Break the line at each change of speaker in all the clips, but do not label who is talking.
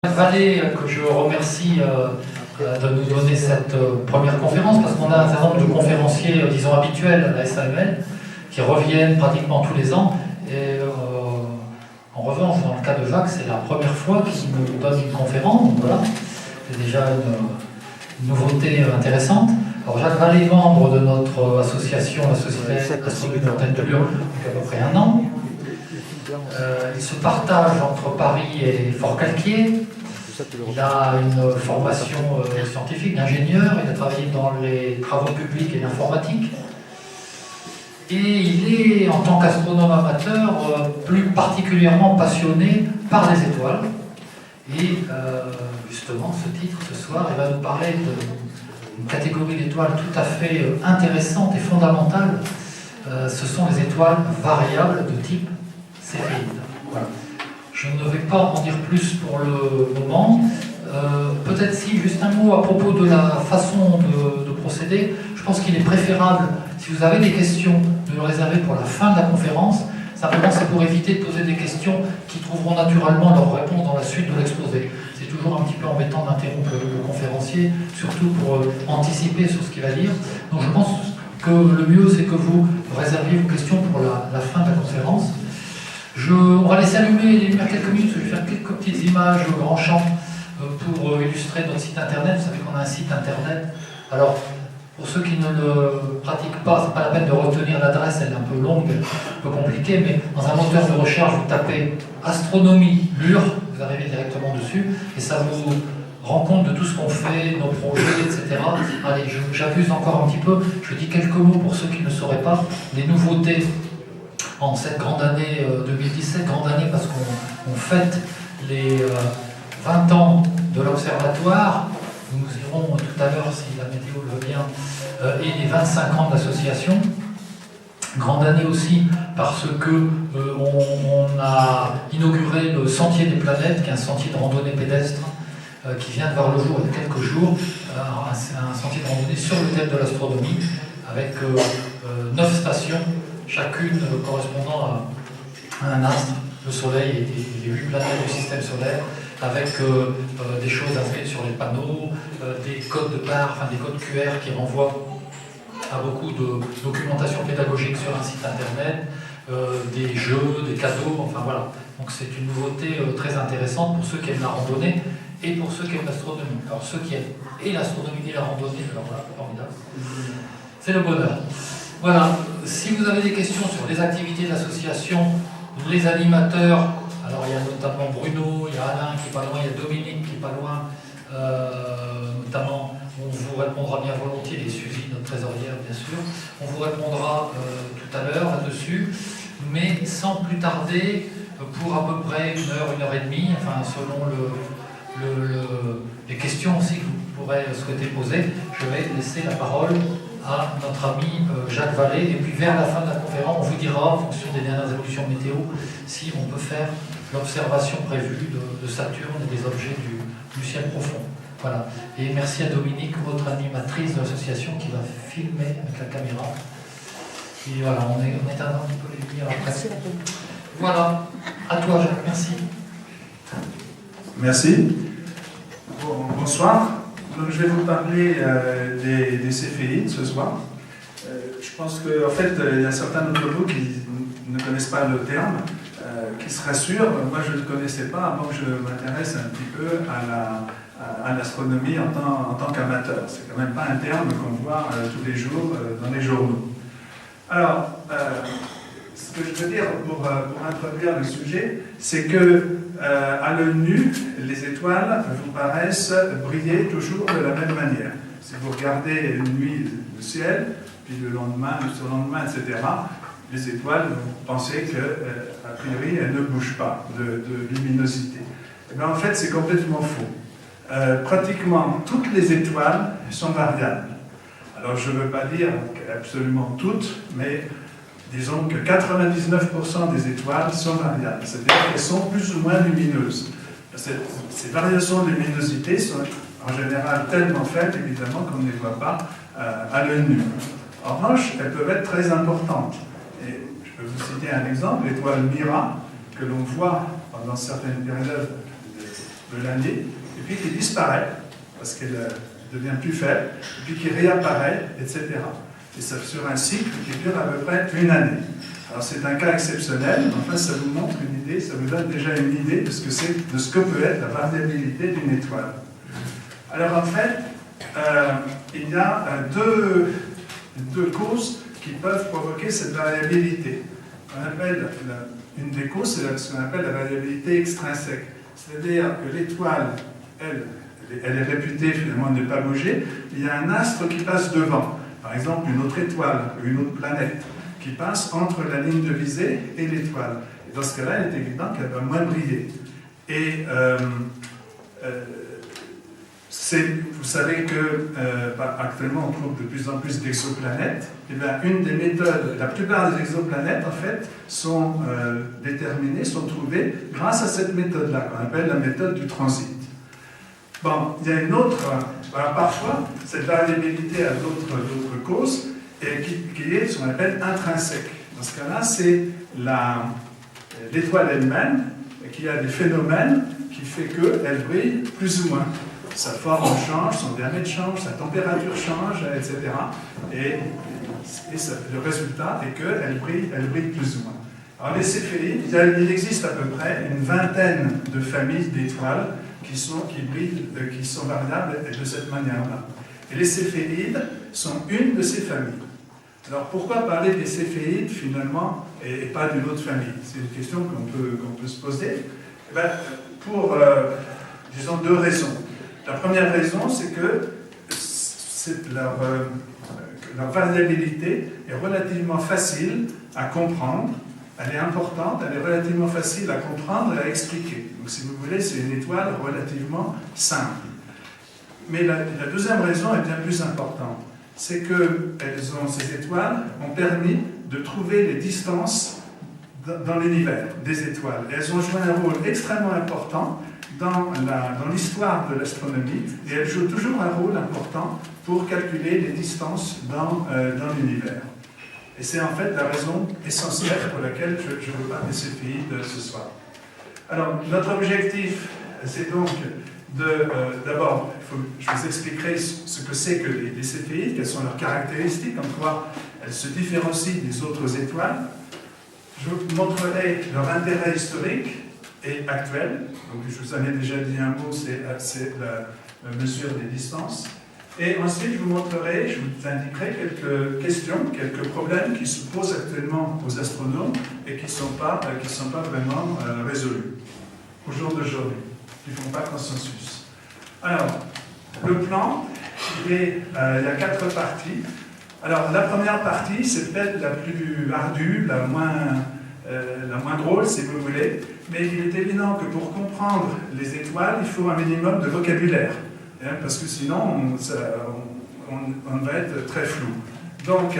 Vallée, que je remercie de nous donner cette première conférence, parce qu'on a un certain nombre de conférenciers, disons, habituels à la SAML, qui reviennent pratiquement tous les ans. Et en revanche, dans le cas de Jacques, c'est la première fois qu'il nous donne une conférence. Donc voilà, c'est déjà une nouveauté intéressante. Alors Jacques Vallée est membre de notre association, la Société Astronomie Montagne de Lyon, depuis à peu près un an. Il se partage entre Paris et Fort-Calquier. Il a une formation scientifique d'ingénieur, il a travaillé dans les travaux publics et l'informatique. Et il est, en tant qu'astronome amateur, plus particulièrement passionné par les étoiles. Et justement, ce titre, ce soir, il va nous parler d'une catégorie d'étoiles tout à fait intéressante et fondamentale. Ce sont les étoiles variables de type Céphéide. Voilà. Je ne vais pas en dire plus pour le moment. Peut-être si, juste un mot à propos de la façon de procéder. Je pense qu'il est préférable, si vous avez des questions, de le réserver pour la fin de la conférence. Simplement, c'est pour éviter de poser des questions qui trouveront naturellement leur réponse dans la suite de l'exposé. C'est toujours un petit peu embêtant d'interrompre le conférencier, surtout pour anticiper sur ce qu'il va dire. Donc je pense que le mieux, c'est que vous réserviez vos questions pour la fin de la conférence. On va laisser allumer les lumières quelques minutes, je vais faire quelques petites images au grand champ pour illustrer notre site internet. Vous savez qu'on a un site internet. Alors, pour ceux qui ne le pratiquent pas, c'est pas la peine de retenir l'adresse, elle est un peu longue, un peu compliquée, mais dans un moteur de recherche, vous tapez Astronomie Lure, vous arrivez directement dessus, et ça vous rend compte de tout ce qu'on fait, nos projets, etc. Allez, j'abuse encore un petit peu, je dis quelques mots pour ceux qui ne sauraient pas, les nouveautés en cette grande année 2017, grande année parce qu'on fête les 20 ans de l'Observatoire. Nous irons tout à l'heure, si la météo le veut bien, et les 25 ans de l'association. Grande année aussi parce que on a inauguré le Sentier des Planètes, qui est un sentier de randonnée pédestre qui vient de voir le jour il y a quelques jours, un sentier de randonnée sur le thème de l'astronomie, avec 9 stations, chacune correspondant à un astre, le Soleil et les 8 planètes du système solaire, avec des choses inscrites sur les panneaux, des codes de barre, enfin des codes QR qui renvoient à beaucoup de documentation pédagogique sur un site internet, des jeux, des cadeaux, enfin voilà. Donc c'est une nouveauté très intéressante pour ceux qui aiment la randonnée et pour ceux qui aiment l'astronomie. Alors ceux qui aiment et l'astronomie et la randonnée, alors voilà, formidable. C'est le bonheur. Voilà, si vous avez des questions sur les activités de l'association, les animateurs, alors il y a notamment Bruno, il y a Alain qui est pas loin, il y a Dominique qui est pas loin, notamment, on vous répondra bien volontiers, et Suzy, notre trésorière bien sûr, on vous répondra tout à l'heure là-dessus, mais sans plus tarder, pour à peu près 1 heure, 1 heure et demie, enfin selon les questions aussi que vous pourrez souhaiter poser, je vais laisser la parole à notre ami Jacques Vallée, et puis vers la fin de la conférence, on vous dira, en fonction des dernières évolutions météo, si on peut faire l'observation prévue de Saturne et des objets du ciel profond. Voilà. Et merci à Dominique, votre animatrice de l'association, qui va filmer avec la caméra. Et voilà, on éteindra un petit peu les lumières après. Voilà. À toi, Jacques. Merci.
Merci. Bonsoir. Donc, je vais vous parler des céphéides ce soir. Je pense qu'en fait, il y a certains d'entre vous qui ne connaissent pas le terme, qui se rassurent. Moi, je ne le connaissais pas avant que je m'intéresse un petit peu à l'astronomie en tant qu'amateur. C'est quand même pas un terme qu'on voit tous les jours dans les journaux. Alors, ce que je veux dire pour introduire le sujet, c'est que à l'œil nu, les étoiles vous paraissent briller toujours de la même manière. Si vous regardez une nuit le ciel, puis le lendemain, le surlendemain, etc., les étoiles, vous pensez qu'a priori, elles ne bougent pas de luminosité. Et bien, en fait, c'est complètement faux. Pratiquement toutes les étoiles sont variables. Alors, je ne veux pas dire absolument toutes, mais disons que 99% des étoiles sont variables, c'est-à-dire qu'elles sont plus ou moins lumineuses. Ces variations de luminosité sont en général tellement faibles, évidemment, qu'on ne les voit pas à l'œil nu. En revanche, elles peuvent être très importantes. Et je peux vous citer un exemple, l'étoile Mira, que l'on voit pendant certaines périodes de l'année, et puis qui disparaît, parce qu'elle devient plus faible, et puis qui réapparaît, etc. Et ça sur un cycle qui dure à peu près une année. Alors c'est un cas exceptionnel, mais enfin ça vous montre une idée, ça vous donne déjà une idée de ce que peut être la variabilité d'une étoile. Alors en fait, il y a deux causes qui peuvent provoquer cette variabilité. On appelle une des causes, c'est ce qu'on appelle la variabilité extrinsèque. C'est-à-dire que l'étoile, elle est réputée finalement de ne pas bouger, il y a un astre qui passe devant. Par exemple, une autre étoile, une autre planète, qui passe entre la ligne de visée et l'étoile. Et dans ce cas-là, il est évident qu'elle va moins briller. Et vous savez que actuellement on trouve de plus en plus d'exoplanètes. Et bien, une des méthodes, la plupart des exoplanètes en fait sont déterminées, sont trouvées grâce à cette méthode-là, qu'on appelle la méthode du transit. Bon, il y a une autre. Alors parfois, cette variabilité a d'autres causes, et qui est ce qu'on appelle intrinsèque. Dans ce cas-là, c'est l'étoile elle-même qui a des phénomènes qui fait qu'elle brille plus ou moins. Sa forme change, son diamètre change, sa température change, etc. Et le résultat est qu'elle brille plus ou moins. Alors les céphéides, il existe à peu près une vingtaine de familles d'étoiles qui sont variables de cette manière-là. Et les céphéides sont une de ces familles. Alors pourquoi parler des céphéides finalement et pas d'une autre famille? C'est une question qu'on peut se poser. Eh bien, pour, disons, deux raisons. La première raison, c'est que leur variabilité est relativement facile à comprendre. Elle est importante, elle est relativement facile à comprendre et à expliquer. Donc si vous voulez, c'est une étoile relativement simple. Mais la deuxième raison est bien plus importante. C'est que ces étoiles ont permis de trouver les distances dans l'univers des étoiles. Et elles ont joué un rôle extrêmement important dans l'histoire de l'astronomie, et elles jouent toujours un rôle important pour calculer les distances dans l'univers. Et c'est en fait la raison essentielle pour laquelle je vous parle des céphéides ce soir. Alors, notre objectif, c'est donc d'abord, je vous expliquerai ce que c'est que les céphéides, quelles sont leurs caractéristiques, en quoi elles se différencient des autres étoiles. Je vous montrerai leur intérêt historique et actuel. Donc, je vous en ai déjà dit un mot, c'est la mesure des distances. Et ensuite, je vous indiquerai quelques questions, quelques problèmes qui se posent actuellement aux astronomes et qui ne sont pas vraiment résolus au jour d'aujourd'hui, qui ne font pas consensus. Alors, le plan, il y a 4 parties. Alors, la première partie, c'est peut-être la plus ardue, la moins drôle, si vous voulez, mais il est évident que pour comprendre les étoiles, il faut un minimum de vocabulaire, parce que sinon, on va être très flou. Donc,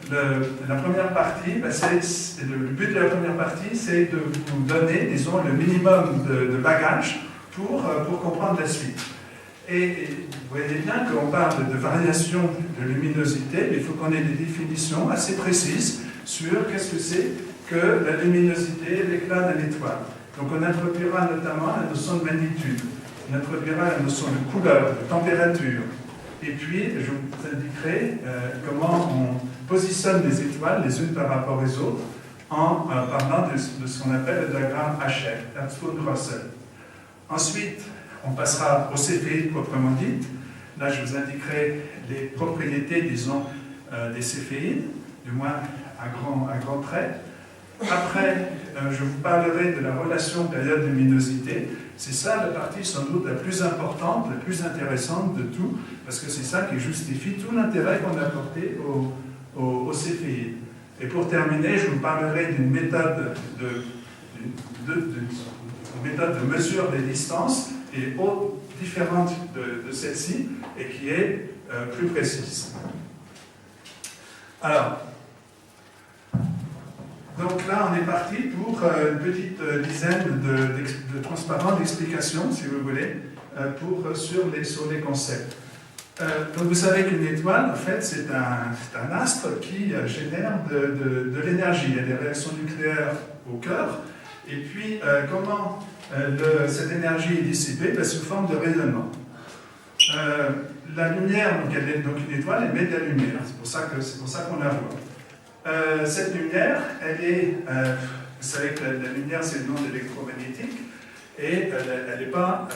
la première partie, le but de la première partie, c'est de vous donner, disons, le minimum de bagages pour comprendre la suite. Et vous voyez bien qu'on parle de variation de luminosité, mais il faut qu'on ait des définitions assez précises sur qu'est-ce que c'est que la luminosité, l'éclat de l'étoile. Donc on introduira notamment la notion de magnitude, on introduira la notion de couleur, de température, et puis je vous indiquerai comment on positionne les étoiles les unes par rapport aux autres en parlant de ce qu'on appelle le diagramme HR, Hertzsprung-Russell. Ensuite, on passera au céphéides proprement dites. Là, je vous indiquerai les propriétés, disons, des céphéides, du moins à grands traits. Après, je vous parlerai de la relation période-luminosité. C'est ça la partie sans doute la plus importante, la plus intéressante de tout, parce que c'est ça qui justifie tout l'intérêt qu'on a porté au céphéides. Et pour terminer, je vous parlerai d'une méthode de mesure des distances, qui est différente de celle-ci et qui est plus précise. Alors, donc là, on est parti pour une petite dizaine de transparents d'explications, si vous voulez, sur les concepts. Donc vous savez qu'une étoile, en fait, c'est un astre qui génère de l'énergie. Il y a des réactions nucléaires au cœur. Et puis, comment cette énergie est dissipée sous forme de rayonnement. La lumière, donc une étoile, émet de la lumière, c'est pour ça qu'on la voit. Cette lumière, elle est, vous savez que la lumière c'est le nom électromagnétique, et elle n'est pas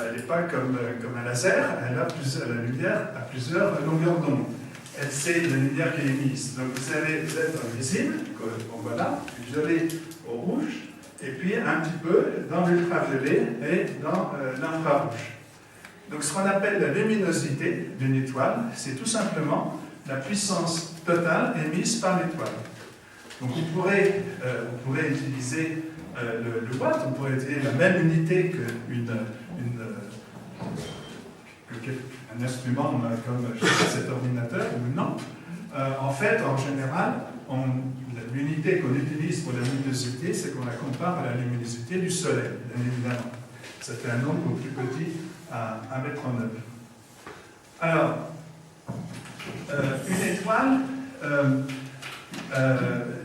comme un laser, la lumière a plusieurs longueurs d'onde. C'est la lumière qui est émise. Donc vous êtes en visible, bon, voilà, puis vous allez au rouge, et puis un petit peu dans l'ultraviolet et dans l'infrarouge. Donc ce qu'on appelle la luminosité d'une étoile, c'est tout simplement la puissance totale émise par l'étoile. Donc vous pourrez utiliser le watt, on pourrait utiliser la même unité qu'un instrument comme cet ordinateur ou non. En fait, en général, l'unité qu'on utilise pour la luminosité, c'est qu'on la compare à la luminosité du Soleil, bien évidemment. Ça fait un nombre plus petit à mettre en œuvre. Alors, une étoile,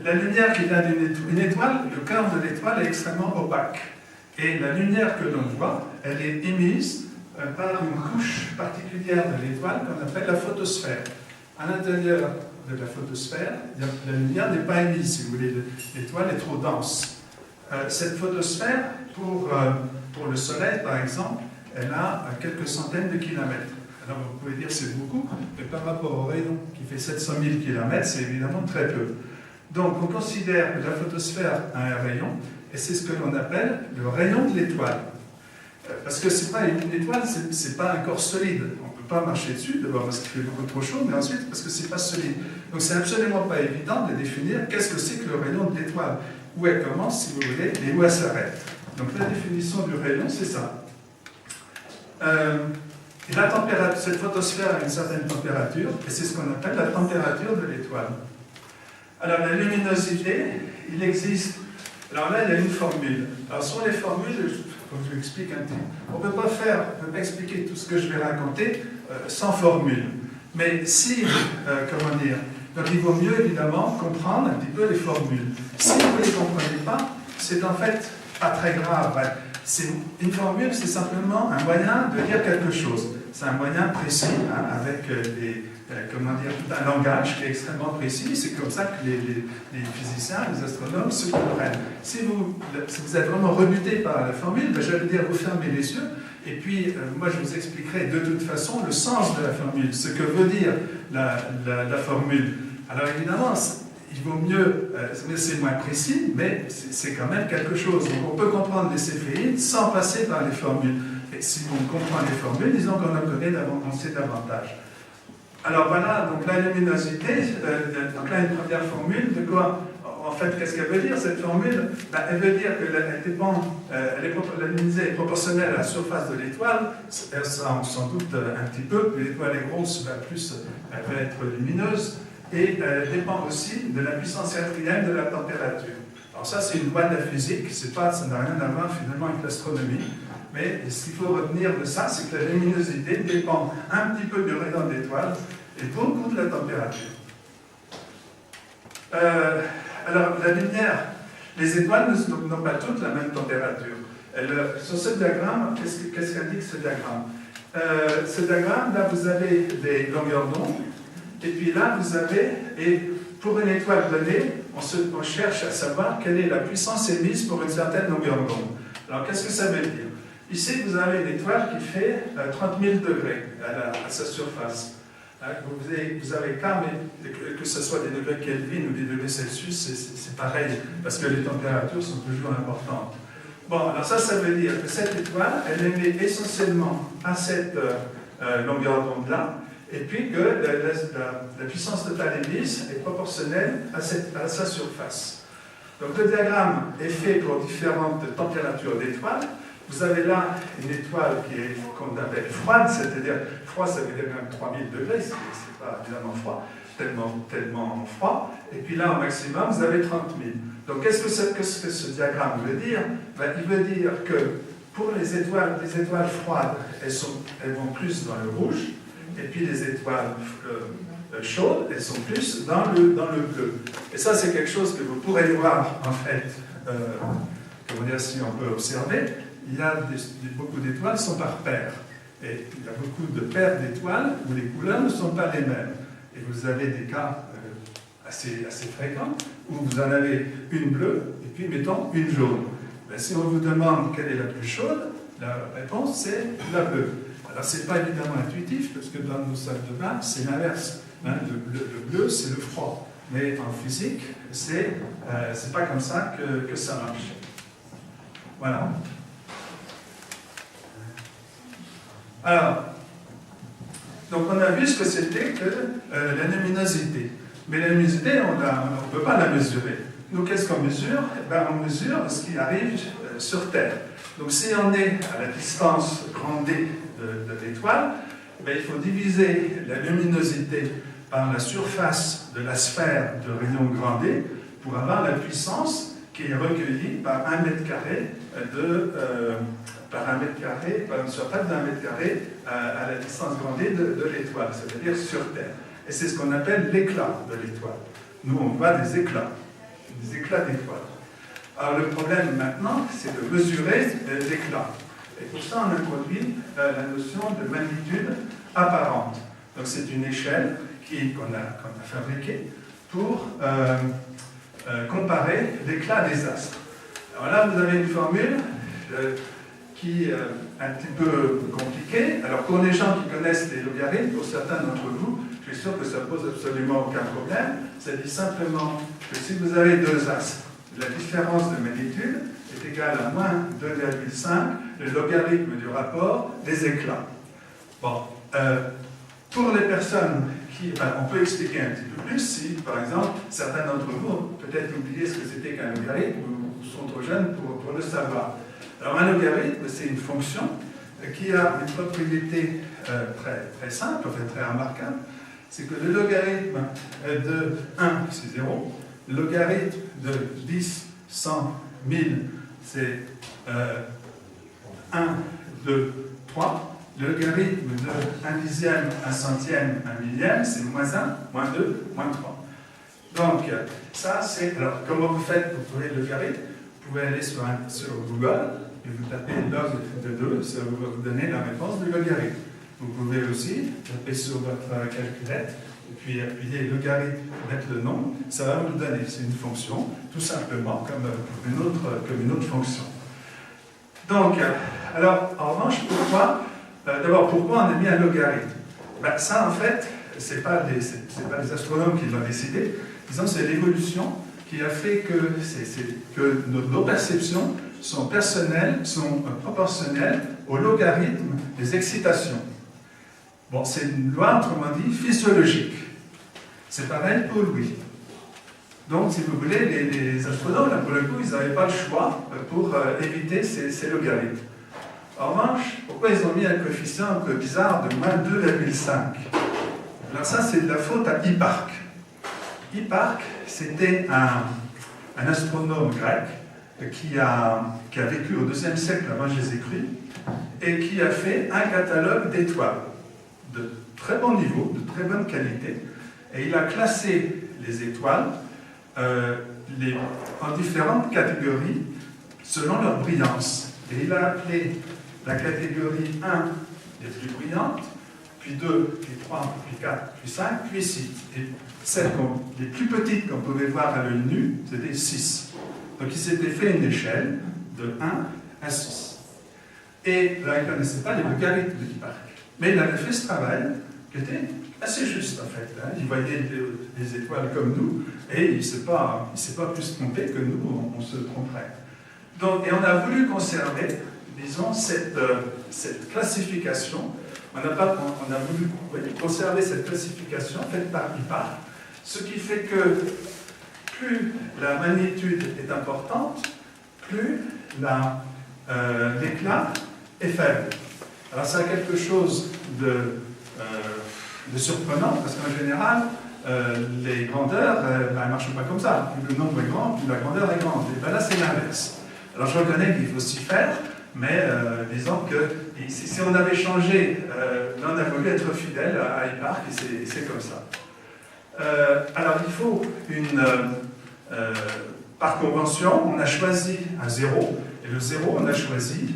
la lumière qui vient d'une étoile, le cœur de l'étoile est extrêmement opaque. Et la lumière que l'on voit, elle est émise par une couche particulière de l'étoile qu'on appelle la photosphère. À l'intérieur de la photosphère, la lumière n'est pas émise, si vous voulez, l'étoile est trop dense. Cette photosphère, pour le Soleil par exemple, elle a quelques centaines de kilomètres. Alors vous pouvez dire c'est beaucoup, mais par rapport au rayon qui fait 700 000 km, c'est évidemment très peu. Donc on considère que la photosphère a un rayon, et c'est ce que l'on appelle le rayon de l'étoile. Parce que c'est pas une étoile, c'est pas un corps solide. On ne peut pas marcher dessus, d'abord parce qu'il fait beaucoup trop chaud, mais ensuite parce que c'est pas solide. Donc c'est absolument pas évident de définir qu'est-ce que c'est que le rayon de l'étoile. Où elle commence, si vous voulez, et où elle s'arrête. Donc la définition du rayon, c'est ça. Et la température, cette photosphère a une certaine température, et c'est ce qu'on appelle la température de l'étoile. Alors la luminosité, il existe. Alors là, il y a une formule. Alors sur les formules, je vous explique un petit peu. On ne peut pas expliquer tout ce que je vais raconter sans formule. Mais si, comment dire, donc il vaut mieux évidemment comprendre un petit peu les formules. Si vous ne les comprenez pas, c'est en fait pas très grave. Une formule, c'est simplement un moyen de dire quelque chose. C'est un moyen précis, avec comment dire, tout un langage qui est extrêmement précis. C'est comme ça que les physiciens, les astronomes se comprennent. Si vous êtes vraiment rebuté par la formule, ben, j'allais dire, vous fermez les yeux, et puis moi je vous expliquerai de toute façon le sens de la formule, ce que veut dire la formule. Alors évidemment, il vaut mieux, c'est moins précis, mais c'est quand même quelque chose. Donc on peut comprendre les céphéides sans passer par les formules. Et si on comprend les formules, disons qu'on en sait davantage. Alors voilà, donc la luminosité, donc là une première formule, de quoi, en fait, qu'est-ce qu'elle veut dire cette formule? Elle veut dire que la luminosité est proportionnelle à la surface de l'étoile, ça on s'en doute un petit peu, plus l'étoile est grosse, plus elle va être lumineuse, et elle dépend aussi de la puissance quatrième de la température. Alors ça c'est une loi de la physique, ça n'a rien à voir finalement avec l'astronomie. Mais ce qu'il faut retenir de ça, c'est que la luminosité dépend un petit peu du rayon de l'étoile et beaucoup de la température. Alors, la lumière, les étoiles n'ont pas toutes la même température. Sur ce diagramme, qu'est-ce qu'indique ce diagramme? Ce diagramme, là, vous avez des longueurs d'onde, et puis là, vous avez, et pour une étoile donnée, on cherche à savoir quelle est la puissance émise pour une certaine longueur d'onde. Alors, qu'est-ce que ça veut dire? Ici, vous avez une étoile qui fait 30 000 degrés à sa surface. Vous avez K, mais que ce soit des degrés Kelvin ou des degrés Celsius, c'est pareil, parce que les températures sont toujours importantes. Bon, alors ça veut dire que cette étoile, elle émet essentiellement à cette longueur d'onde-là, et puis que la puissance totale émise est proportionnelle à sa surface. Donc le diagramme est fait pour différentes températures d'étoiles. Vous avez là une étoile qu'on appelle froide, c'est-à-dire froid, ça veut dire même 3000 degrés, c'est pas évidemment froid, tellement froid. Et puis là, au maximum, vous avez 30 000. Donc, qu'est-ce que ce diagramme veut dire? Il veut dire que pour les étoiles froides, elles vont plus dans le rouge, et puis les étoiles chaudes, elles sont plus dans le bleu. Et ça, c'est quelque chose que vous pourrez voir, en fait, comment dire, si on peut observer. il y a beaucoup d'étoiles qui sont par paires. Et il y a beaucoup de paires d'étoiles où les couleurs ne sont pas les mêmes. Et vous avez des cas assez fréquents où vous en avez une bleue et puis, mettons, une jaune. Ben, si on vous demande quelle est la plus chaude, la réponse c'est la bleue. Alors, ce n'est pas évidemment intuitif, parce que dans nos salles de bain, c'est l'inverse. Hein, le bleu, c'est le froid. Mais en physique, c'est pas comme ça que ça marche. Voilà. Alors, donc on a vu ce que c'était que la luminosité. Mais la luminosité, on ne peut pas la mesurer. Nous, qu'est-ce qu'on mesure? Eh ben, on mesure ce qui arrive sur Terre. Donc si on est à la distance grand D de l'étoile, eh ben, il faut diviser la luminosité par la surface de la sphère de rayon grand D pour avoir la puissance qui est recueillie par 1 mètre carré par une surface d'1 mètre carré à la distance grand D de l'étoile, c'est-à-dire sur Terre. Et c'est ce qu'on appelle l'éclat de l'étoile. Nous, on voit des éclats d'étoiles. Alors le problème maintenant, c'est de mesurer l'éclat. Et pour ça, on introduit la notion de magnitude apparente. Donc c'est une échelle qu'on a fabriquée pour comparer l'éclat des astres. Alors là, vous avez une formule qui est un petit peu compliquée. Alors pour les gens qui connaissent les logarithmes, pour certains d'entre vous, je suis sûr que ça ne pose absolument aucun problème. Ça dit simplement que si vous avez deux astres, la différence de magnitude est égale à moins 2,5, le logarithme du rapport des éclats. Bon, pour les personnes on peut expliquer un petit peu plus si, par exemple, certains d'entre vous ont peut-être oublié ce que c'était qu'un logarithme ou sont trop jeunes pour le savoir. Alors un logarithme, c'est une fonction qui a une propriété très simple, en fait très remarquable, c'est que le logarithme de 1, c'est 0, le logarithme de 10, 100, 1000, c'est 1, 2, 3. Le logarithme de 1 dixième, 1 centième, 1 millième, c'est moins 1, moins 2, moins 3. Donc, ça, c'est... Alors, comment vous faites pour trouver le logarithme? Vous pouvez aller sur Google et vous tapez log de 2, ça va vous donner la réponse du logarithme. Vous pouvez aussi taper sur votre calculette et puis appuyer logarithme, mettre le nom, ça va vous le donner. C'est une fonction, tout simplement, comme une autre fonction. Donc, alors, en revanche, d'abord, pourquoi on a mis un logarithme? Ben, ça, en fait, ce n'est pas les astronomes qui l'ont décidé. Disons, c'est l'évolution qui a fait que nos perceptions sont personnelles, sont proportionnelles au logarithme des excitations. Bon, c'est une loi, autrement dit, physiologique. C'est pareil pour Louis. Donc, si vous voulez, les astronomes, là, pour le coup, ils n'avaient pas le choix pour éviter ces logarithmes. En revanche, pourquoi ils ont mis un coefficient un peu bizarre de moins 2,5? Alors ça, c'est de la faute à Hipparque. Hipparque, c'était un astronome grec qui a vécu au IIe siècle avant Jésus-Christ et qui a fait un catalogue d'étoiles de très bon niveau, de très bonne qualité. Et il a classé les étoiles en différentes catégories selon leur brillance. Et il a appelé la catégorie 1 les plus brillantes, puis 2, puis 3, puis 4, puis 5, puis 6. Et celles les plus petites qu'on pouvait voir à l'œil nu, c'était 6. Donc il s'était fait une échelle de 1 à 6. Et là, il ne connaissait pas les logarithmes de Hipparque. Mais il avait fait ce travail qui était assez juste en fait. Hein. Il voyait les étoiles comme nous, et il ne s'est pas plus trompé que nous, on se tromperait. Donc, et on a voulu conserver, disons, cette classification. On a voulu conserver cette classification faite par Hipparque, ce qui fait que plus la magnitude est importante, plus l'éclat est faible. Alors ça a quelque chose de surprenant, parce qu'en général, les grandeurs ne marchent pas comme ça. Plus le nombre est grand, plus la grandeur est grande. Et bien là, c'est l'inverse. Alors je reconnais qu'il faut s'y faire, mais disons que si on avait changé, on a voulu être fidèle à Hipparque, et c'est comme ça. Alors il faut par convention, on a choisi un 0, et le 0, on a choisi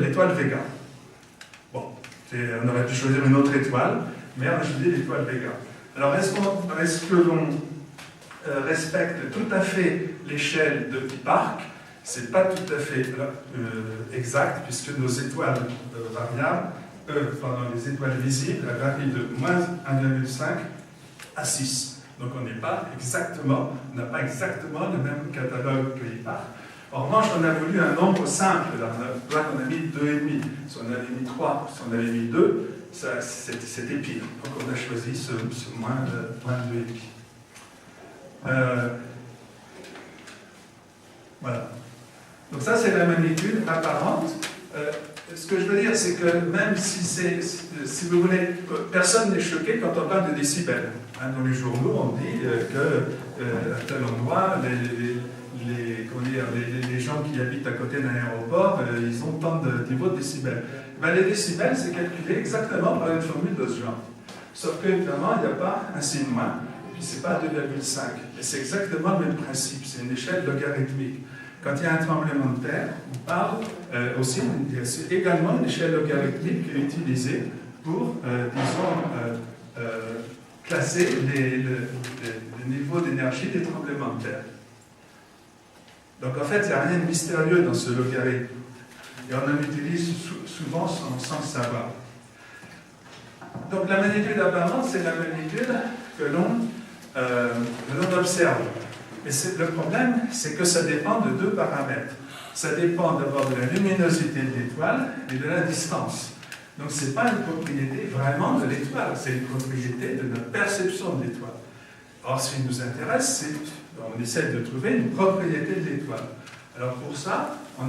l'étoile Vega. Bon, on aurait pu choisir une autre étoile, mais on a choisi l'étoile Vega. Alors, est-ce que l'on respecte tout à fait l'échelle de Hipparque? Ce n'est pas tout à fait exact, puisque nos étoiles variables, les étoiles visibles, elles varient de moins 1,5 à 6. Donc on n'a pas exactement le même catalogue que Hipparque. En revanche, on a voulu un nombre simple. Là, on a mis 2,5. Si on avait mis 3, si on avait mis 2, c'était pire. Donc on a choisi ce moins 2,5. Voilà. Donc ça, c'est la magnitude apparente. Ce que je veux dire, c'est que même si vous voulez, personne n'est choqué quand on parle de décibels. Hein, dans les journaux, on dit qu'à tel endroit, les gens qui habitent à côté d'un aéroport, ils ont tant de niveaux de décibels. Ben, les décibels, c'est calculé exactement par une formule de ce genre. Sauf que, évidemment, il n'y a pas un signe moins, et puis c'est pas 2,5. Et c'est exactement le même principe, c'est une échelle logarithmique. Quand il y a un tremblement de terre, on parle aussi, c'est également une échelle logarithmique qui est utilisée pour, classer les niveaux d'énergie des tremblements de terre. Donc en fait, il n'y a rien de mystérieux dans ce logarithme. Et on en utilise souvent sans le savoir. Donc la magnitude apparente, c'est la magnitude que l'on observe. Mais le problème, c'est que ça dépend de deux paramètres. Ça dépend d'abord de la luminosité de l'étoile et de la distance. Donc ce n'est pas une propriété vraiment de l'étoile, c'est une propriété de notre perception de l'étoile. Or, ce qui nous intéresse, c'est on essaie de trouver une propriété de l'étoile. Alors pour ça, on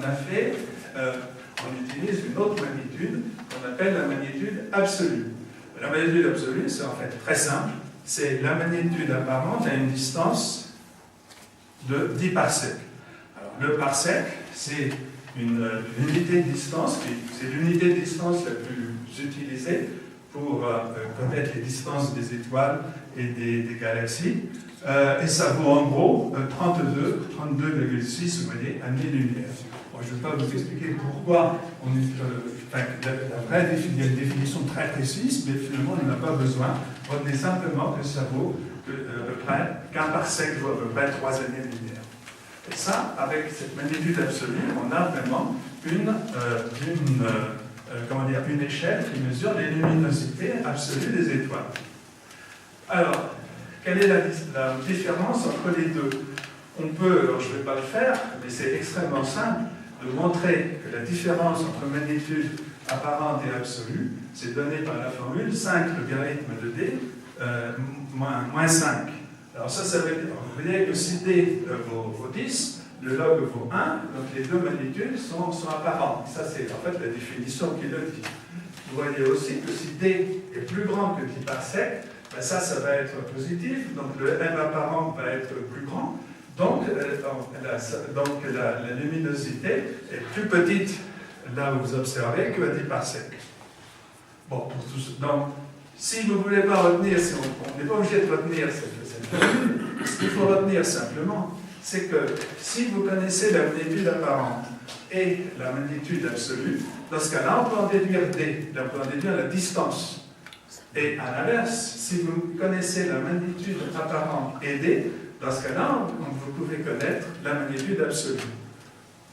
utilise une autre magnitude qu'on appelle la magnitude absolue. La magnitude absolue, c'est en fait très simple. C'est la magnitude apparente à une distance de 10 parsecs. Alors, le parsec, c'est une unité de distance, c'est l'unité de distance la plus utilisée pour connaître les distances des étoiles et des galaxies. Et ça vaut en gros 32,6, vous voyez, années-lumière. Bon, je ne vais pas vous expliquer pourquoi la vraie définition très précise, mais finalement on n'en a pas besoin. Retenez simplement que ça vaut à peu près qu'un parsec vaut à peu près 3 années-lumière. Et ça, avec cette magnitude absolue, on a vraiment une échelle qui mesure les luminosités absolues des étoiles. Alors, quelle est la différence entre les deux? On peut, alors je ne vais pas le faire, mais c'est extrêmement simple, de montrer que la différence entre magnitude apparente et absolue, c'est donné par la formule 5 logarithme de d moins 5. Alors ça veut dire, vous voyez que si d vaut 10, le log vaut 1, donc les deux magnitudes sont apparentes. Ça c'est en fait la définition qui le dit. Vous voyez aussi que si d est plus grand que 10 parsecs, ben ça va être positif, donc le m apparent va être plus grand, donc la luminosité est plus petite là où vous observez que à 10 parsecs. Bon, pour tout, donc, si vous ne voulez pas retenir, on n'est pas obligé de retenir cette formule, ce qu'il faut retenir simplement, c'est que si vous connaissez la magnitude apparente et la magnitude absolue, dans ce cas-là, on peut en déduire d, on peut en déduire la distance. Et à l'inverse, si vous connaissez la magnitude apparente et d, dans ce cas-là, vous pouvez connaître la magnitude absolue.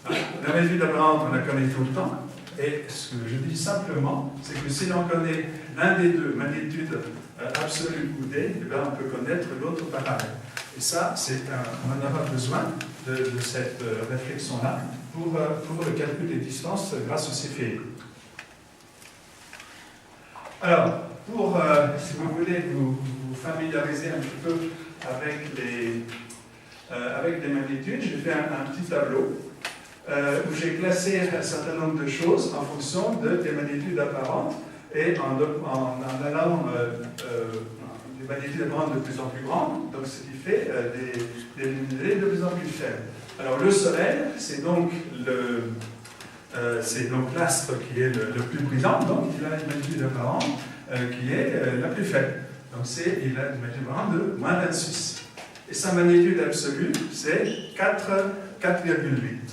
La magnitude apparente, on la connaît tout le temps. Et ce que je dis simplement, c'est que si l'on connaît l'un des deux, magnitude absolue ou d, eh bien on peut connaître l'autre paramètre. Et ça, on en aura besoin de cette réflexion-là pour le calcul des distances grâce au CFE. Alors, si vous voulez vous familiariser un petit peu avec les magnitudes, j'ai fait un petit tableau où j'ai classé un certain nombre de choses en fonction des magnitudes apparentes et en allant des magnitudes apparentes de plus en plus grandes, donc ce qui fait des luminosités de plus en plus faibles. Alors le Soleil, c'est donc l'astre qui est le plus brillant, donc il a une magnitude apparente qui est la plus faible. Donc il a une magnitude apparente de moins 26. Et sa magnitude absolue, c'est 4,8.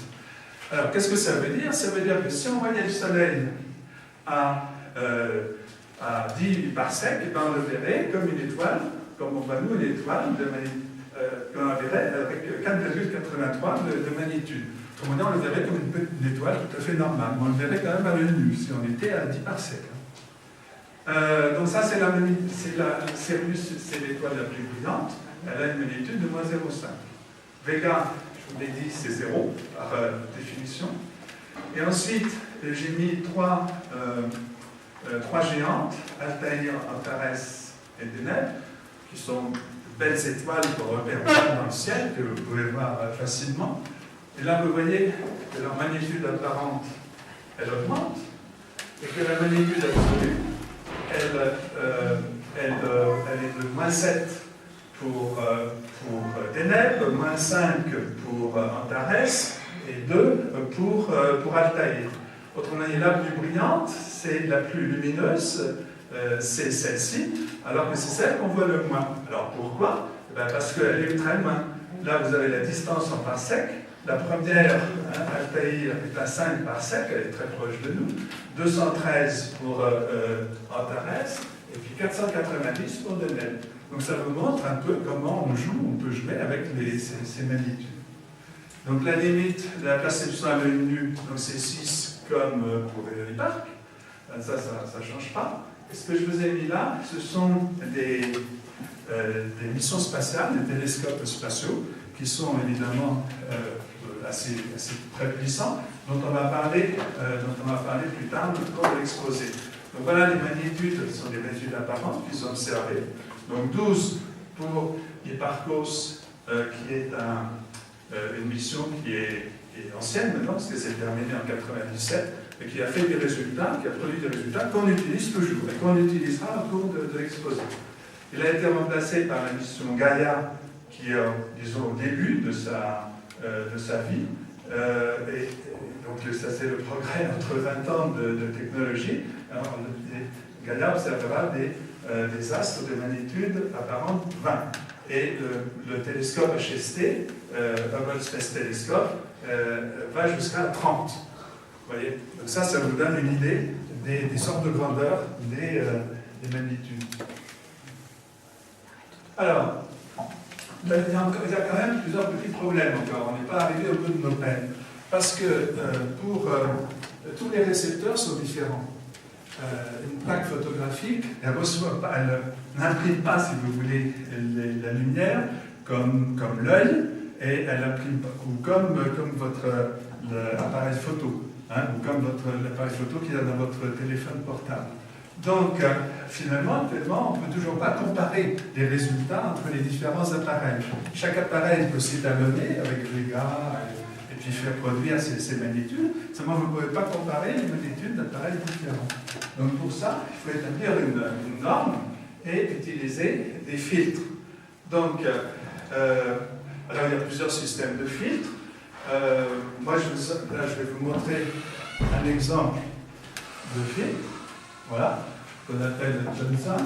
Alors, qu'est-ce que ça veut dire? Ça veut dire que si on voyait le Soleil à 10 parsecs, eh ben on le verrait comme une étoile, comme on voit nous une étoile, qu'on verrait avec 4,83 de magnitude. Autrement dit, on le verrait comme une petite étoile tout à fait normale. Mais on le verrait quand même à l'œil nu, si on était à 10 parsecs. Donc ça, c'est l'étoile la plus brillante. Elle a une magnitude de moins 0,5. Vega, je vous l'ai dit, c'est 0 par définition. Et ensuite, j'ai mis trois géantes, Altaïr, Antares et Deneb, qui sont de belles étoiles qu'on repère dans le ciel, que vous pouvez voir facilement. Et là, vous voyez que leur magnitude apparente, elle augmente, et que la magnitude absolue, elle est de moins 7 pour Deneb, moins 5 pour Antares, et 2 pour Altaïr. Autrement dit, la plus brillante, c'est la plus lumineuse, c'est celle-ci, alors que c'est celle qu'on voit le moins. Alors pourquoi? Parce qu'elle est très loin. Là, vous avez la distance en parsec. La première, Altaïr, est à 5 parsecs, elle est très proche de nous. 213 pour Antares, et puis 490 pour Deneb. Donc ça vous montre un peu comment on peut jouer avec ces magnitudes. Donc la limite de la perception à l'œil nu, c'est 6 comme pour les parcs. Ça ne change pas. Et ce que je vous ai mis là, ce sont des missions spatiales, des télescopes spatiaux, qui sont évidemment assez très puissants, dont on va parler plus tard dans l'exposé. Donc voilà les magnitudes, ce sont des magnitudes apparentes qui sont observées. Donc 12 pour Hipparcos, qui est une mission qui est ancienne maintenant, parce que c'est terminé en 97, et qui a fait des résultats, qui a produit des résultats qu'on utilise toujours et qu'on utilisera au cours de l'exposé. Il a été remplacé par la mission Gaia, qui est, disons, au début de sa vie. Et donc, ça, c'est le progrès entre 20 ans de technologie. Alors, Gaia observera des astres de magnitude apparente 20. Et le télescope HST, Hubble Space Telescope, va jusqu'à 30. Vous voyez? Donc ça vous donne une idée des sortes de grandeur des magnitudes. Alors, il y a quand même plusieurs petits problèmes encore. On n'est pas arrivé au bout de nos peines. Parce que tous les récepteurs sont différents. Une plaque photographique, elle n'imprime pas, si vous voulez, la lumière comme l'œil, et elle imprime pas, ou comme votre appareil photo, ou comme l'appareil photo qu'il y a dans votre téléphone portable. Donc, finalement, actuellement, on ne peut toujours pas comparer les résultats entre les différents appareils. Chaque appareil peut s'étalonner avec Vega et puis faire produire ces magnitudes. Seulement, vous ne pouvez pas comparer les magnitudes d'appareils différents. Donc, pour ça, il faut établir une norme et utiliser des filtres. Donc, alors, il y a plusieurs systèmes de filtres. Moi, là, je vais vous montrer un exemple de filtre. Voilà, qu'on appelle Johnson.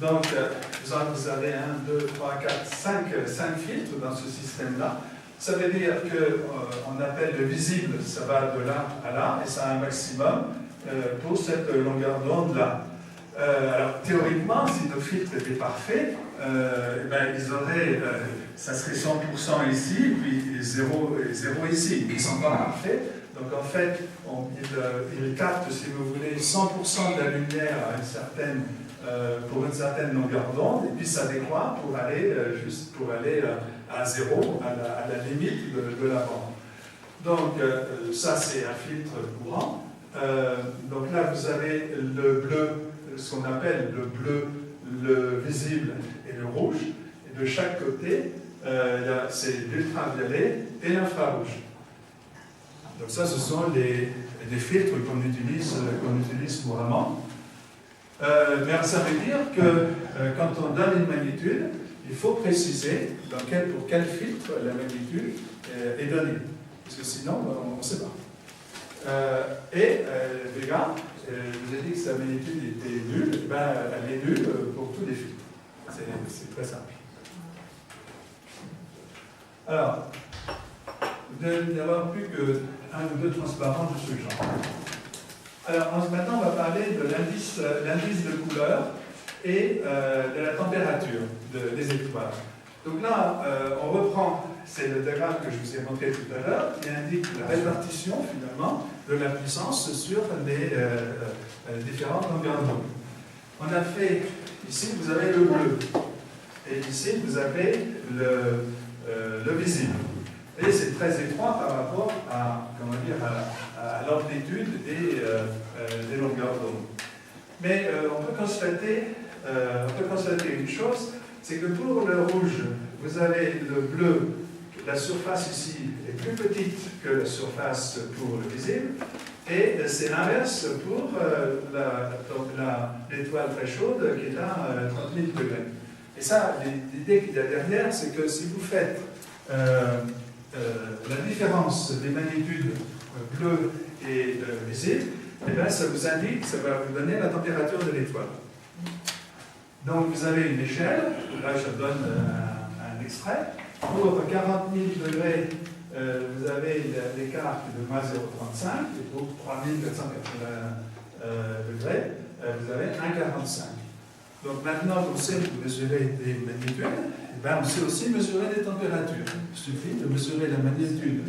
Donc, vous avez 1, 2, 3, 4, 5 filtres dans ce système-là. Ça veut dire qu'on appelle le visible, ça va de là à là, et ça a un maximum pour cette longueur d'onde-là. Alors, théoriquement, si nos filtres étaient parfaits, ils auraient, ça serait 100% ici, puis 0 ici. Ils ne sont pas parfaits. Donc en fait, il capte, si vous voulez, 100% de la lumière pour une certaine longueur d'onde, et puis ça décroît pour aller à 0, à la limite de la bande. Donc ça, c'est un filtre courant. Donc là, vous avez le bleu, ce qu'on appelle le bleu, le visible et le rouge. Et de chaque côté, c'est l'ultraviolet et l'infrarouge. Donc ça, ce sont des filtres qu'on utilise couramment. Mais ça veut dire que quand on donne une magnitude, il faut préciser pour quel filtre la magnitude est donnée. Parce que sinon, on ne sait pas. Vega, je vous ai dit que sa magnitude était nulle, elle est nulle pour tous les filtres. C'est très simple. Alors, de n'y avoir plus qu'un ou deux transparents de ce genre. Alors maintenant, on va parler de l'indice de couleur et de la température des étoiles. Donc là, on reprend, c'est le diagramme que je vous ai montré tout à l'heure, qui indique la répartition finalement de la puissance sur les différentes longueurs d'onde. On a fait, ici vous avez le bleu, et ici vous avez le visible. Et c'est très étroit par rapport à, comment dire, à l'amplitude des longueurs d'onde. Mais on peut constater une chose, c'est que pour le rouge, vous avez le bleu, la surface ici est plus petite que la surface pour le visible, et c'est l'inverse pour l'étoile très chaude qui est à 30 000 degrés. Et ça, l'idée qu'il y a derrière, c'est que si vous faites la différence des magnitudes bleues et visibles, eh bien, ça vous indique, ça va vous donner la température de l'étoile. Donc vous avez une échelle, là je donne un extrait. Pour 40 000 degrés, vous avez l'écart de moins 0,35, et pour 3480 degrés, vous avez 1,45. Donc maintenant qu'on sait mesurer des magnitudes, eh bien, on sait aussi mesurer des températures. Il suffit de mesurer la magnitude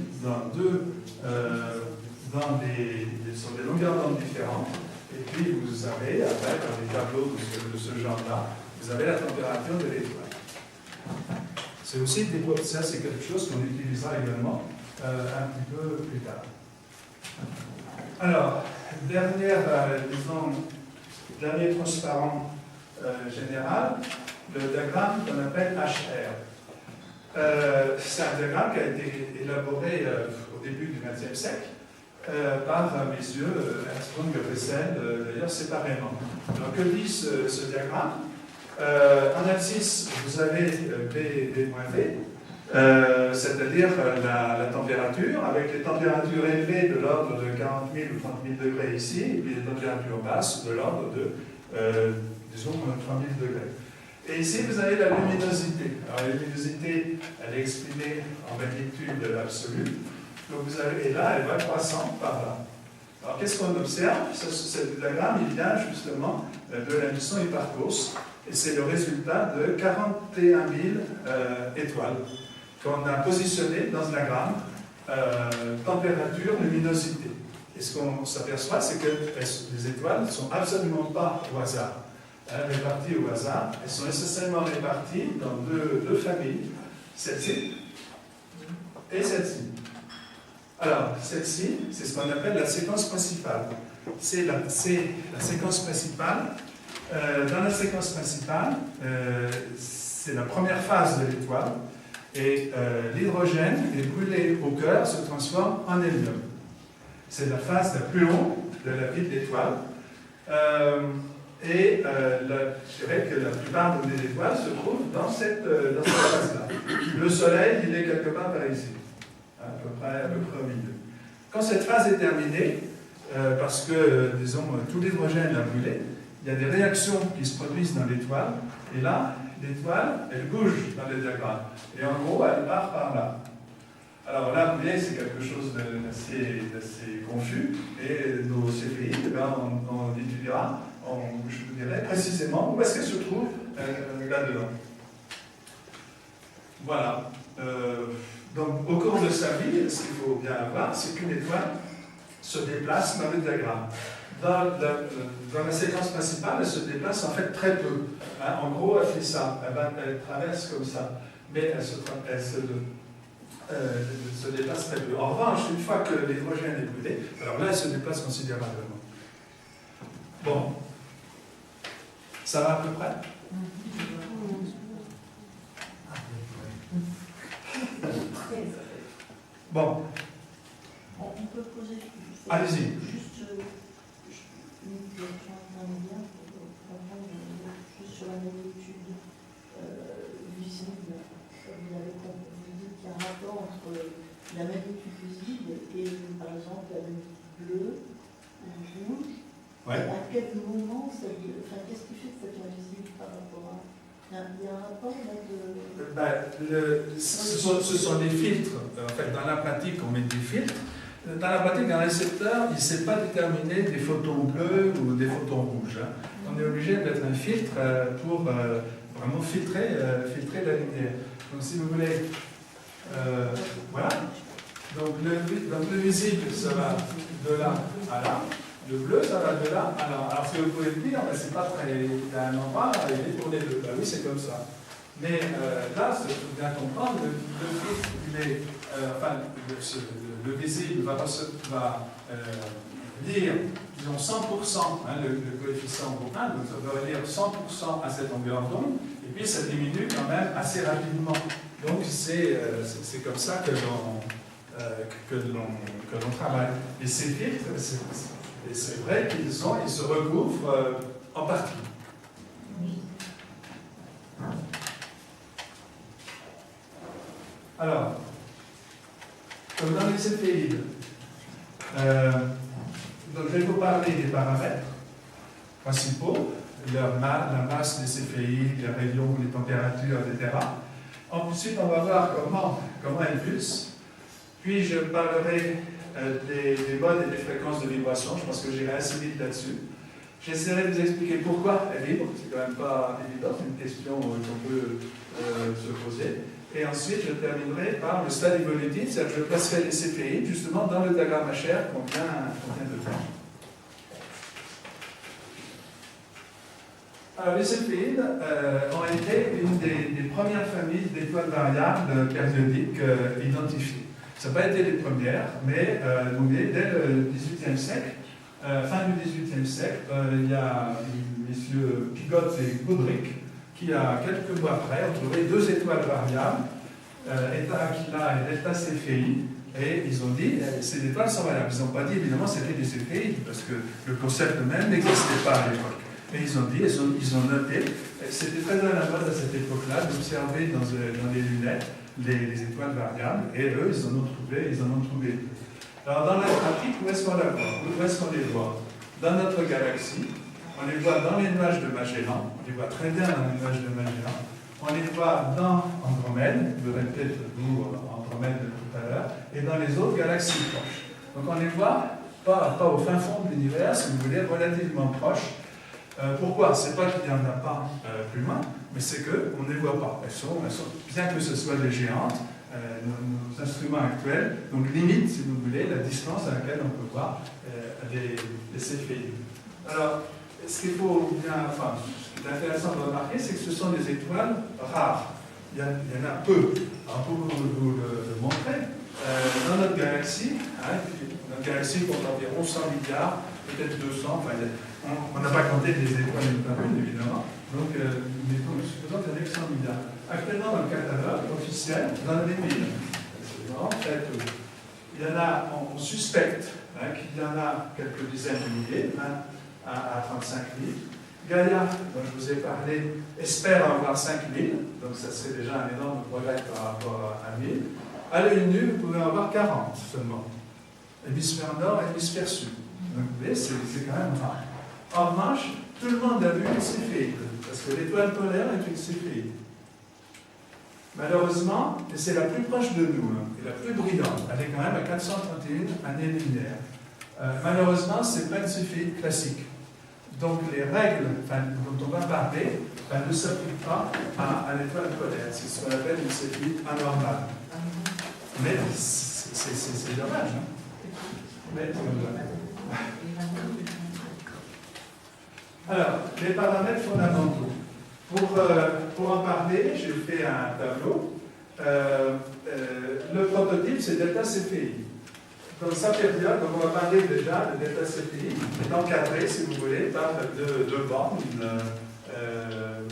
sur des longueurs d'onde différentes. Et puis vous avez, après, dans les tableaux de ce genre-là, vous avez la température de l'étoile. C'est aussi ça, c'est quelque chose qu'on utilisera également un petit peu plus tard. Alors, dernier transparent général, le diagramme qu'on appelle HR. C'est un diagramme qui a été élaboré au début du XXe siècle. Par messieurs Armstrong et Bessel, d'ailleurs séparément. Alors que dit ce diagramme? En abscisse, vous avez B-V, c'est-à-dire la température, avec les températures élevées de l'ordre de 40 000 ou 30 000 degrés ici, et puis les températures basses de l'ordre de, disons, 3 000 degrés. Et ici, vous avez la luminosité. Alors, la luminosité, elle est exprimée en magnitude absolue. Donc vous avez, et là, elle va croissant par là. Alors qu'est-ce qu'on observe? Ce diagramme, il vient justement de la mission Hipparcos, et c'est le résultat de 41 000 étoiles qu'on a positionnées dans ce diagramme, température, luminosité. Et ce qu'on s'aperçoit, c'est que les étoiles ne sont absolument pas au hasard. Réparties au hasard, elles sont essentiellement réparties dans deux familles, celle-ci et celle-ci. Alors, celle-ci, c'est ce qu'on appelle la séquence principale. C'est la séquence principale. Dans la séquence principale, c'est la première phase de l'étoile, et l'hydrogène est brûlé au cœur, se transforme en hélium. C'est la phase la plus longue de la vie de l'étoile. Je dirais que la plupart des étoiles se trouvent dans cette phase-là. Le Soleil, il est quelque part par ici. À peu près au milieu. Quand cette phase est terminée, parce que, disons, tout l'hydrogène a brûlé, il y a des réactions qui se produisent dans l'étoile, et là, l'étoile, elle bouge dans le diagramme. Et en gros, elle part par là. Alors là, vous voyez, c'est quelque chose d'assez confus, et nos CFI, on étudiera, je vous dirai précisément où est-ce qu'elle se trouve là-dedans. Voilà. Donc, au cours de sa vie, ce qu'il faut bien avoir, c'est qu'une étoile se déplace dans le diagramme. Dans la séquence principale, elle se déplace en fait très peu. Hein, en gros, elle fait ça, elle traverse comme ça, mais elle se déplace très peu. En revanche, une fois que l'hydrogène est brûlé, alors là, elle se déplace considérablement. Bon. Ça va à peu près? Bon.
On peut poser.
Allez-y.
Juste une question intermédiaire pour comprendre juste sur la magnitude visible. Vous dites qu'il y a un rapport entre la magnitude visible et, par exemple, la magnitude bleue ou rouge.
Ouais.
À quel moment qu'est-ce qui fait que ça devient visible par rapport à. Il y a un rapport là de.
Ce sont les filtres. fait, dans la pratique, on met des filtres. Dans la pratique, un récepteur, il ne sait pas déterminer des photons bleus ou des photons rouges. Hein. On est obligé de mettre un filtre pour vraiment filtrer la lumière. Donc, si vous voulez, voilà. Donc le visible, ça va de là à là. Le bleu, ça va de là à là. Alors, ce que vous pouvez me dire, mais c'est pas très. Il y a un endroit, il est tourné bleu. Ben oui, c'est comme ça. Mais là, il faut bien comprendre, le filtre, il est. Enfin, le visible va lire, disons, 100%, hein, le coefficient Bourbon, donc ça va lire 100% à cette longueur d'onde, et puis ça diminue quand même assez rapidement. Donc, c'est comme ça que l'on travaille. Et ces filtres, c'est vrai qu'ils se recouvrent en partie. Alors, comme dans les céphéides, donc je vais vous parler des paramètres principaux, la masse des céphéides, les rayons, les températures, etc. Ensuite, on va voir comment elles pulsent. Puis, je parlerai des modes et des fréquences de vibration. Je pense que j'irai assez vite là-dessus. J'essaierai de vous expliquer pourquoi elles vibrent. C'est quand même pas évident, c'est une question qu'on peut se poser. Et ensuite, je terminerai par le stade évolutif, c'est-à-dire que je placerai les céphéides justement dans le diagramme HR qu'on vient de faire. Alors, les céphéides ont été une des premières familles d'étoiles variables périodiques identifiées. Ça n'a pas été les premières, mais dès le XVIIIe siècle, fin du XVIIIe siècle, il y a messieurs Pigot et Goodricke qui, à quelques mois après, ont trouvé deux étoiles variables, Eta Aquila et Delta Céphéi, et ils ont dit ces étoiles sont variables. Ils n'ont pas dit évidemment c'était des céphéides, parce que le concept même n'existait pas à l'époque. Mais ils ont dit, ils ont noté, c'était très à la mode à cette époque-là d'observer dans les lunettes les étoiles variables, et eux, ils en ont trouvé. Alors dans la pratique, où est-ce qu'on la voit? Où est-ce qu'on les voit? Dans notre galaxie, on les voit dans les nuages de Magellan, on les voit très bien dans les nuages de Magellan, on les voit dans Andromède, vous verrez peut-être vous Andromède tout à l'heure, et dans les autres galaxies proches. Donc on les voit pas au fin fond de l'univers, si vous voulez, relativement proches. Pourquoi? C'est pas qu'il n'y en a pas plus loin, mais c'est qu'on ne les voit pas. Elles sont, bien que ce soit des géantes, nos instruments actuels, donc limitent, si vous voulez, la distance à laquelle on peut voir les céphéides. Alors, ce qu'il faut bien, enfin, ce qui est intéressant de remarquer, c'est que ce sont des étoiles rares. Il y en a peu. Alors, pour vous le montrer, dans notre galaxie, notre galaxie compte environ 100 milliards, peut-être 200, enfin, on n'a pas compté des étoiles une par une, évidemment. Donc, mais supposons qu'il y en a que 100 milliards. Actuellement, dans le catalogue officiel, dans les 1000. En fait, il y en a, on suspecte qu'il y en a quelques dizaines de milliers, 20 à 35 000. Gaïa, dont je vous ai parlé, espère en avoir 5 000, donc ça serait déjà un énorme progrès par rapport à 1000. À l'œil nu, vous pouvez en avoir 40 seulement. Hémisphère nord et hémisphère sud. Donc vous voyez, c'est quand même rare. En revanche, tout le monde a vu une céphéide, parce que l'étoile polaire est une céphéide. Malheureusement, et c'est la plus proche de nous, et la plus brillante, elle est quand même à 431 années-lumière. Malheureusement, ce n'est pas une céphéide classique. Donc les règles dont on va parler ne s'appliquent pas à l'étoile polaire. C'est ce qu'on appelle une céphéide anormale. Mais c'est dommage, hein? Mais c'est dommage. Alors, les paramètres fondamentaux. Pour en parler, j'ai fait un tableau. Le prototype, c'est Delta Céphéi. Dans sa période, donc on va parler déjà de Delta Céphéi, est encadré, si vous voulez, par deux bornes,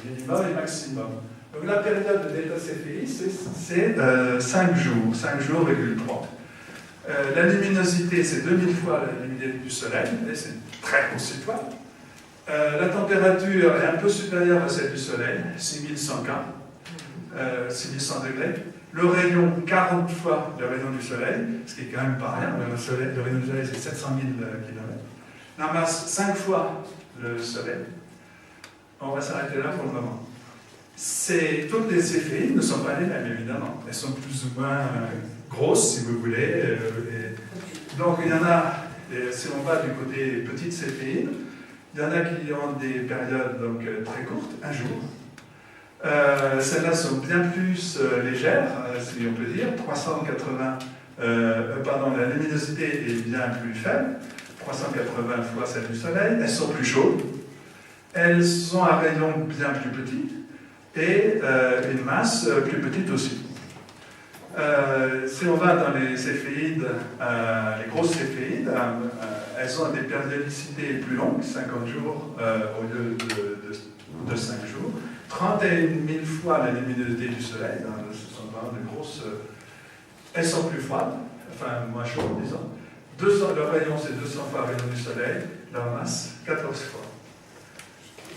minimum et maximum. Donc la période de Delta Céphéi, c'est 5 jours, 5 jours,3. La luminosité, c'est 2000 fois la luminosité du Soleil, et c'est une très grosse étoile. La température est un peu supérieure à celle du Soleil, 6100 K, 6100 degrés. Le rayon, 40 fois le rayon du Soleil, ce qui est quand même pas rien. Le rayon du Soleil, c'est 700 000 km. La masse, 5 fois le Soleil. On va s'arrêter là pour le moment. Toutes les céphéides ne sont pas les mêmes, évidemment. Elles sont plus ou moins grosses, si vous voulez. Donc, il y en a, si on va du côté petite céphéide, il y en a qui ont des périodes donc, très courtes, un jour. Celles-là sont bien plus légères, si on peut dire. 380, la luminosité est bien plus faible, 380 fois celle du Soleil. Elles sont plus chaudes. Elles sont à rayon bien plus petit et une masse plus petite aussi. Si on va dans les céphéides, les grosses céphéides, elles ont des périodicités plus longues, 50 jours au lieu de 5 jours. 31 000 fois la luminosité du Soleil, ce sont vraiment de grosses... elles sont plus froides, enfin moins chaudes, disons. Leur rayon, c'est 200 fois le rayon du Soleil, leur masse, 14 fois.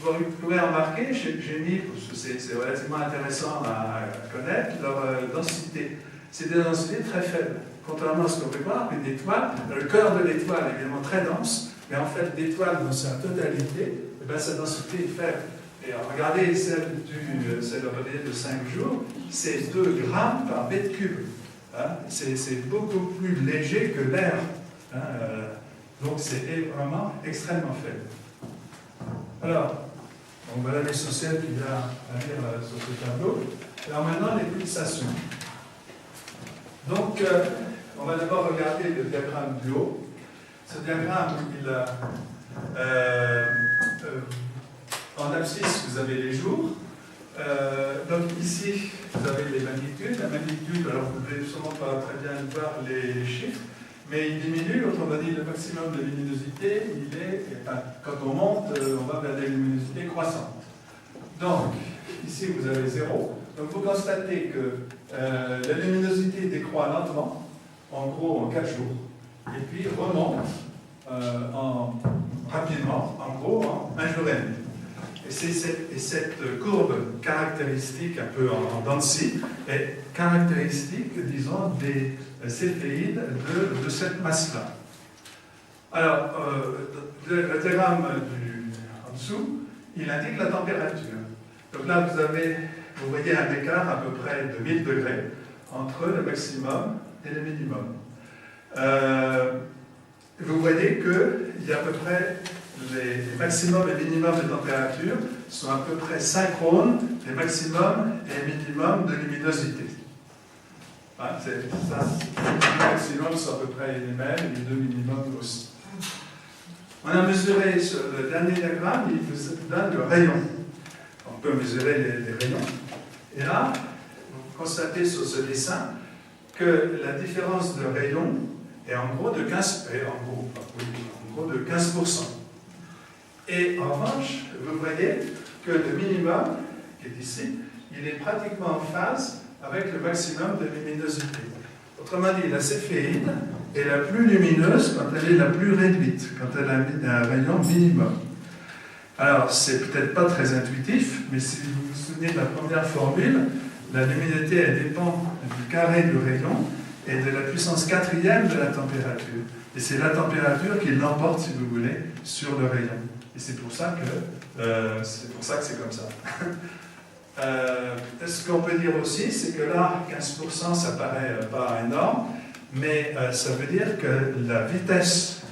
Vous pouvez remarquer, j'ai mis, parce que c'est relativement intéressant à connaître, leur densité. C'est des densités très faibles. Contrairement à ce qu'on peut voir, une étoile, le cœur de l'étoile est évidemment très dense, mais en fait, l'étoile dans sa totalité, sa densité est faible. Et regardez celle de 5 jours, c'est 2 grammes par mètre cube. Hein? C'est beaucoup plus léger que l'air. Hein? Donc c'est vraiment extrêmement faible. Alors, voilà l'essentiel qu'il y a à lire sur ce tableau. Alors maintenant, les pulsations. Donc, on va d'abord regarder le diagramme du haut. Ce diagramme, en abscisse, vous avez les jours. Donc ici, vous avez les magnitudes. La magnitude, alors vous ne pouvez sûrement pas très bien voir les chiffres, mais il diminue, autrement dit, le maximum de luminosité, quand on monte, on va vers des luminosités croissantes. Donc, ici, vous avez 0. Donc, vous constatez que la luminosité décroît lentement, en gros en 4 jours, et puis remonte rapidement, en gros en 1 jour et demi. Et cette courbe caractéristique, un peu en dents de scie, est caractéristique, disons, des céphéides de cette masse-là. Alors, le diagramme en dessous, il indique la température. Donc là, vous voyez un écart à peu près de 1000 degrés entre le maximum et le minimum. Vous voyez qu'il y a à peu près les maximums et minimums de température sont à peu près synchrones, les maximums et minimums de luminosité. Hein, c'est ça. Les maximums sont à peu près les mêmes, les deux minimums aussi. On a mesuré sur le dernier diagramme, il vous donne le rayon. On peut mesurer les rayons. Et là, vous constatez sur ce dessin que la différence de rayon est en gros de 15%. Et en revanche, vous voyez que le minimum, qui est ici, il est pratiquement en phase avec le maximum de luminosité. Autrement dit, la céphéide est la plus lumineuse quand elle est la plus réduite, quand elle a un rayon minimum. Alors, c'est peut-être pas très intuitif, mais si vous vous souvenez de la première formule, la luminosité, elle dépend du carré du rayon et de la puissance 4e de la température. Et c'est la température qui l'emporte, si vous voulez, sur le rayon. Et c'est pour ça que c'est comme ça. Ce qu'on peut dire aussi, c'est que là, 15%, ça paraît pas énorme, mais ça veut dire que la vitesse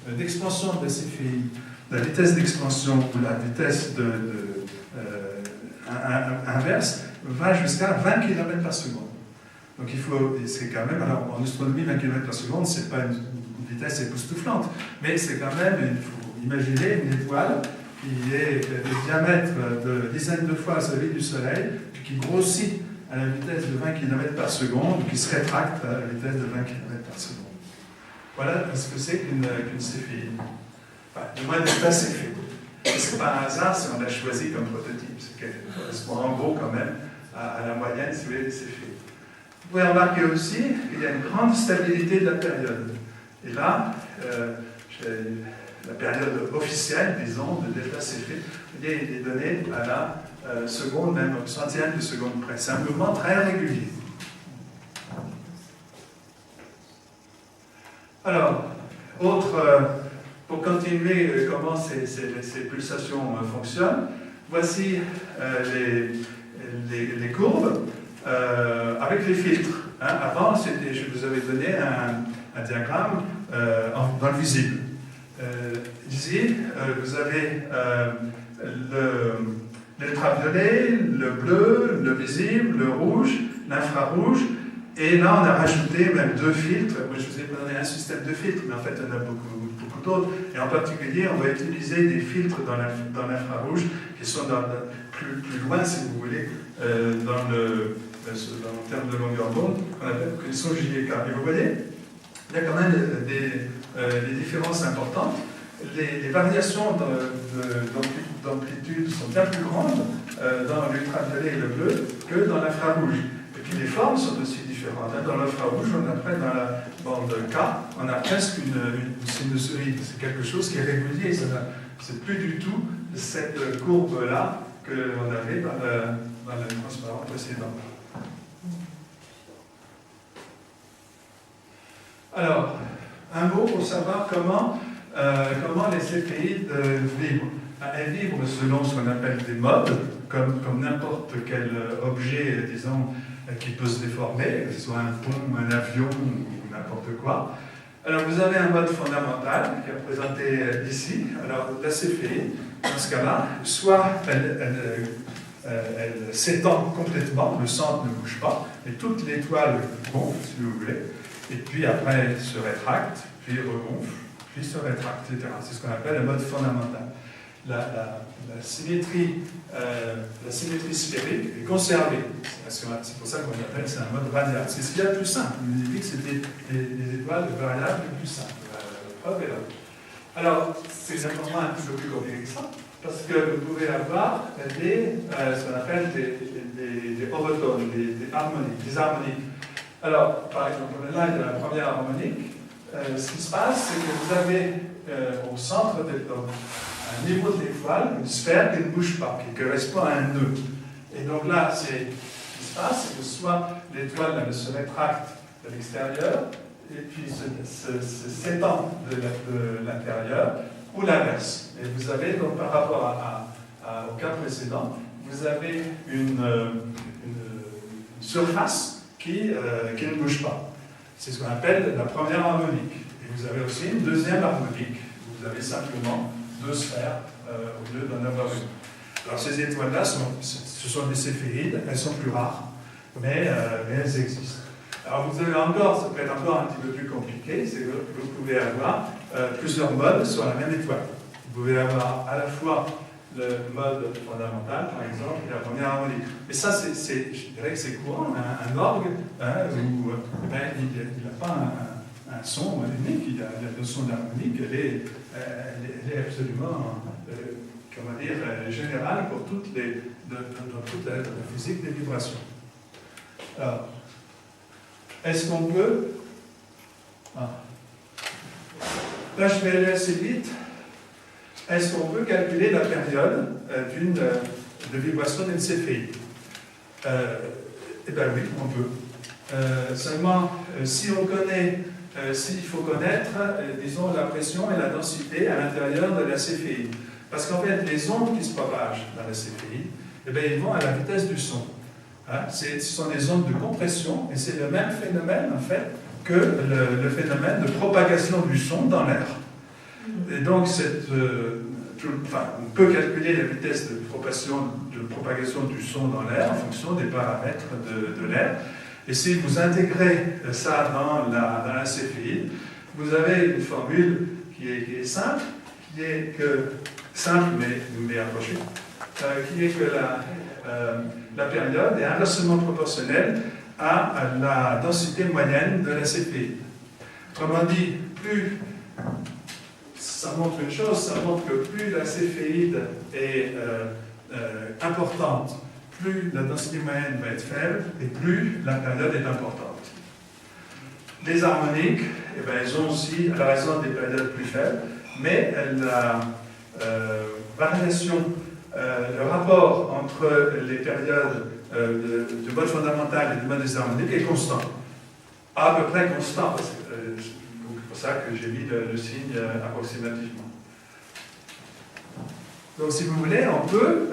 d'expansion de ces céphéides, la vitesse d'expansion ou la vitesse inverse va jusqu'à 20 km par seconde. Donc c'est quand même, alors en astronomie, 20 km par seconde, c'est pas une vitesse époustouflante, mais c'est quand même, il faut imaginer une étoile qui est de diamètre de dizaines de fois celui du Soleil, puis qui grossit à la vitesse de 20 km par seconde, qui se rétracte à la vitesse de 20 km par seconde. Voilà ce que c'est qu'une céphéide. Enfin, du moins, n'est pas céphéide. Ce n'est pas un hasard si on l'a choisi comme prototype, c'est qu'elle correspond en gros quand même à la moyenne, si vous voulez, des céphéides. Vous pouvez remarquer aussi qu'il y a une grande stabilité de la période. Et là, la période officielle, disons, de delta céphéide, il est donné à la seconde, même au centième de seconde près. C'est un mouvement très régulier. Alors, pour continuer comment ces pulsations fonctionnent, voici les courbes. avec les filtres. Hein. Avant, je vous avais donné un diagramme dans le visible. Ici, vous avez l'ultraviolet, le bleu, le visible, le rouge, l'infrarouge. Et là, on a rajouté même 2 filtres. Moi, je vous ai donné un système de filtres, mais en fait, il y en a beaucoup d'autres. Et en particulier, on va utiliser des filtres dans l'infrarouge qui sont plus loin, si vous voulez, dans le terme de longueur d'onde, qu'on appelle qui sont JK. Et vous voyez, il y a quand même des différences importantes. Les variations d'amplitude sont bien plus grandes dans l'ultraviolet et le bleu que dans l'infrarouge. Et puis les formes sont aussi différentes. Dans l'infrarouge, dans la bande K, on a presque une sinusoïde. C'est quelque chose qui est régulier. C'est plus du tout cette courbe-là qu'on avait dans le transparent précédent. Alors, un mot pour savoir comment les céphéides vibrent. Elles vibrent selon ce qu'on appelle des modes, comme n'importe quel objet, disons, qui peut se déformer, que ce soit un pont, un avion ou n'importe quoi. Alors, vous avez un mode fondamental qui est représenté ici. Alors, la céphéide, dans ce cas-là, soit elle s'étend complètement, le centre ne bouge pas, et toute l'étoile gonfle, si vous voulez, et puis après elle se rétracte, puis regonfle, puis se rétracte, etc. C'est ce qu'on appelle le mode fondamental. La symétrie sphérique est conservée. C'est pour ça qu'on appelle c'est un mode radial. C'est ce qu'il y a de plus simple. On dit que c'est des étoiles variables les plus simples. La preuve est là. Alors, c'est simplement un petit peu plus compliqué que ça, parce que vous pouvez avoir ce qu'on appelle des overtones, des harmoniques, des harmoniques. Alors, par exemple, là, il y a la première harmonique. Ce qui se passe, c'est que vous avez au centre un niveau de l'étoile, une sphère qui ne bouge pas, qui correspond à un nœud. Et donc là, ce qui se passe, c'est que soit l'étoile elle se rétracte de l'extérieur, et puis s'étend de l'intérieur, ou l'inverse. Et vous avez, donc par rapport au cas précédent, vous avez une surface qui ne bouge pas. C'est ce qu'on appelle la première harmonique. Et vous avez aussi une deuxième harmonique. Vous avez simplement 2 sphères au lieu d'en avoir une. Alors ces étoiles-là, ce sont des céphéides, elles sont plus rares, mais elles existent. Alors vous avez encore, ça peut être encore un petit peu plus compliqué, c'est que vous pouvez avoir plusieurs modes sur la même étoile. Vous pouvez avoir à la fois le mode fondamental, par exemple, et la première harmonique. Mais ça, je dirais que c'est courant. Un orgue, où, il n'a pas un son unique, il a la notion d'harmonique, elle est absolument, comment dire, générale pour dans toute la physique des vibrations. Alors, est-ce qu'on peut... Là, je vais aller assez vite. Est-ce qu'on peut calculer la période de vibration d'une céphéide? Eh bien oui, on peut. Seulement, s'il faut connaître, disons, la pression et la densité à l'intérieur de la céphéide. Parce qu'en fait, les ondes qui se propagent dans la céphéide, eh bien, ils vont à la vitesse du son. Hein? Ce sont des ondes de compression, et c'est le même phénomène, en fait, que le phénomène de propagation du son dans l'air. Et donc, on peut calculer la vitesse de propagation du son dans l'air en fonction des paramètres de l'air. Et si vous intégrez ça dans la céphéide, vous avez une formule qui est simple, mais approchée, qui est que la période est inversement proportionnelle à la densité moyenne de la céphéide. Autrement dit, plus ça montre une chose, ça montre que plus la céphéide est importante, plus la densité moyenne va être faible et plus la période est importante. Les harmoniques, eh bien, elles ont aussi, à la raison des périodes plus faibles, mais la variation, le rapport entre les périodes du mode fondamental et du mode des harmoniques est constant. À peu près constant, parce que c'est pour ça que j'ai mis le signe approximativement. Donc si vous voulez, on peut,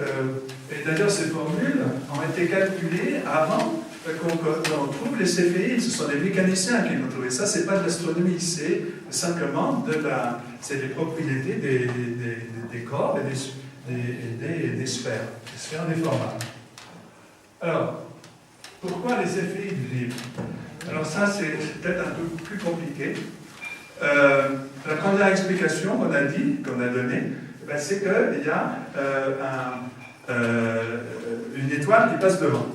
et d'ailleurs ces formules ont été calculées avant qu'on trouve les céphéides, ce sont les mécaniciens qui l'ont trouvé. Ça, c'est pas de l'astronomie, c'est simplement c'est des propriétés des corps et des sphères déformables. Alors, pourquoi les céphéides vivent? Alors ça, c'est peut-être un peu plus compliqué. La première explication qu'on a donnée, c'est qu'il y a une étoile qui passe devant.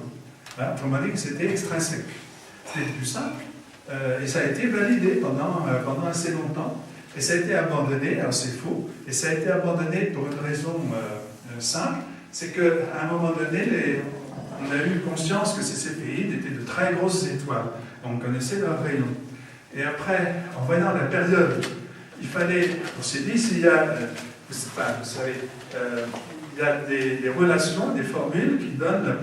Hein, on m'a dit que c'était extrinsèque. C'était plus simple. Et ça a été validé pendant assez longtemps. Et ça a été abandonné, alors c'est faux, et ça a été abandonné pour une raison simple, c'est qu'à un moment donné, on a eu conscience que ces céphéides étaient de très grosses étoiles. On connaissait leur rayon. Et après, en voyant la période, on s'est dit s'il y a, vous savez, il y a des relations, des formules qui donnent,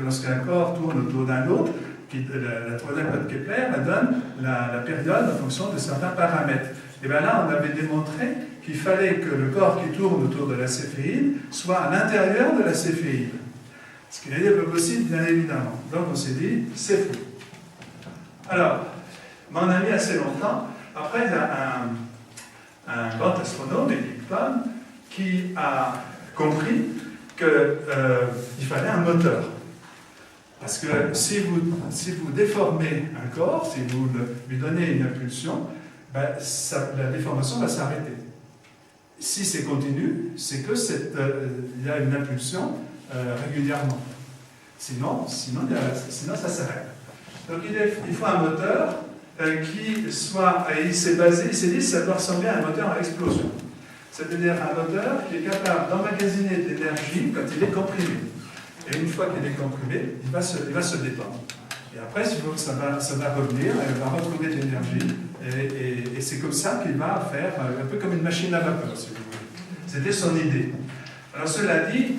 lorsqu'un corps tourne autour d'un autre, la troisième loi de Kepler, elle donne la période en fonction de certains paramètres. Et bien là, on avait démontré qu'il fallait que le corps qui tourne autour de la céphéide soit à l'intérieur de la céphéide. Ce qui n'est pas possible, bien évidemment. Donc on s'est dit, c'est faux. Alors, on a mis assez longtemps. Après, il y a un grand astronome, Eddington, qui a compris qu'il fallait un moteur. Parce que si vous déformez un corps, si vous lui donnez une impulsion, la déformation va s'arrêter. Si c'est continu, c'est que il y a une impulsion régulièrement. Sinon ça s'arrête. Donc il faut un moteur qui soit, et il s'est dit que ça doit ressembler à un moteur à explosion. C'est-à-dire un moteur qui est capable d'emmagasiner de l'énergie quand il est comprimé. Et une fois qu'il est comprimé, il va se détendre. Et après, ça va revenir, il va retrouver de l'énergie, et c'est comme ça qu'il va faire, un peu comme une machine à vapeur, si vous voulez. C'était son idée. Alors cela dit,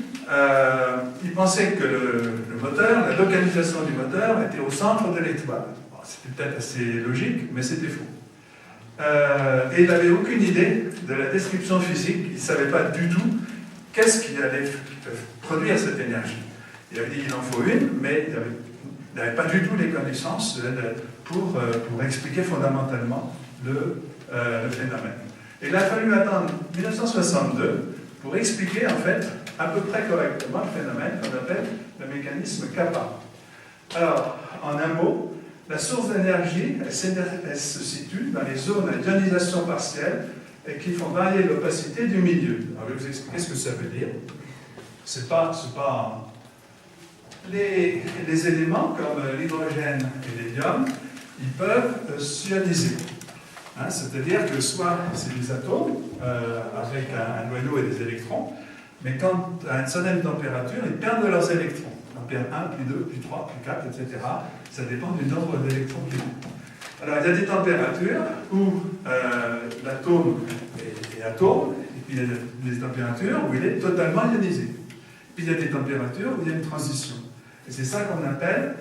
il pensait que le moteur, la localisation du moteur était au centre de l'étoile. Bon, c'était peut-être assez logique, mais c'était faux. Et il n'avait aucune idée de la description physique, il ne savait pas du tout qu'est-ce qui allait produire cette énergie. Il avait dit qu'il en faut une, mais il n'avait pas du tout les connaissances pour expliquer fondamentalement le phénomène. Et il a fallu attendre 1962 pour expliquer en fait à peu près correctement le phénomène qu'on appelle le mécanisme kappa. Alors, en un mot, la source d'énergie, elle se situe dans les zones à ionisation partielle et qui font varier l'opacité du milieu. Alors, je vais vous expliquer ce que ça veut dire. C'est pas les éléments comme l'hydrogène et l'hélium, ils peuvent s'ioniser. Hein, c'est-à-dire que soit c'est des atomes avec un noyau et des électrons, mais quand à une certaine température, ils perdent leurs électrons. On perd 1, puis 2, puis 3, puis 4, etc. Ça dépend du nombre d'électrons qu'ils ont. Alors il y a des températures où l'atome est atome, et puis il y a des températures où il est totalement ionisé. Puis il y a des températures où il y a une transition. Et c'est ça qu'on appelle,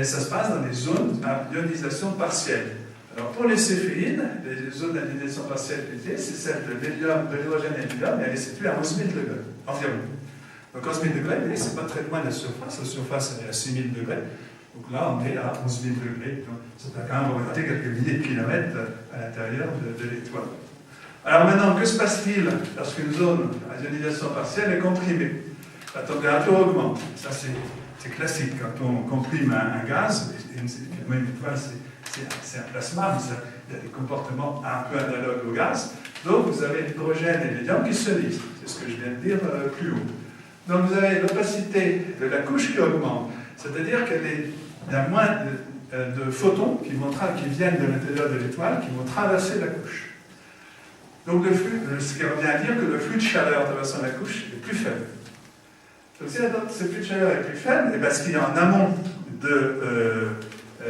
ça se passe dans les zones à ionisation partielle. Alors pour les céphéides, les zones à ionisation partielle c'est celle de l'hélium, de l'hydrogène et de l'hélium, et elle est située à 11 000 degrés, environ. Donc 11 000 degrés, c'est pas très loin de la surface elle est à 6 000 degrés. Donc là, on est à 11 000 degrés. Donc ça peut quand même représenter quelques milliers de kilomètres à l'intérieur de l'étoile. Alors maintenant, que se passe-t-il lorsqu'une zone à ionisation partielle est comprimée? La température augmente. Ça, c'est classique. Quand on comprime un gaz, une étoile, c'est un plasma, mais il y a des comportements un peu analogues au gaz. Donc, vous avez l'hydrogène et l'hélium qui se lisent. C'est ce que je viens de dire plus haut. Donc, vous avez l'opacité de la couche qui augmente. C'est-à-dire qu'il y a moins de photons qui viennent de l'intérieur de l'étoile, qui vont traverser la couche. Donc, ce qui revient à dire que le flux de chaleur traversant la couche est plus faible. Donc, si ce flux de chaleur est plus faible, et parce qu'il y a en amont de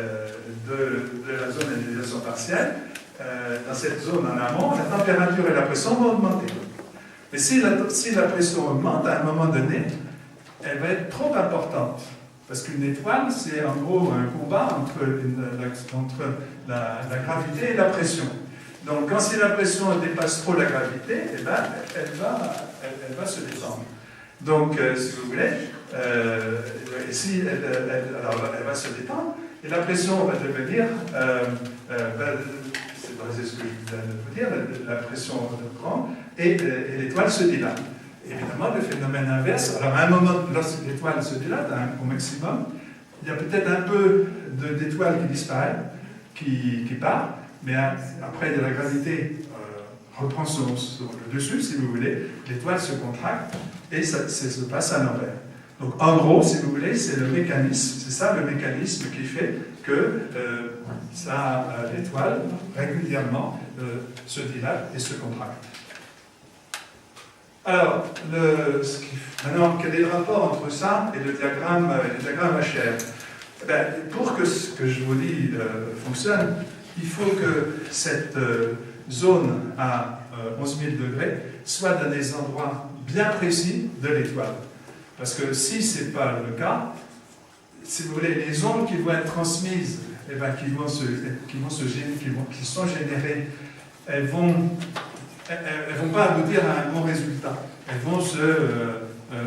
la zone à ionisation partielle, dans cette zone en amont, la température et la pression vont augmenter. Mais si la pression augmente, à un moment donné, elle va être trop importante. Parce qu'une étoile, c'est en gros un combat entre la gravité et la pression. Donc, si la pression dépasse trop la gravité, eh ben, elle va se détendre. Donc, si vous voulez, ici, alors, elle va se détendre, et la pression va devenir, c'est ce que je viens de vous dire, la pression prend, et l'étoile se dilate. Évidemment, le phénomène inverse, alors à un moment, lorsque l'étoile se dilate au maximum, il y a peut-être un peu d'étoile qui disparaît, qui part, mais après la gravité reprend le dessus, si vous voulez, l'étoile se contracte et ça se passe à l'envers. Donc en gros, si vous voulez, c'est le mécanisme, c'est ça le mécanisme qui fait que l'étoile régulièrement se dilate et se contracte. Alors, maintenant, quel est le rapport entre ça et le diagramme HR? Pour que ce que je vous dis fonctionne, il faut que cette zone à 11 000 degrés soit dans des endroits bien précis de l'étoile. Parce que si ce n'est pas le cas, si vous voulez, les ondes qui vont être transmises, qui sont générées, elles vont pas aboutir à un bon résultat. Elles vont se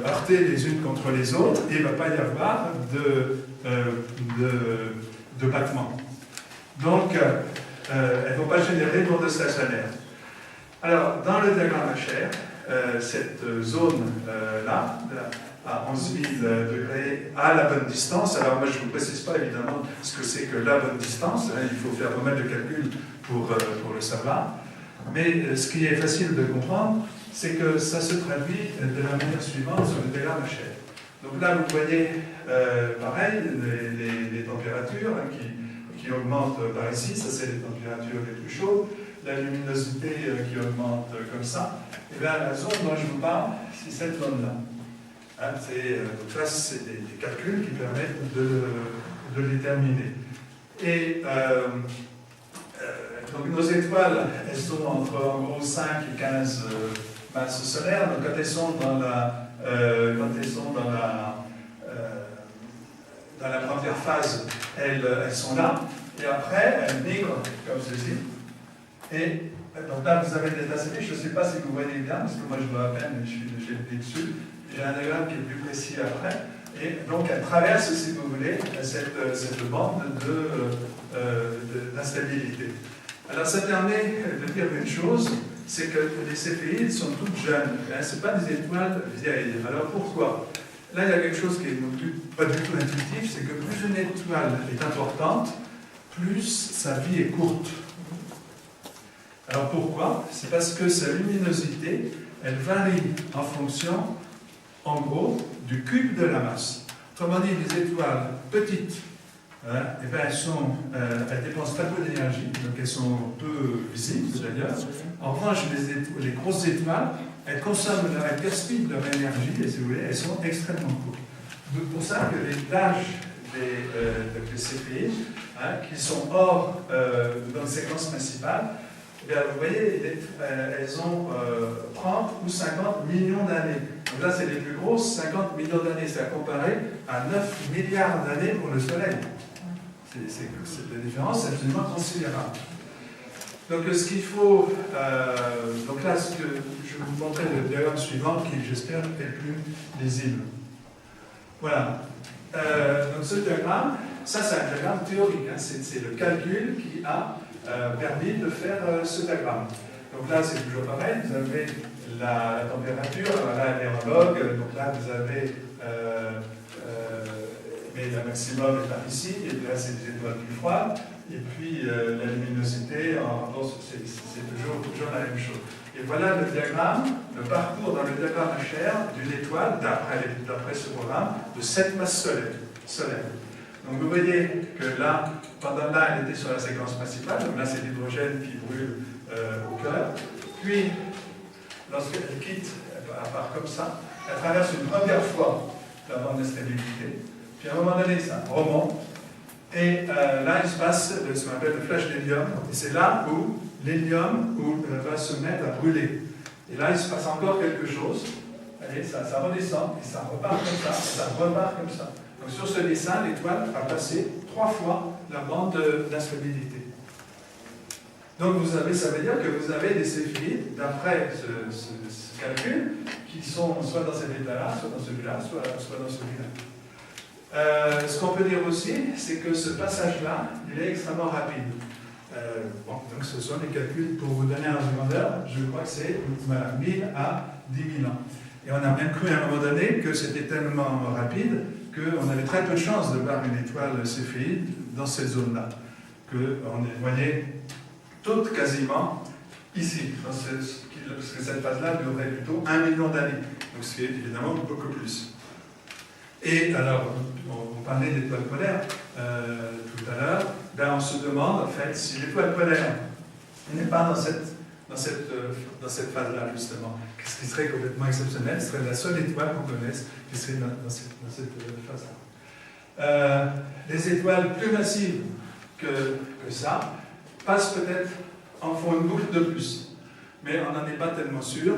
heurter les unes contre les autres et il ne va pas y avoir de battement. Donc, elles ne vont pas générer d'ondes stationnaires. Alors, dans le diagramme HR, cette zone-là, à 11 000 degrés, à la bonne distance, alors moi je ne vous précise pas évidemment ce que c'est que la bonne distance, hein, il faut faire pas mal de calculs pour le savoir, mais ce qui est facile de comprendre, c'est que ça se traduit de la manière suivante sur le diagramme HR. Donc là, vous voyez, pareil, les températures hein, qui augmentent par ici, ça c'est les températures les plus chaudes, la luminosité qui augmente comme ça, et bien la zone dont je vous parle, c'est cette zone-là. Hein, donc là, c'est des calculs qui permettent de les déterminer. Et donc nos étoiles, elles sont entre en gros 5 et 15 masses solaires. Donc quand elles sont dans la première phase, elles sont là. Et après, elles migrent comme ceci. Et donc là, vous avez des ACP. Je ne sais pas si vous voyez bien, parce que moi je vois à peine, mais j'ai le nez dessus. J'ai un diagramme qui est plus précis après. Et donc, elle traverse, si vous voulez, cette bande d'instabilité. Alors, ça permet de dire une chose, c'est que les céphéides sont toutes jeunes. Hein, ce ne sont pas des étoiles vieilles. Alors, pourquoi? Là, il y a quelque chose qui n'est pas du tout intuitif, c'est que plus une étoile est importante, plus sa vie est courte. Alors, pourquoi? C'est parce que sa luminosité, elle varie en fonction, en gros, du cube de la masse. Autrement dit, les étoiles petites, hein, eh bien, elles dépensent pas peu d'énergie, donc elles sont peu visibles d'ailleurs. En revanche, les grosses étoiles, elles consomment, elles gaspillent leur énergie, et si vous voulez, elles sont extrêmement courtes. Donc pour ça que les tâches des céphéides, hein, qui sont hors dans la séquence principale, eh bien, vous voyez, elles ont 30 ou 50 millions d'années. Donc là, c'est les plus grosses, 50 millions d'années. C'est à comparer à 9 milliards d'années pour le Soleil. La différence est absolument considérable. Donc, ce qu'il faut... donc là, je vais vous montrer le diagramme suivant qui, j'espère, est le plus lisible. Voilà. Donc, ce diagramme, ça, c'est un diagramme théorique. Hein. C'est le calcul qui a permis de faire ce diagramme. Donc là, c'est toujours pareil. Vous avez la température, là, elle est en log. Donc là, vous avez... mais le maximum est par ici. Et là, c'est des étoiles plus froides. Et puis, la luminosité, c'est toujours la même chose. Et voilà le diagramme, le parcours dans le diagramme HR d'une étoile, d'après ce programme, de 7 masses solaires. Donc vous voyez que là, pendant là, elle était sur la séquence principale, donc là c'est l'hydrogène qui brûle au cœur. Puis, lorsqu'elle quitte, elle part comme ça, elle traverse une première fois la bande de stabilité, puis à un moment donné, ça remonte, et là il se passe ce qu'on appelle le flash d'hélium, et c'est là où l'hélium va se mettre à brûler. Et là il se passe encore quelque chose, allez, ça redescend, et ça repart comme ça, et ça repart comme ça. Donc sur ce dessin, l'étoile a passé 3 fois la bande d'instabilité. Donc ça veut dire que vous avez des céphéides, d'après ce calcul, qui sont soit dans cet état-là, soit dans celui-là, soit dans celui-là. Ce qu'on peut dire aussi, c'est que ce passage-là, il est extrêmement rapide. Donc ce sont les calculs, pour vous donner un ordre d'heure, je crois que c'est 1000 à 10 000 ans. Et on a même cru à un moment donné que c'était tellement rapide qu'on avait très peu de chances de voir une étoile céphéide dans cette zone-là. Qu'on les voyait toutes quasiment ici. Parce que cette phase-là durerait plutôt 1 million d'années. Donc ce qui est évidemment beaucoup plus. Et alors, on parlait d'étoiles polaires tout à l'heure, ben on se demande en fait si l'étoile polaire n'est pas dans cette phase-là justement. Ce qui serait complètement exceptionnel, ce serait la seule étoile qu'on connaisse qui serait dans cette phase-là. Les étoiles plus massives que ça passent peut-être en font une boucle de plus, mais on n'en est pas tellement sûr.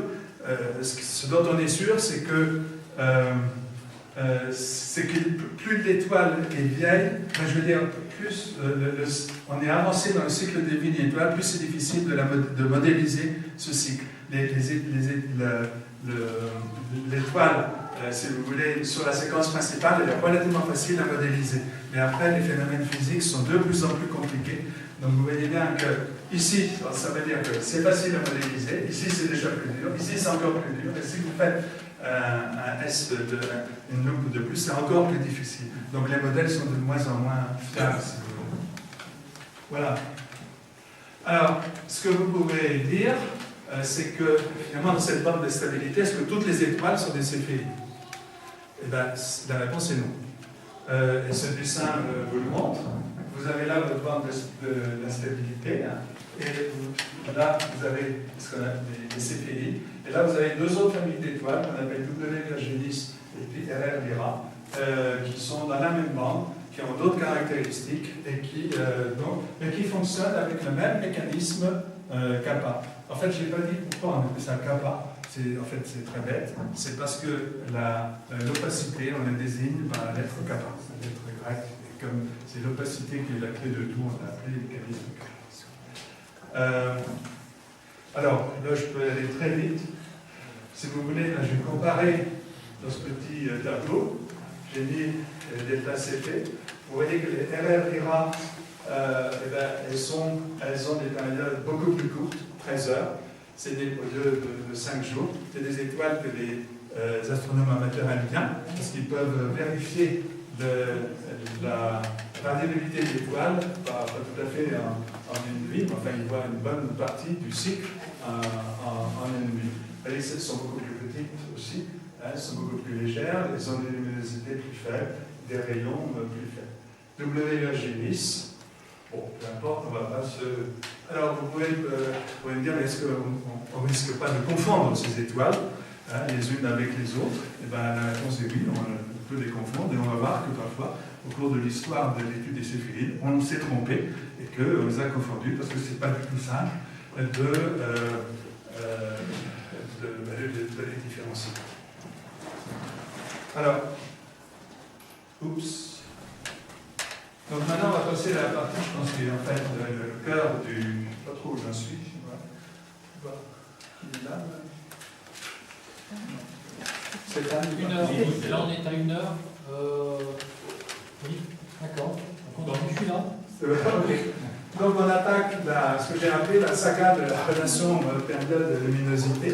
Ce dont on est sûr, c'est que plus l'étoile est vieille, je veux dire, plus on est avancé dans le cycle de vie d'une étoile, plus c'est difficile de modéliser ce cycle. L'étoile, si vous voulez, sur la séquence principale, elle est relativement facile à modéliser. Mais après, les phénomènes physiques sont de plus en plus compliqués. Donc vous voyez bien que ici, ça veut dire que c'est facile à modéliser. Ici, c'est déjà plus dur. Ici, c'est encore plus dur. Et si vous faites une loupe de plus, c'est encore plus difficile. Donc les modèles sont de moins en moins fiables, si vous voulez. Voilà. Alors, ce que vous pouvez dire, c'est que finalement, dans cette bande de stabilité, est-ce que toutes les étoiles sont des céphéides? Eh bien, la réponse est non. Et ce dessin vous le montre. Vous avez là votre bande de l'instabilité, hein, et là, vous avez ce qu'on appelle des céphéides. Et là, vous avez deux autres familles d'étoiles qu'on appelle W Virginis et puis RR Lyra, qui sont dans la même bande, qui ont d'autres caractéristiques et mais qui fonctionnent avec le même mécanisme kappa. En fait, je n'ai pas dit pourquoi on appelle ça kappa. En fait, c'est très bête. C'est parce que l'opacité, on la désigne par la lettre kappa, la lettre grecque. Et comme c'est l'opacité qui est la clé de tout, on a appelé le mécanisme kappa. Alors, là, je peux aller très vite. Si vous voulez, là, je vais comparer dans ce petit tableau. J'ai mis l'état CP. Vous voyez que les RR Lyra, elles ont des périodes beaucoup plus courtes, 13 heures. C'est au lieu de 5 jours. C'est des étoiles que les astronomes amateurs aiment bien, parce qu'ils peuvent vérifier la variabilité de l'étoile, pas tout à fait en une nuit, mais enfin, ils voient une bonne partie du cycle en une nuit. Elles sont beaucoup plus petites aussi, hein, elles sont beaucoup plus légères, elles ont des luminosités plus faibles, des rayons plus faibles. W Virginis, bon, peu importe, on ne va pas se... Alors, vous pouvez me dire, est-ce qu'on ne risque pas de confondre ces étoiles, hein, les unes avec les autres? Et bien, la réponse est oui, on peut les confondre, et on va voir que parfois, au cours de l'histoire de l'étude des céphéides, on s'est trompé, et qu'on les a confondus, parce que ce n'est pas du tout simple de les différencier. Alors, oups. Donc maintenant, on va passer à la partie, je pense, qui est en fait le cœur du... Je ne sais pas trop où j'en suis. Voilà. Il est là. C'est là.
1 heure. Là, on est à 1 heure. Oui, d'accord. Donc, je suis là.
Okay. Donc on attaque ce que j'ai appelé la saga de la relation période-luminosité.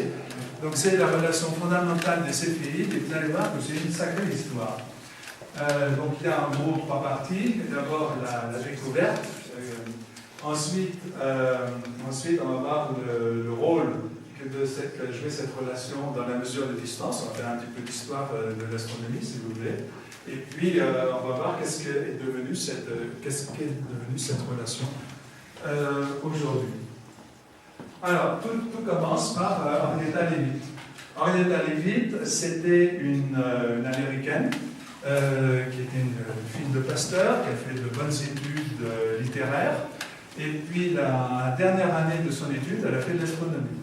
Donc c'est la relation fondamentale des céphéides, et vous allez voir que c'est une sacrée histoire. Donc il y a en gros 3 parties. D'abord la découverte. Ensuite, on va voir le rôle que jouait cette relation dans la mesure de distance. On va faire un petit peu d'histoire de l'astronomie, si vous voulez. Et puis, on va voir qu'est-ce qu'est devenue cette relation aujourd'hui. Alors, tout commence par Henrietta Leavitt. Henrietta Leavitt, c'était une Américaine qui était une fille de pasteur, qui a fait de bonnes études littéraires. Et puis, la dernière année de son étude, elle a fait de l'astronomie.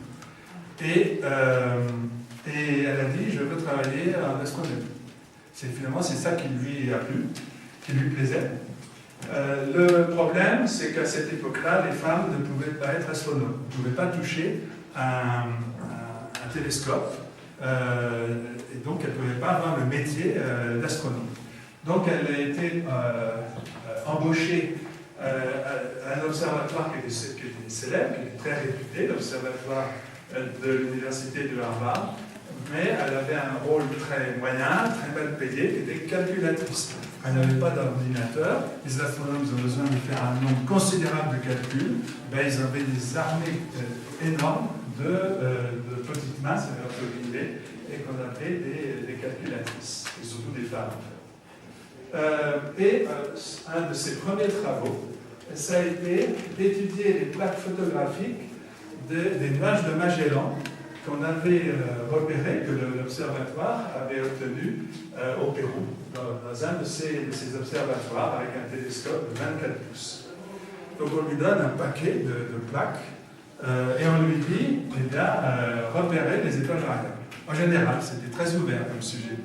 Et elle a dit, je veux travailler en astronomie. Finalement, c'est ça qui lui a plu, qui lui plaisait. Le problème, c'est qu'à cette époque-là, les femmes ne pouvaient pas être astronomes, ne pouvaient pas toucher un télescope, et donc elles ne pouvaient pas avoir le métier d'astronome. Donc elle a été embauchée à un observatoire qui était célèbre, qui était très réputé, l'observatoire de l'université de Harvard, mais elle avait un rôle très moyen, très mal payé, qui était calculatrice. Elle n'avait pas d'ordinateur, les astronomes ont besoin de faire un nombre considérable de calculs, ben, ils avaient des armées énormes de petites mains, ça veut dire et qu'on appelait des calculatrices, et surtout des femmes en fait. Un de ses premiers travaux, ça a été d'étudier les plaques photographiques des nuages de Magellan qu'on avait repéré, que l'observatoire avait obtenu au Pérou, dans un de ces observatoires avec un télescope de 24 pouces. Donc on lui donne un paquet de plaques et on lui dit, eh bien, repérer les étoiles variables. En général, c'était très ouvert comme sujet.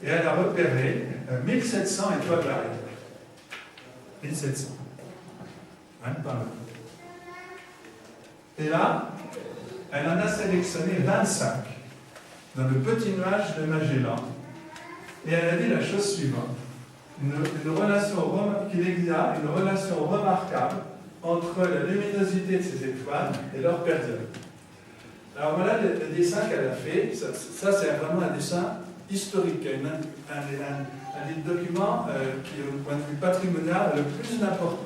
Et elle a repéré 1700 étoiles variables. 1700. Même pas mal. Et là, elle en a sélectionné 25 dans le petit nuage de Magellan. Et elle a dit la chose suivante. Qu'il y a une relation remarquable entre la luminosité de ces étoiles et leur période. Alors voilà le dessin qu'elle a fait. Ça c'est vraiment un dessin historique, un des documents qui, au point de vue patrimonial, le plus important,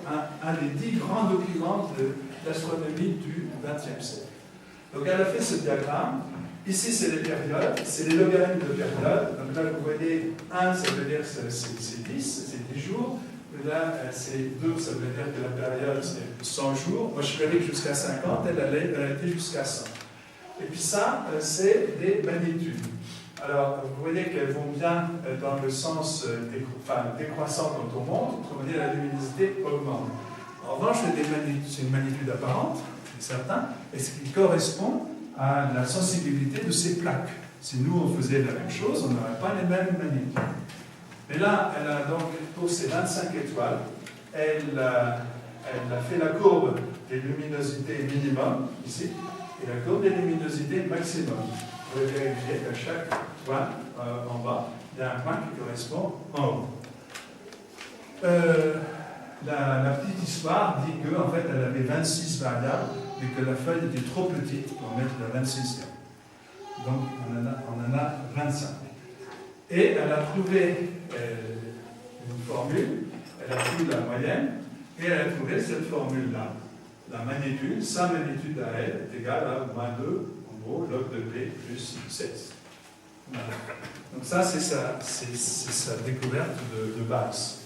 un des 10 grands documents de l'astronomie du XXe siècle. Donc elle a fait ce diagramme. Ici, c'est les périodes, c'est les logarithmes de période. Donc là, vous voyez, 1, ça veut dire que c'est 10, c'est 10 jours. Là, c'est 2, ça veut dire que la période, c'est 100 jours. Moi, je suis allé jusqu'à 50, elle a été jusqu'à 100. Et puis ça, c'est des magnitudes. Alors, vous voyez qu'elles vont bien dans le sens décroissant quand on monte, autrement dit, la luminosité augmente. En revanche, c'est une magnitude apparente, c'est certain, et ce qui correspond à la sensibilité de ces plaques. Si nous, on faisait la même chose, on n'aurait pas les mêmes magnitudes. Mais là, elle a donc, pour ces 25 étoiles, elle a fait la courbe des luminosités minimum, ici, et la courbe des luminosités maximum. Vous pouvez vérifier qu'à chaque point en bas, il y a un point qui correspond en haut. La petite histoire dit qu'en fait, elle avait 26 variables, mais que la feuille était trop petite pour mettre la 26e. Donc, on en a 25. Et elle a trouvé une formule, elle a pris la moyenne, et elle a trouvé cette formule-là. La magnitude, sa magnitude à elle, est égale à moins 2, en gros, log de P plus 16. Voilà. Donc ça, c'est sa découverte de base.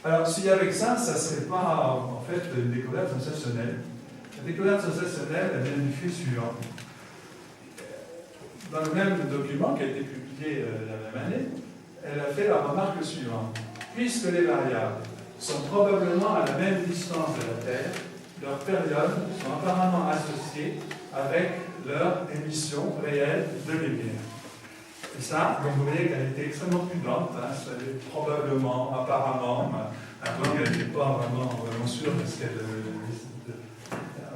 Alors, si avec ça, ça ne serait pas, en fait, une découverte sensationnelle. La découverte sensationnelle, elle vient du fait suivant. Dans le même document qui a été publié la même année, elle a fait la remarque suivante. Puisque les variables sont probablement à la même distance de la Terre, leurs périodes sont apparemment associées avec leur émission réelle de lumière. Et ça, donc vous voyez qu'elle était extrêmement prudente, hein, probablement, apparemment, elle n'était pas vraiment sûre parce qu'elle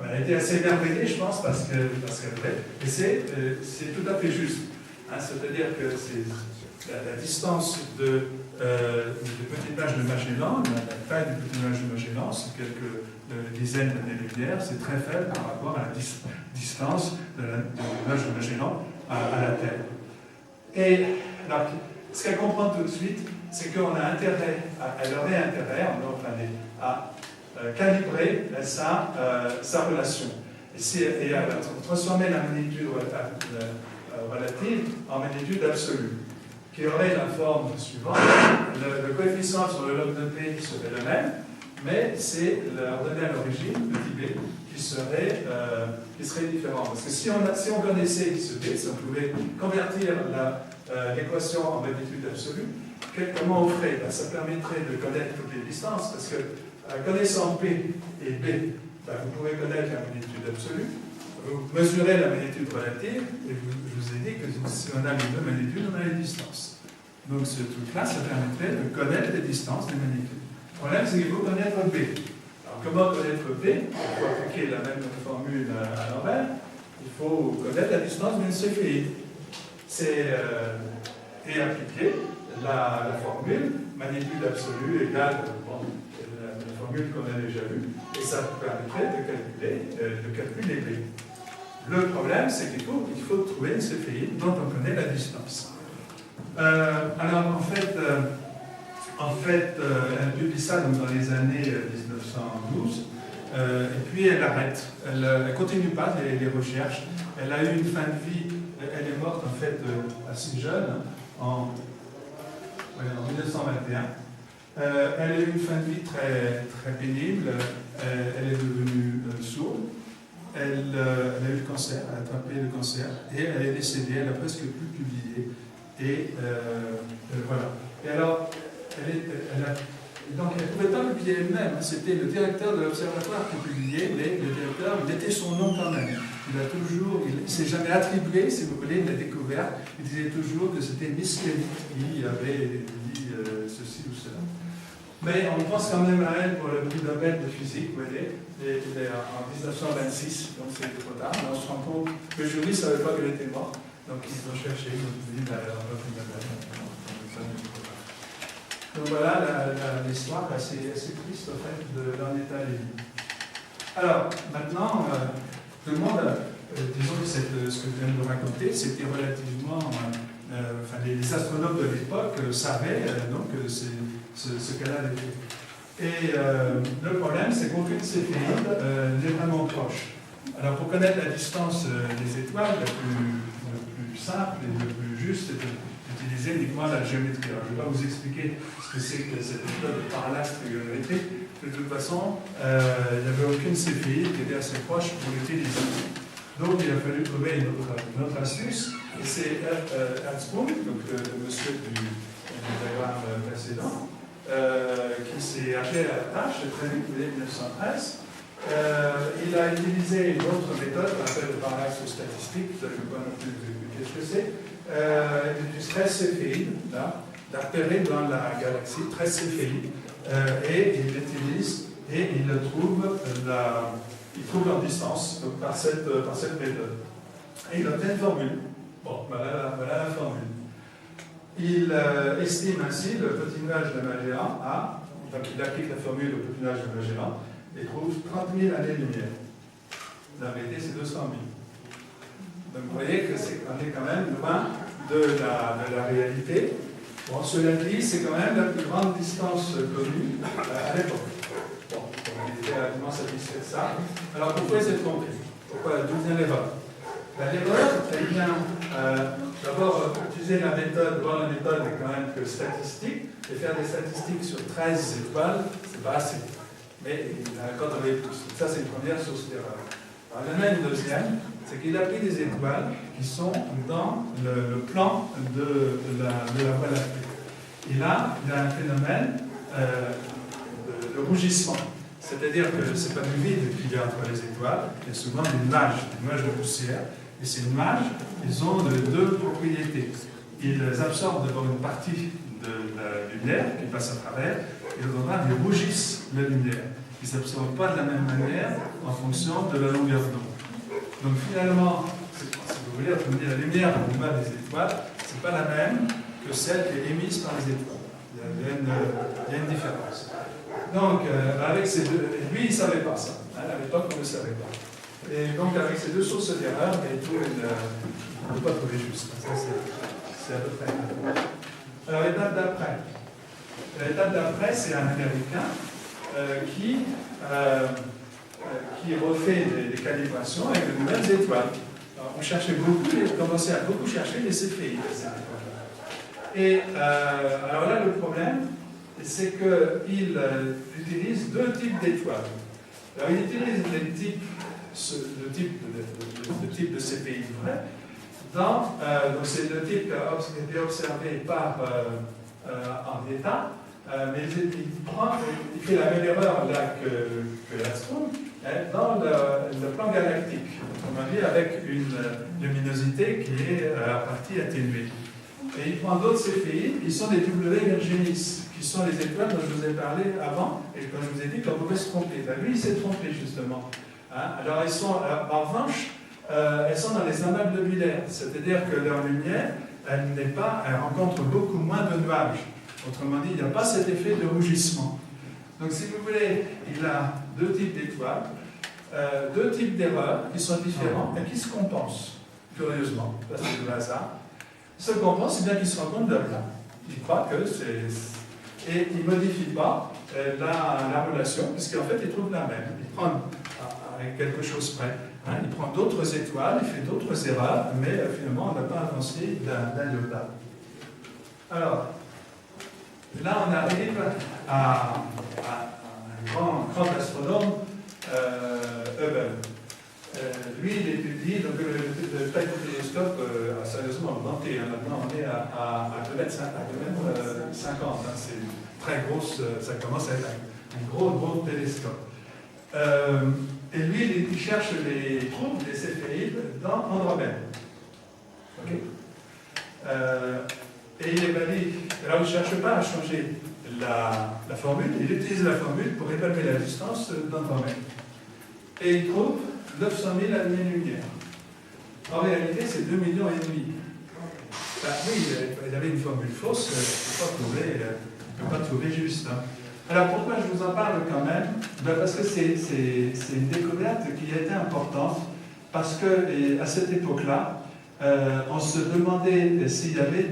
a été assez émerveillée, je pense, parce qu'elle voulait. Et c'est tout à fait juste. Hein, c'est-à-dire que c'est la distance du petit nuage de Magellan, la taille du petit nuage de Magellan, c'est quelques dizaines d'années-lumière, c'est très faible par rapport à la distance du nuage de Magellan à la Terre. Et alors, ce qu'elle comprend tout de suite, c'est qu'elle aurait intérêt, à calibrer sa relation. Et à transformer la magnitude relative en magnitude absolue, qui aurait la forme suivante. Le coefficient sur le log de P serait le même, mais c'est l'ordonnée à l'origine, petit b, qui serait différent. Parce que si on connaissait ce b, si on pouvait convertir l'équation en magnitude absolue, comment on ferait? Ça permettrait de connaître toutes les distances, parce que connaissant P et B, vous pouvez connaître la magnitude absolue, vous mesurez la magnitude relative, et je vous ai dit que si on a les deux magnitudes, on a les distances. Donc ce truc-là, ça permettrait de connaître les distances des magnitudes. Le problème, c'est qu'il faut connaître B. Alors, comment connaître B? Il faut appliquer la même formule à l'envers. Il faut connaître la distance d'une céphéide. Et appliquer la formule magnitude absolue égale la formule qu'on a déjà vue. Et ça permettrait de calculer B. Le problème, c'est qu'il faut trouver une céphéide dont on connaît la distance. Alors, en fait, elle publie ça dans les années 1912, et puis elle arrête. Elle ne continue pas les recherches. Elle a eu une fin de vie, elle est morte en fait assez jeune, en 1921. Elle a eu une fin de vie très, très pénible. Elle est devenue sourde. Elle a eu le cancer, elle a attrapé le cancer, et elle est décédée, elle n'a presque plus publié. Et voilà. Et alors, donc elle ne pouvait pas publier elle-même, c'était le directeur de l'observatoire qui publiait, mais le directeur mettait son nom quand même. Il ne s'est jamais attribué, si vous voulez, la découverte. Il disait toujours que c'était Miss Kelly qui avait dit ceci ou cela. Mais on pense quand même à elle pour le prix Nobel de physique, vous voyez, en 1926, donc c'était trop tard. Mais on se rend compte que le jury ne savait pas qu'elle était morte, donc ils ont cherché, ils ont dit, elle n'a pas pris Nobel. Donc voilà l'histoire assez triste en fait d'un état de vie. Alors maintenant, tout le monde, disons que ce que je viens de vous raconter, c'était relativement, les astronomes de l'époque savaient donc ce qu'elle a décrit. Et le problème, c'est qu'aucune céphéide n'est vraiment proche. Alors pour connaître la distance des étoiles, le plus simple et le plus juste, c'est d'utiliser uniquement la géométrie. Alors je ne vais pas vous expliquer ce que c'est que cette méthode de parallaxe trigonométrique. De toute façon, il n'y avait aucune céphéide qui était assez proche pour l'utiliser. Donc il a fallu trouver une autre astuce, et c'est Ernst Kuhn, donc le monsieur du diagramme précédent, qui s'est acheté à la tâche, très vite, dès 1913. Il a utilisé une autre méthode qu'on appelle le parallaxe statistique, je ne vais pas non plus vous expliquer ce que c'est. Il utilise 13 céphéides, là, d'artérées dans la galaxie, 13 céphéides, et il l'utilise et il trouve leur distance donc, par cette méthode. Et il obtient une formule. Bon, voilà la formule. Il estime ainsi le petit nuage de Magellan à, donc il applique la formule au petit nuage de Magellan et trouve 30 000 années-lumière. La vérité, c'est 200 000. Donc vous voyez qu'on est quand même loin de la réalité. Bon, cela dit, c'est quand même la plus grande distance connue à l'époque. Bon, on était relativement satisfait de ça. Alors pourquoi il s'est trompé? D'où vient l'erreur? L'erreur, elle vient d'abord utiliser la méthode, voir la méthode est quand même que statistique, et faire des statistiques sur 13 étoiles, c'est pas assez. Mais quand on avait plus. Ça, c'est une première source d'erreur. Alors, il y en a une deuxième, c'est qu'il a pris des étoiles qui sont dans le plan de la Voie lactée. Et là, il y a un phénomène de rougissement. C'est-à-dire que ce n'est pas du vide qu'il y a entre les étoiles, il y a souvent des nuages de poussière. Et ces nuages, ils ont deux propriétés. Ils absorbent d'abord une partie de la lumière qui passe à travers, et d'autre part, ils rougissent la lumière. Ils ne s'absorbent pas de la même manière en fonction de la longueur d'onde. Donc finalement, si vous voulez, la lumière qu'on voit des étoiles, ce n'est pas la même que celle qui est émise par les étoiles. Il y a une différence. Donc, avec ces deux, lui, il ne savait pas ça. À l'époque, on ne le savait pas. Et donc, avec ces deux sources d'erreur, il trouve on ne peut pas trouver juste. Ça, c'est à peu près. Alors, l'étape d'après. L'étape d'après, c'est un Américain qui refait des calibrations avec de nouvelles étoiles. Alors, on cherchait beaucoup, on commençait à beaucoup chercher les céphéides. Et alors là, le problème, c'est qu'il utilise deux types d'étoiles. Alors, il utilise le type de céphéide vrai. Donc, c'est le type qui a été observé en état, mais il fait la même erreur là que l'astronome dans le plan galactique, autrement dit avec une luminosité qui est à partie atténuée. et il prend d'autres céphéides qui sont des W Virginis, qui sont les étoiles dont je vous ai parlé avant, et quand je vous ai dit qu'on pouvait se tromper. Ben, lui, il s'est trompé justement. Hein? Alors, en revanche, elles sont dans les amas globulaires, c'est-à-dire que leur lumière, elle rencontre beaucoup moins de nuages. Autrement dit, il n'y a pas cet effet de rougissement. Donc, si vous voulez, il a deux types d'étoiles, deux types d'erreurs qui sont différents et qui se compensent, curieusement, parce que c'est le hasard. Se compensent, c'est bien qu'ils se rendent compte de rien. Ils croient que c'est... Et ils ne modifient pas la relation, puisqu'en fait, ils trouvent la même. Ils prennent avec quelque chose près. Hein, il prend d'autres étoiles, il fait d'autres erreurs, mais finalement, on n'a pas avancé d'un iota. Alors, là, on arrive à un grand astronome, Hubble. Lui, il étudie, donc le taille du télescope a sérieusement augmenté. Hein. Maintenant, on est à 2,50 m. Hein. C'est très grosse, ça commence à être un gros télescope. Et lui, il cherche les troubles des céphéides dans Andromède. Ok. Et il évalue. Alors, il ne cherche pas à changer la formule, il utilise la formule pour évaluer la distance d'Andromède. Et il trouve 900 000 années-lumière. En réalité, c'est 2,5 millions. Ben, oui, il avait une formule fausse, il ne peut pas trouver juste. Hein. Alors pourquoi je vous en parle quand même? Ben parce que c'est une découverte qui a été importante, parce qu'à cette époque-là, on se demandait s'il y avait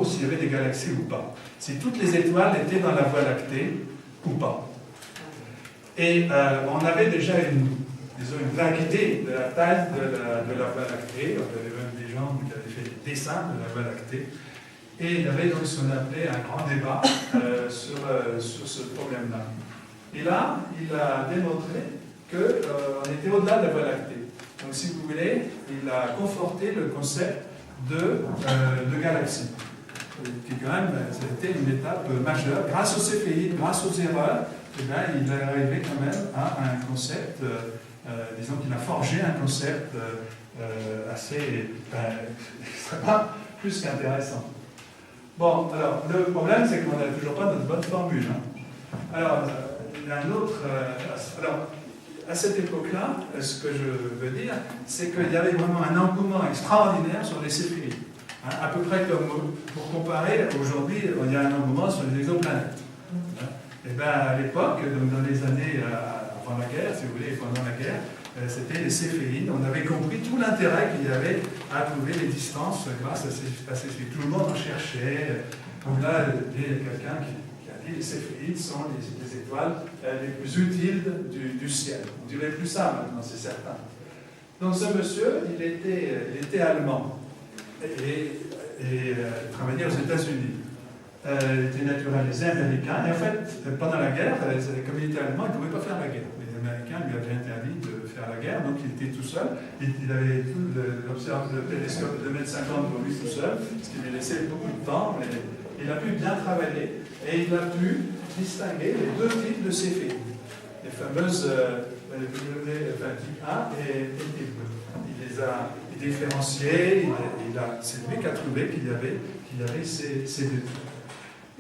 s'il y avait des galaxies ou pas. Si toutes les étoiles étaient dans la Voie lactée ou pas. Et on avait déjà une vague idée de la taille de la Voie lactée. On avait même des gens qui avaient fait des dessins de la Voie lactée. Et il y avait donc ce qu'on appelait un grand débat sur ce problème-là. Et là, il a démontré qu'on était au-delà de la Voie lactée. Donc, si vous voulez, il a conforté le concept de galaxie. Qui, quand même, c'était une étape majeure. Grâce aux céphéides, grâce aux erreurs, eh bien, il est arrivé quand même à un concept, disons qu'il a forgé un concept assez extrêmement plus qu'intéressant. Bon, alors, le problème, c'est qu'on n'a toujours pas notre bonne formule. Hein. Alors, il y a un autre... alors, à cette époque-là, ce que je veux dire, c'est qu'il y avait vraiment un engouement extraordinaire sur les céphéides. Hein, à peu près comme, pour comparer, aujourd'hui, il y a un engouement sur les exoplanètes. Hein. Et bien, à l'époque, dans les années avant la guerre, si vous voulez, pendant la guerre, c'était les céphéides. On avait compris tout l'intérêt qu'il y avait à trouver les distances grâce à ces céphéides. Tout le monde en cherchait. Donc là, il y a quelqu'un qui a dit que les céphéides sont les étoiles les plus utiles du ciel. On dirait plus ça maintenant, c'est certain. Donc ce monsieur, il était allemand et travaillait aux États-Unis. Il était naturalisé américain. Et en fait, pendant la guerre, comme il était allemand, il ne pouvait pas faire la guerre. Les Américains lui avaient interdit de faire la guerre, donc il était tout seul. Il avait tout le télescope de 2,50 m pour lui tout seul, ce qui lui laissait beaucoup de temps, mais il a pu bien travailler et il a pu distinguer les deux types de céphéides. Les fameuses type 1 et type 2. Il les a différenciés, c'est lui qui a trouvé qu'il y avait ces deux types.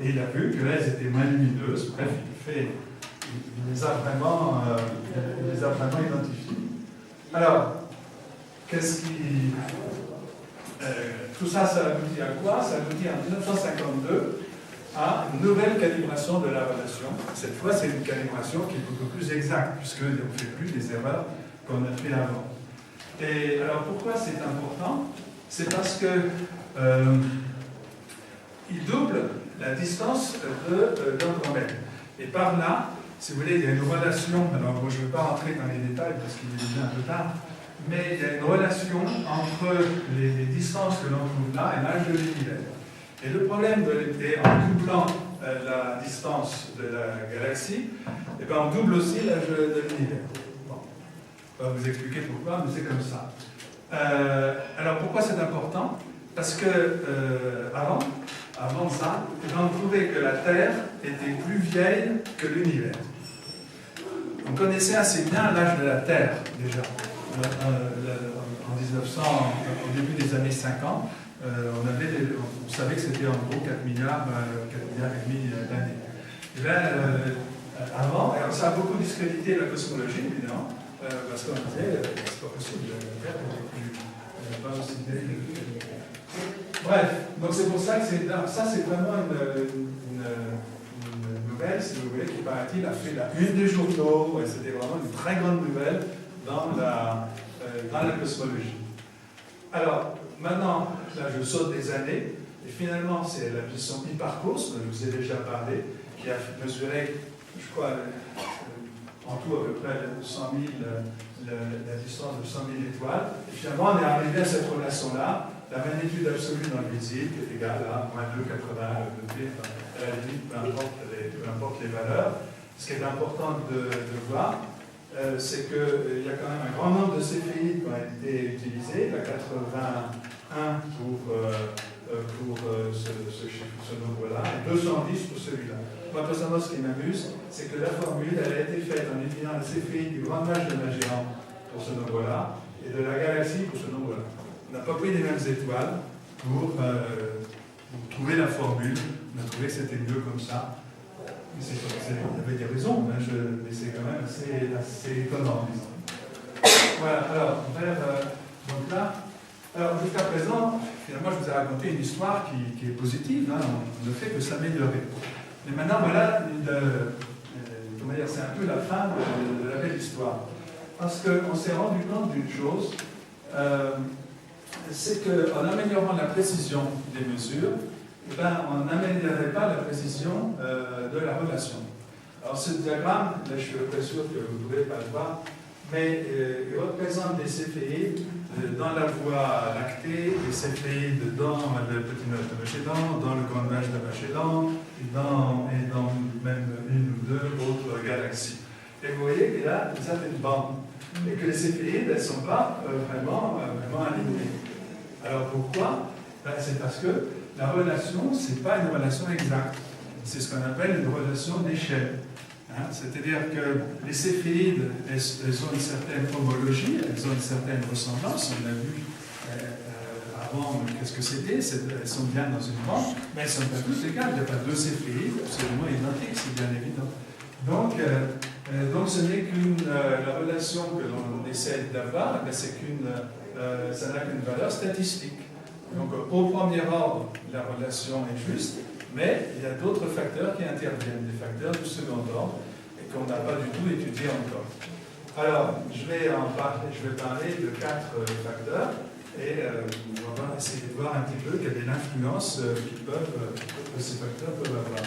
Et il a vu qu'elles étaient moins lumineuses. Bref, il les a vraiment identifiées. Alors, tout ça, ça aboutit à quoi? Ça aboutit en 1952 à une nouvelle calibration de la relation. Cette fois, c'est une calibration qui est beaucoup plus exacte, puisqu'on ne fait plus les erreurs qu'on a fait avant. Et alors, pourquoi c'est important? C'est parce que il double la distance d'Andromède. Et par là, si vous voulez, il y a une relation, alors je ne vais pas rentrer dans les détails parce qu'il est déjà un peu tard, mais il y a une relation entre les distances que l'on trouve là et l'âge de l'univers. Et le problème en doublant la distance de la galaxie, eh bien, on double aussi l'âge de l'univers. Bon. Je ne vais pas vous expliquer pourquoi, mais c'est comme ça. Alors pourquoi c'est important? Parce que avant ça, on trouvait que la Terre était plus vieille que l'univers. On connaissait assez bien l'âge de la Terre, déjà. En 1900, au début des années 50, on savait que c'était en gros 4 milliards et demi d'années. Et là, avant, alors ça a beaucoup discrédité la cosmologie, évidemment, parce qu'on disait, c'est pas possible, la Terre n'est pas aussi vieille. Bref, donc c'est pour ça que ça c'est vraiment une nouvelle, si vous voulez, qui paraît-il a fait la une des journaux, et c'était vraiment une très grande nouvelle dans la cosmologie. Alors, maintenant, là je saute des années, et finalement c'est la mission Hipparcos, dont je vous ai déjà parlé, qui a mesuré, je crois, en tout à peu près 100 000, la distance de 100 000 étoiles. Et finalement, on est arrivé à cette relation-là, la magnitude absolue dans le visible qui est égale à moins 2,81 degrés, à la limite, peu importe les valeurs. Ce qui est important de voir, c'est qu'il y a quand même un grand nombre de céphéides qui ont été utilisés, la 81 pour ce nombre-là, et 210 pour celui-là. Moi, personnellement, ce qui m'amuse, c'est que la formule, elle a été faite en utilisant les céphéides du Grand Mage de Magellan pour ce nombre-là, et de la galaxie pour ce nombre-là. On n'a pas pris les mêmes étoiles pour trouver la formule. On a trouvé que c'était mieux comme ça. Il y avait des raisons, hein, mais c'est quand même assez étonnant. Voilà, alors, donc là, alors jusqu'à présent, finalement, je vous ai raconté une histoire qui est positive, hein, on ne fait que s'améliorer. Mais maintenant, voilà, comment dire, c'est un peu la fin de la belle histoire. Parce qu'on s'est rendu compte d'une chose, c'est qu'en améliorant la précision des mesures, on n'améliorerait pas la précision de la relation. Alors ce diagramme, là je suis très sûr que vous ne pouvez pas le voir, mais il représente des céphéides dans la voie lactée, des céphéides dans le petit nuage de Magellan, dans le grand nuage de Magellan, et dans même une ou deux autres galaxies. Et vous voyez qu'il y a une certaine bande, et que les céphéides, elles ne sont pas vraiment alignées. Alors pourquoi? C'est parce que la relation, ce n'est pas une relation exacte. C'est ce qu'on appelle une relation d'échelle. Hein? C'est-à-dire que les céphéides, elles ont une certaine homologie, elles ont une certaine ressemblance. On a vu avant qu'est-ce que c'était, elles sont bien dans une bande, mais elles ne sont pas toutes égales. Il n'y a pas deux céphéides absolument identiques, c'est bien évident. Donc ce n'est qu'une la relation que l'on essaie d'avoir, ça n'a qu'une valeur statistique. Donc au premier ordre, la relation est juste, mais il y a d'autres facteurs qui interviennent, des facteurs du second ordre, et qu'on n'a pas du tout étudié encore. Alors, je vais parler de 4 facteurs, et on va essayer de voir un petit peu quelle est l'influence que ces facteurs peuvent avoir.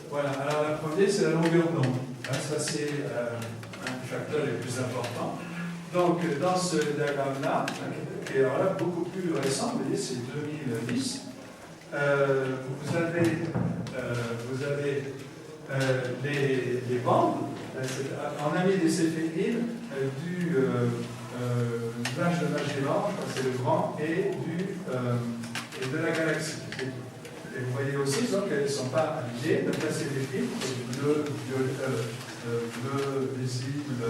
Voilà, alors la première, c'est la longueur d'onde. Ça, c'est un des facteurs les plus importants. Donc, dans ce diagramme-là, qui est alors là beaucoup plus récent, vous voyez, c'est 2010, vous avez les bandes. On a mis des céphéides du nuage de Magellan, c'est le grand, et de la galaxie. Et vous voyez aussi qu'elles ne sont pas alignées, donc là c'est des filtres, bleu, visible,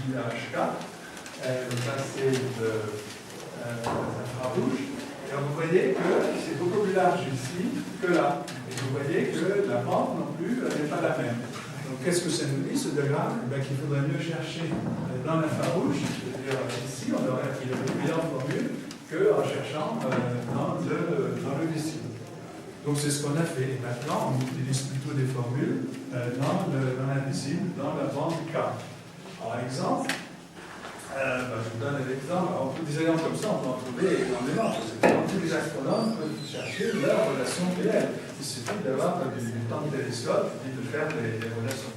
IHK, donc là c'est l'infrarouge, et vous voyez que c'est beaucoup plus large ici que là, et vous voyez que la pente non plus n'est pas la même. Donc qu'est-ce que ça nous dit ce diagramme? Qu'il faudrait mieux chercher dans l'infrarouge, c'est-à-dire ici on aurait une meilleure formule qu'en cherchant dans le visible. Donc c'est ce qu'on a fait. Et maintenant, on utilise plutôt des formules dans l'invisible, dans la bande K. Par exemple, je vous donne un exemple. Alors, des exemples comme ça, on peut en trouver énormément. Tous les astronomes peuvent chercher leur relation réelle. Il suffit d'avoir du temps de télescope et de faire des relations.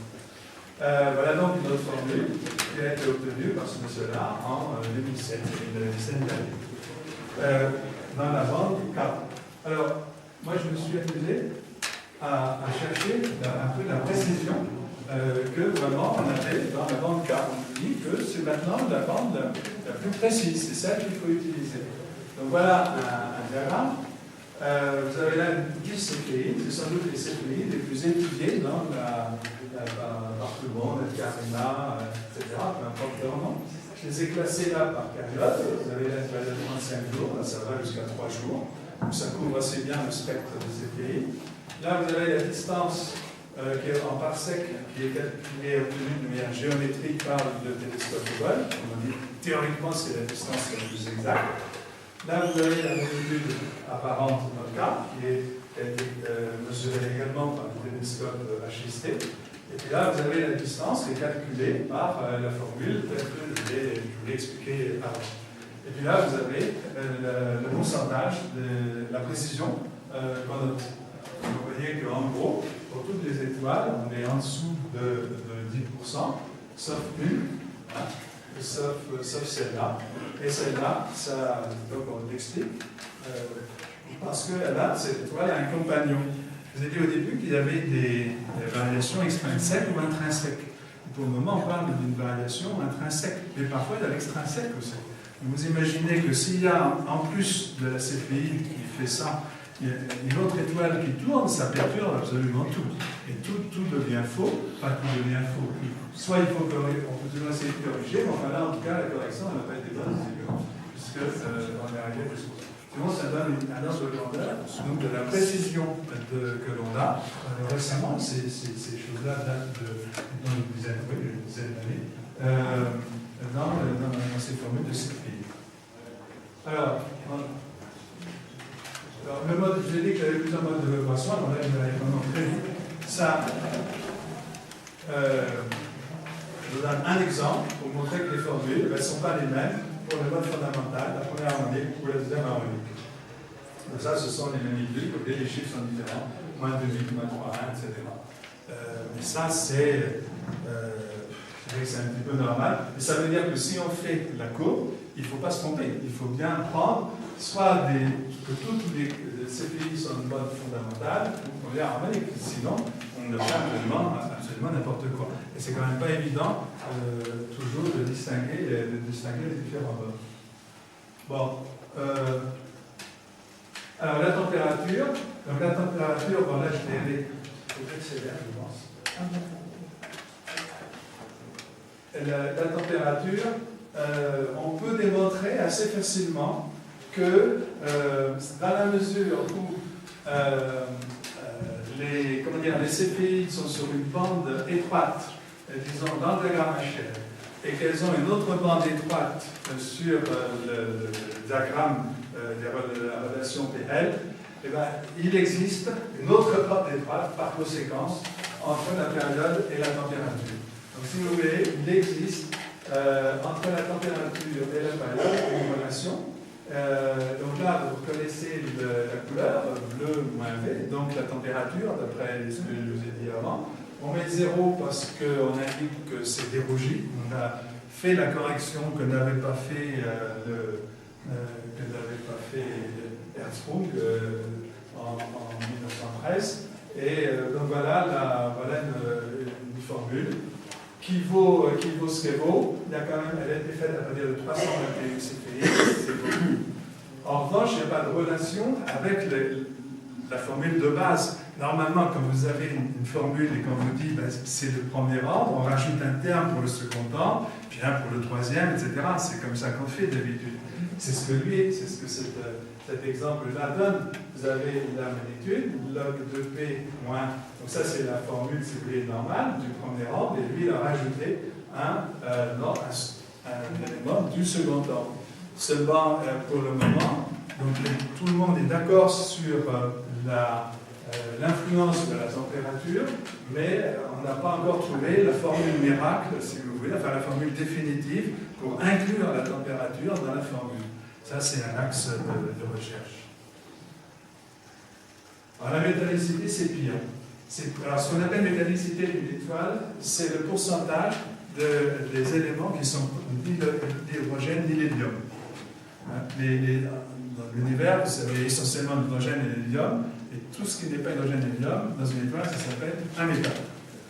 Voilà donc une autre formule qui a été obtenue par ce monsieur-là en 2007, une dizaine d'années. Dans la bande K. Alors, moi, je me suis amusé à chercher un peu la précision que vraiment on avait dans la bande K. On dit que c'est maintenant la bande la plus précise, c'est celle qu'il faut utiliser. Donc voilà un diagramme Vous avez là 10 CPI, c'est sans doute les CPI les plus étudiés par tout le monde, Carina, etc., peu importe leur nom. Je les ai classés là par période. Vous avez là une période de 35 jours, là ça va jusqu'à 3 jours. Donc ça couvre assez bien le spectre de CPI. Là vous avez la distance qui est en parsec, qui est calculée, obtenue de manière géométrique par le télescope Hubble. On dit théoriquement c'est la distance la plus exacte. Là, vous avez la magnitude apparente dans le cas, qui est mesurée également par le télescope HST. Et puis là, vous avez la distance qui est calculée par la formule telle que je vous l'ai expliqué avant. Et puis là, vous avez le pourcentage de la précision qu'on note. Vous voyez qu'en gros, pour toutes les étoiles, on est en dessous de 10%, sauf une. Hein, sauf celle-là. Et celle-là, donc on l'explique, parce que là, cette étoile a un compagnon. Je vous ai dit au début qu'il y avait des variations extrinsèques ou intrinsèques. Pour le moment, on parle d'une variation intrinsèque, mais parfois il y a l'extrinsèque aussi. Vous imaginez que s'il y a, en plus de la CPI qui fait ça, il y a une autre étoile qui tourne, ça perturbe absolument tout. Et tout devient faux, pas tout devient faux. Soit il faut corriger, on peut toujours essayer de corriger, mais enfin là, en tout cas, la correction n'a pas été bonne, puisque on est arrivé plus souvent. Sinon, ça donne un ordre de grandeur, donc de la précision que l'on a. Récemment, ces choses-là datent d'une dizaine d'années, dans ces formules de CPI. Alors, le mode, je l'ai dit qu'il y avait plusieurs modes de l'équation, alors là, je vais aller vraiment très vite. Ça, je vous donne un exemple pour montrer que les formules ne sont pas les mêmes pour le mode fondamental, la première harmonique ou la deuxième harmonique. Donc ça, ce sont les magnitudes, les chiffres sont différents, moins 2000, moins 3, 1, etc. Mais ça, c'est un petit peu normal. Mais ça veut dire que si on fait la courbe, il ne faut pas se tromper. Il faut bien prendre soit que toutes les CPI sont une mode fondamentale ou première harmonique. Sinon, on ne fait absolument n'importe quoi. Et c'est quand même pas évident toujours de distinguer les différents modes. Bon. Alors, la température. Donc, la température, bon, là, j'accélère, je pense. La température, on peut démontrer assez facilement que dans la mesure où les CPI sont sur une bande étroite, disons dans le diagramme HL, et qu'elles ont une autre bande étroite sur le diagramme de la relation PL, eh bien, il existe une autre bande étroite par conséquence entre la période et la température. Donc si vous voulez, il existe entre la température et la période une relation. Donc là, vous connaissez la couleur, bleu moins V, donc la température, d'après ce que je vous ai dit avant. On met 0 parce qu'on indique que c'est dérougi. On a fait la correction que n'avait pas fait Hertzsprung en 1913. Et donc voilà, une formule qui vaut ce qu'elle vaut. Elle a été faite à partir de 321 CPI, c'est beaucoup. En revanche, il n'y a pas de relation avec la formule de base. Normalement, quand vous avez une formule et qu'on vous dit c'est le premier ordre, on rajoute un terme pour le second ordre, puis un pour le troisième, etc. C'est comme ça qu'on fait d'habitude. C'est ce que cet exemple-là donne. Vous avez la magnitude, log de P moins. Donc ça, c'est la formule CP normale du premier ordre, et lui, il a rajouté un élément du second ordre. Seulement, pour le moment, donc, tout le monde est d'accord sur l'influence de la température, mais on n'a pas encore trouvé la formule miracle, si vous voulez, enfin la formule définitive pour inclure la température dans la formule. Ça, c'est un axe de recherche. Alors, la métallicité, c'est pire. Alors, ce qu'on appelle métallicité d'une étoile, c'est le pourcentage des éléments qui sont ni l'hydrogène ni l'hélium. Dans l'univers, vous savez essentiellement l'hydrogène et l'hélium, et tout ce qui n'est pas hydrogène et hélium, dans une étoile, ça s'appelle un métal.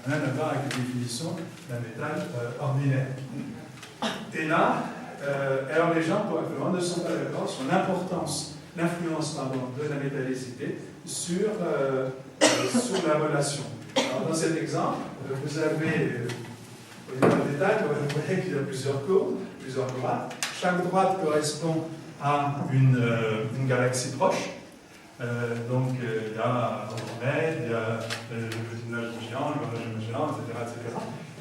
Rien à voir avec la définition d'un métal ordinaire. Et là, alors les gens, probablement, ne sont pas d'accord sur l'importance l'influence de la métallicité sur la relation. Alors, dans cet exemple, vous avez, au niveau des détails, vous voyez qu'il y a plusieurs courbes, plusieurs droites. Chaque droite correspond à une galaxie proche. Donc, il y a Andromède, il y a le petit nuage géant, le grand nuage géant, etc., etc.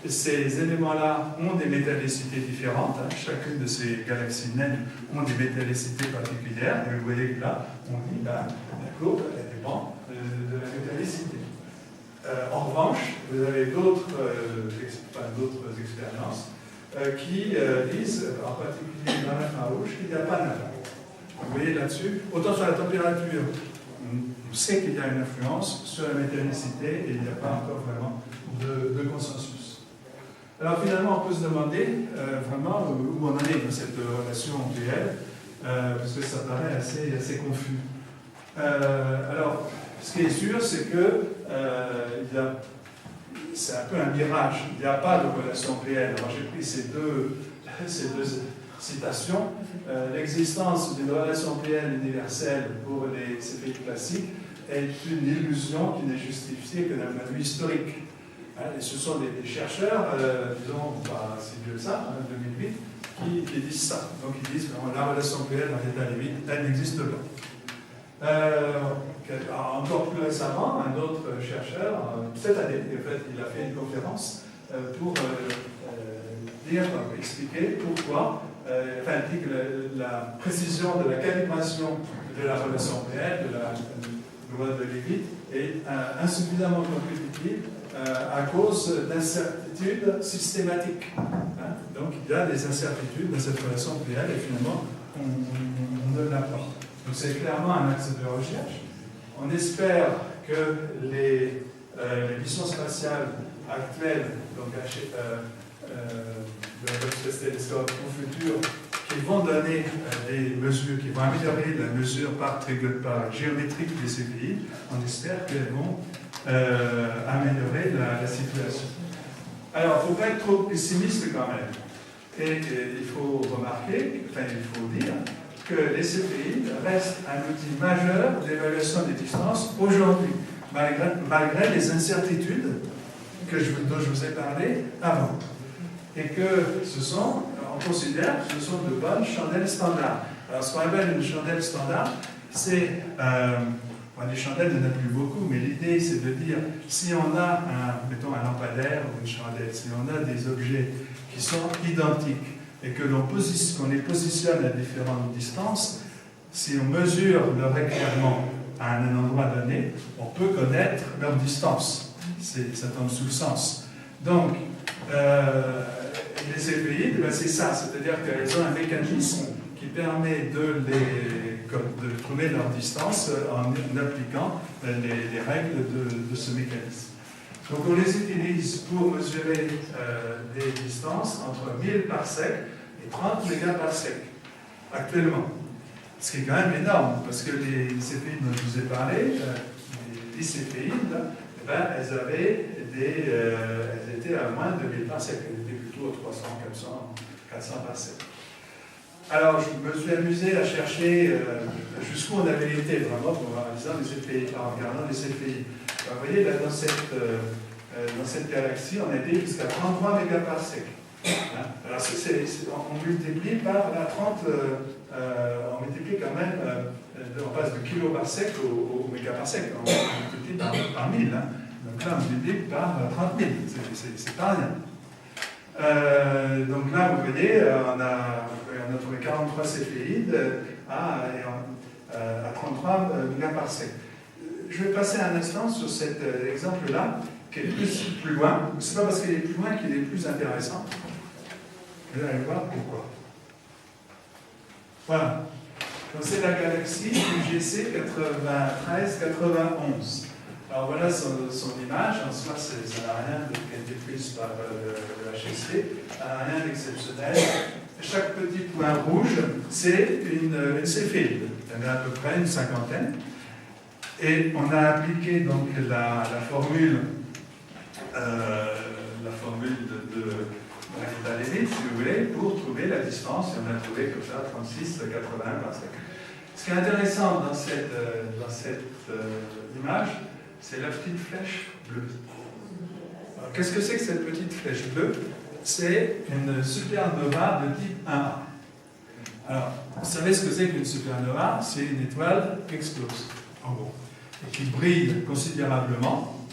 Et ces éléments-là ont des métallicités différentes. Hein. Chacune de ces galaxies naines ont des métallicités particulières. Et vous voyez que là, on dit la courbe, elle dépend de la métallicité. En revanche, vous avez d'autres expériences qui disent, en particulier dans l'infrarouge, qu'il n'y a pas d'impact. Vous voyez là-dessus, autant sur la température, on sait qu'il y a une influence, sur la métallicité, et il n'y a pas encore vraiment de consensus. Alors finalement, on peut se demander vraiment où on en est dans cette relation réelle, parce que ça paraît assez confus. Alors, ce qui est sûr, c'est que c'est un peu un mirage. Il n'y a pas de relation réelle. Alors j'ai pris ces deux citations. L'existence d'une relation réelle universelle pour les CFI classiques est une illusion qui n'est justifiée que d'un point de vue historique. Et ce sont des chercheurs, disons, pas si vieux que ça, en 2008, qui disent ça. Donc ils disent que la relation réelle dans l'état limite, elle n'existe pas. Encore plus récemment, un autre chercheur, cette année, en fait, il a fait une conférence pour expliquer pourquoi, il dit que la précision de la calibration de la relation réelle, de la loi de Leavitt, est insuffisamment compétitive à cause d'incertitudes systématiques. Hein? Donc il y a des incertitudes dans cette relation réelle et finalement on donne la porte. Donc c'est clairement un axe de recherche. On espère que les missions spatiales actuelles, donc le Hubble Space Telescope au futur, qui vont donner des mesures, qui vont améliorer la mesure par géométrique des CPI, on espère qu'elles vont améliorer la situation. Alors, il ne faut pas être trop pessimiste quand même. Et il faut remarquer, il faut dire, que les CPI restent un outil majeur d'évaluation des distances aujourd'hui, malgré les incertitudes dont je vous ai parlé avant. Et que on considère que ce sont de bonnes chandelles standards. Alors, ce qu'on appelle une chandelle standard, c'est, des chandelles, il n'y en a plus beaucoup, mais l'idée, c'est de dire, si on a, mettons, un lampadaire ou une chandelle, si on a des objets qui sont identiques, et que qu'on les positionne à différentes distances, si on mesure leur éclairement à un endroit donné, on peut connaître leur distance. Ça tombe sous le sens. Donc, les CPI, c'est ça, c'est-à-dire qu'elles ont un mécanisme qui permet de trouver leur distance en appliquant les règles de ce mécanisme. Donc on les utilise pour mesurer des distances entre 1000 parsec et 30 mégaparsec actuellement. Ce qui est quand même énorme, parce que les CPI dont je vous ai parlé, les CPI, elles étaient à moins de 1000 parsec, elles étaient plutôt à 300, 400 parsec. Alors je me suis amusé à chercher jusqu'où on avait été vraiment pour analyser les CPI, en regardant les CPI. Alors, vous voyez, là, dans cette galaxie, on a été jusqu'à 33 mégaparsec. Hein? Alors, on multiplie par la 30, on multiplie quand même, on passe de kiloparsec au mégaparsec, on multiplie par 1000. Hein? Donc là, on multiplie par 30 000, c'est pas rien. Donc là, vous voyez, on a trouvé 43 céphéides à 33 mégaparsec. Je vais passer un instant sur cet exemple-là, qui est plus loin. Ce n'est pas parce qu'il est plus loin qu'il est plus intéressant. Vous allez voir pourquoi. Voilà. Donc c'est la galaxie UGC 93-91. Alors voilà son image. En soi, ça n'a rien qui a été prise par le HST. Ça n'a rien d'exceptionnel. Chaque petit point rouge, c'est une céphéide. Il y en a à peu près une cinquantaine. Et on a appliqué donc la formule de Leavitt, si vous voulez, pour trouver la distance. Et on a trouvé comme ça 36,81 parsec. Ce qui est intéressant dans cette image, c'est la petite flèche bleue. Alors, qu'est-ce que c'est que cette petite flèche bleue? C'est une supernova de type 1A. Alors, vous savez ce que c'est qu'une supernova? C'est une étoile qui explose, en gros, et qui brille considérablement,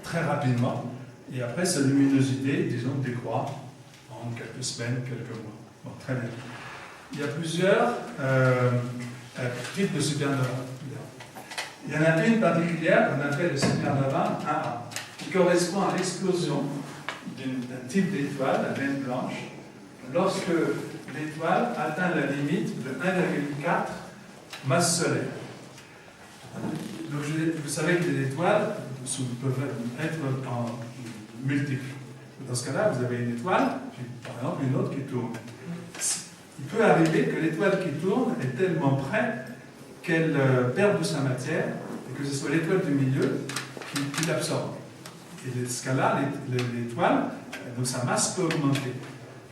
très rapidement, et après sa luminosité, disons, décroît en quelques semaines, quelques mois. Bon, très bien. Il y a plusieurs types de supernova. Il y en a une particulière qu'on appelle la supernova 1A, qui correspond à l'explosion d'un type d'étoile, la naine blanche, lorsque l'étoile atteint la limite de 1,4 masse solaire. Donc, vous savez que les étoiles peuvent être en multiples. Dans ce cas-là, vous avez une étoile, puis par exemple une autre qui tourne. Il peut arriver que l'étoile qui tourne est tellement près qu'elle perde de sa matière, et que ce soit l'étoile du milieu qui l'absorbe. Et dans ce cas-là, l'étoile, donc sa masse peut augmenter.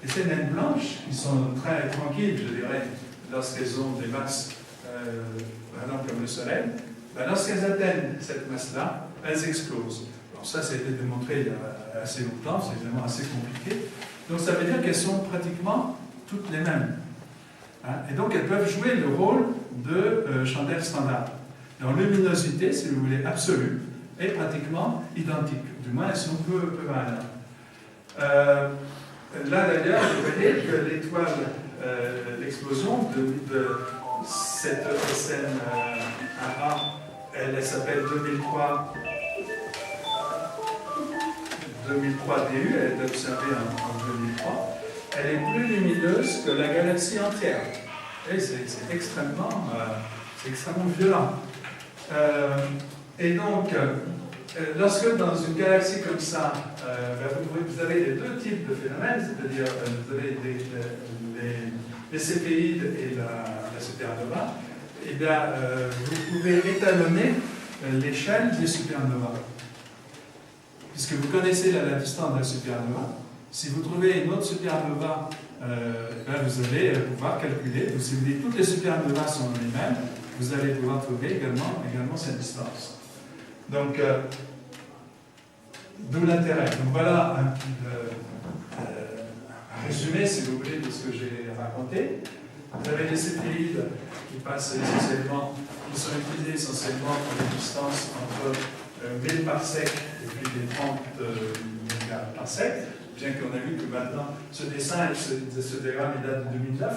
Et ces naines blanches, qui sont très tranquilles, je dirais, lorsqu'elles ont des masses, par exemple comme le Soleil, ben lorsqu'elles atteignent cette masse-là, elles explosent. Alors ça a été démontré il y a assez longtemps, c'est évidemment assez compliqué. Donc ça veut dire qu'elles sont pratiquement toutes les mêmes. Hein? Et donc elles peuvent jouer le rôle de chandelles standards. Leur luminosité, si vous voulez, absolue, est pratiquement identique. Du moins, elles sont peu variables. Là d'ailleurs, vous voyez que l'étoile, l'explosion de cette SN1A, elle s'appelle 2003-DU, elle est observée en 2003. Elle est plus lumineuse que la galaxie entière. Et c'est extrêmement violent. Et donc, lorsque dans une galaxie comme ça, vous avez les deux types de phénomènes, c'est-à-dire vous avez les céphéides et la supernova, et bien vous pouvez étalonner l'échelle des supernovas. Puisque vous connaissez la distance de la supernova, si vous trouvez une autre supernova, vous allez pouvoir calculer, si vous dites toutes les supernovas sont les mêmes, vous allez pouvoir trouver également cette distance. Donc, d'où l'intérêt. Donc voilà un résumé, si vous voulez, de ce que j'ai raconté. Vous avez les céphéides qui sont utilisés essentiellement pour des distances entre 1000 parsecs et puis des 30 mégaparsecs, bien qu'on a vu que maintenant ce dessin, ce diagramme, il date de 2009,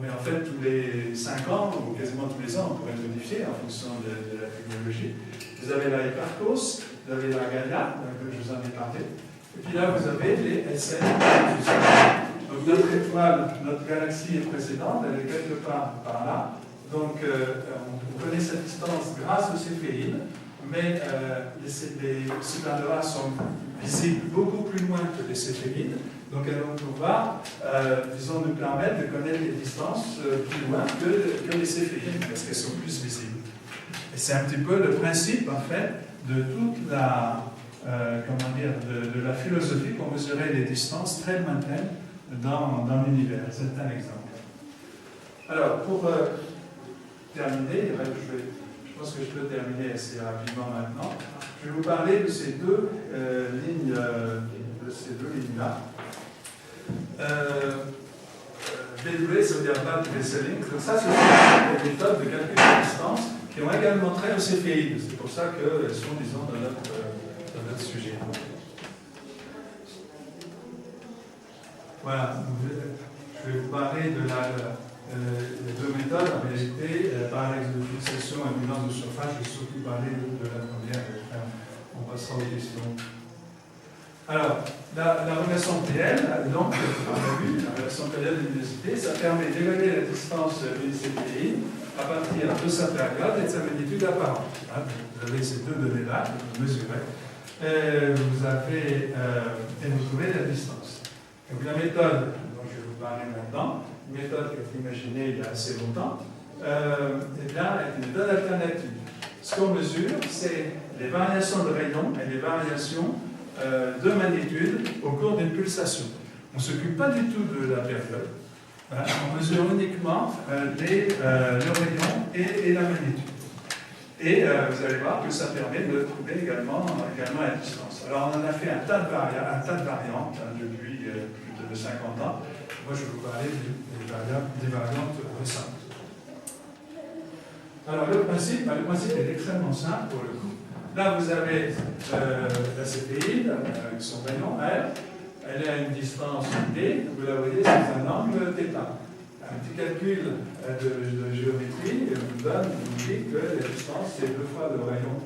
mais en fait tous les 5 ans, ou quasiment tous les ans, on pourrait le modifier en fonction de la technologie. Vous avez la Hipparcos, vous avez la Gaia, que je vous en ai parlé, et puis là vous avez les SN. Donc notre étoile, notre galaxie est précédente, elle est quelque part par là. Donc on connaît cette distance grâce aux céphéides, mais les supernovas sont visibles beaucoup plus loin que les céphéides. Donc elles vont pouvoir, nous permettre de connaître les distances plus loin que les céphéides, parce qu'elles sont plus visibles. Et c'est un petit peu le principe, en fait, de toute la, de la philosophie pour mesurer les distances très lointaines dans l'univers. C'est un exemple. Alors, pour terminer, je pense que je peux terminer assez rapidement maintenant. Je vais vous parler de ces deux lignes-là. BW, ça veut dire Blood Vesseling. Donc ça, ce sont des méthodes de calcul de distance qui ont également trait aux céphéides. C'est pour ça qu'elles sont, disons, dans notre sujet. Voilà. Je vais vous parler de les deux méthodes. En réalité, parallaxe de fixation et ambulance de surface, je vais surtout parler de la première. On passera aux questions. Alors, la relation PL, donc, on a vu, la relation PL de luminosité, ça permet d'évaluer la distance des céphéides à partir de sa période et de sa magnitude apparente. Vous avez ces deux données-là, vous mesurez, et vous trouvez la distance. Donc la méthode dont je vais vous parler maintenant, une méthode qui a été imaginée il y a assez longtemps, est une méthode alternative. Ce qu'on mesure, c'est les variations de rayon et les variations de magnitude au cours d'une pulsation. On ne s'occupe pas du tout de la période. On mesure uniquement le rayon et la magnitude. Et vous allez voir que ça permet de trouver également la distance. Alors on en a fait un tas de variantes depuis plus de 50 ans. Moi je vais vous parler des variantes récentes. Alors le principe est extrêmement simple pour le coup. Là vous avez la céphéide, avec son rayon R, elle est à une distance D, vous la voyez, c'est un angle θ. Un petit calcul de géométrie vous dit que la distance c'est 2 fois le rayon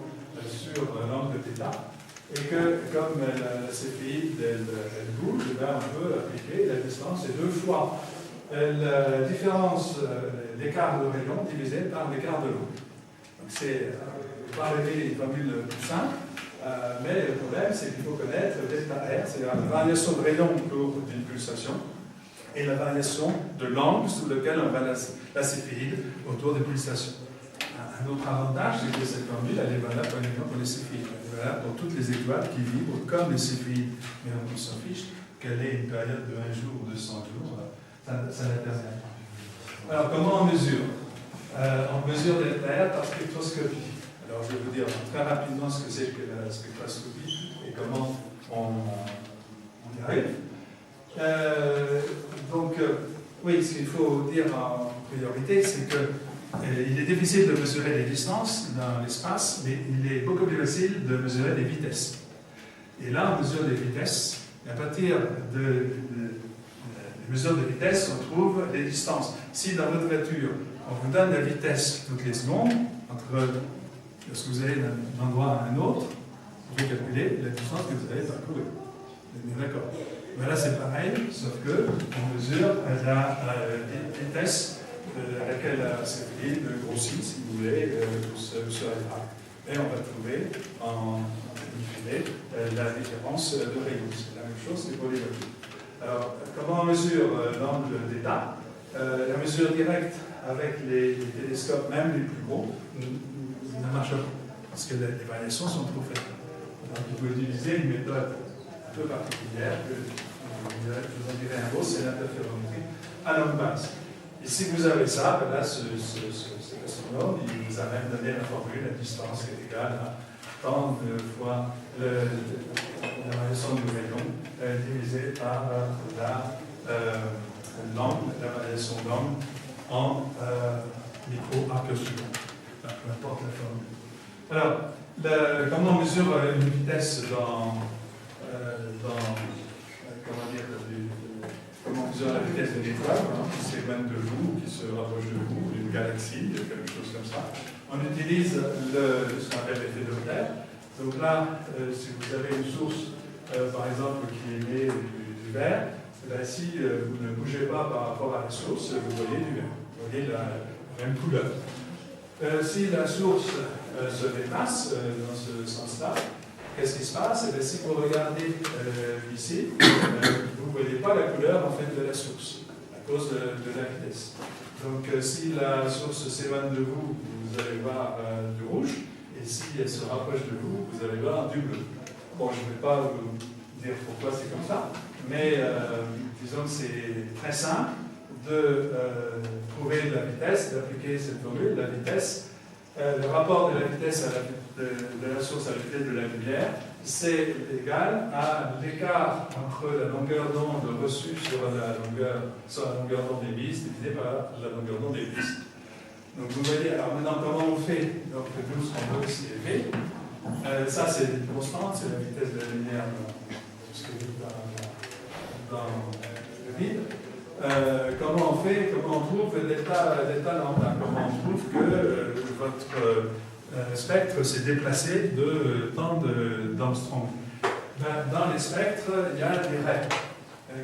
sur l'angle θ. Et que comme la céphéide elle bouge, on peut appliquer la distance c'est 2 fois la différence, l'écart de rayon divisé par l'écart de l'eau. Donc c'est, on va arriver une formule plus simple, mais le problème c'est qu'il faut connaître ΔR, c'est-à-dire la variation de rayon pour une pulsation, et la variation de l'angle sous lequel on va la céphéide autour des pulsations. Un autre avantage, c'est que cette formule elle est valable pour les céphéides, elle est valable pour toutes les étoiles qui vibrent comme les céphéides, mais on s'en fiche qu'elle ait une période de 1 jour ou de 100 jours. Ça n'intervient pas. Alors, comment on mesure on mesure ΔR par spectroscopie. Alors, je vais vous dire très rapidement ce que c'est que la spectroscopie et comment on y arrive. Oui, ce qu'il faut dire en priorité, c'est qu'il est difficile de mesurer les distances dans l'espace, mais il est beaucoup plus facile de mesurer les vitesses. Et là, on mesure les vitesses, et à partir des mesures de vitesse, on trouve les distances. Si dans votre voiture, on vous donne la vitesse toutes les secondes, lorsque vous allez d'un endroit à un autre, vous pouvez calculer la distance que vous allez parcourir. D'accord. Mais là, c'est pareil, sauf qu'on mesure la vitesse à laquelle la céphéide grossit, si vous voulez, sur les bras. Et on va trouver en fine la différence de rayon. C'est la même chose, c'est pour les voitures. Alors, comment on mesure l'angle d'état? La mesure directe avec les télescopes, même les plus gros, ne marche pas, parce que les variations sont trop faibles. Donc, il faut utiliser une méthode un peu particulière, que je vous en dirai un mot, c'est l'interférométrie à longue base. Et si vous avez ça, ben là, ce astronome, il vous a même donné la formule, la distance est égale à tant de fois la variation du rayon divisée par l'angle, la variation d'angle en micro-arc seconde. Peu importe la formule. Alors, comment on mesure une vitesse comment on mesure la vitesse d'une étoile, qui s'éloigne de vous, qui se rapproche de vous, d'une galaxie, quelque chose comme ça. On utilise ce qu'on appelle l'effet Doppler. Donc là, si vous avez une source, par exemple, qui émet du vert, si vous ne bougez pas par rapport à la source, vous voyez du vert. Vous voyez la même couleur. Si la source se déplace dans ce sens-là, qu'est-ce qui se passe? Si vous regardez ici, vous ne voyez pas la couleur en fait, de la source, à cause de la vitesse. Donc si la source s'éloigne de vous, vous allez voir du rouge, et si elle se rapproche de vous, vous allez voir du bleu. Bon, je ne vais pas vous dire pourquoi c'est comme ça, mais disons que c'est très simple de trouver la vitesse, d'appliquer cette formule, la vitesse. Le rapport de la vitesse de la source à la vitesse de la lumière, c'est égal à l'écart entre la longueur d'onde reçue sur la longueur d'onde émise divisé par la longueur d'onde émise. Donc vous voyez, alors maintenant comment on fait? Donc nous, ce qu'on veut, c'est élevé. Ça, c'est une constante, c'est la vitesse de la lumière dans le vide. Comment on fait? Comment on trouve l'état lambda? Comment on trouve que votre spectre s'est déplacé de temps d'Armstrong? Dans les spectres, il y a des raies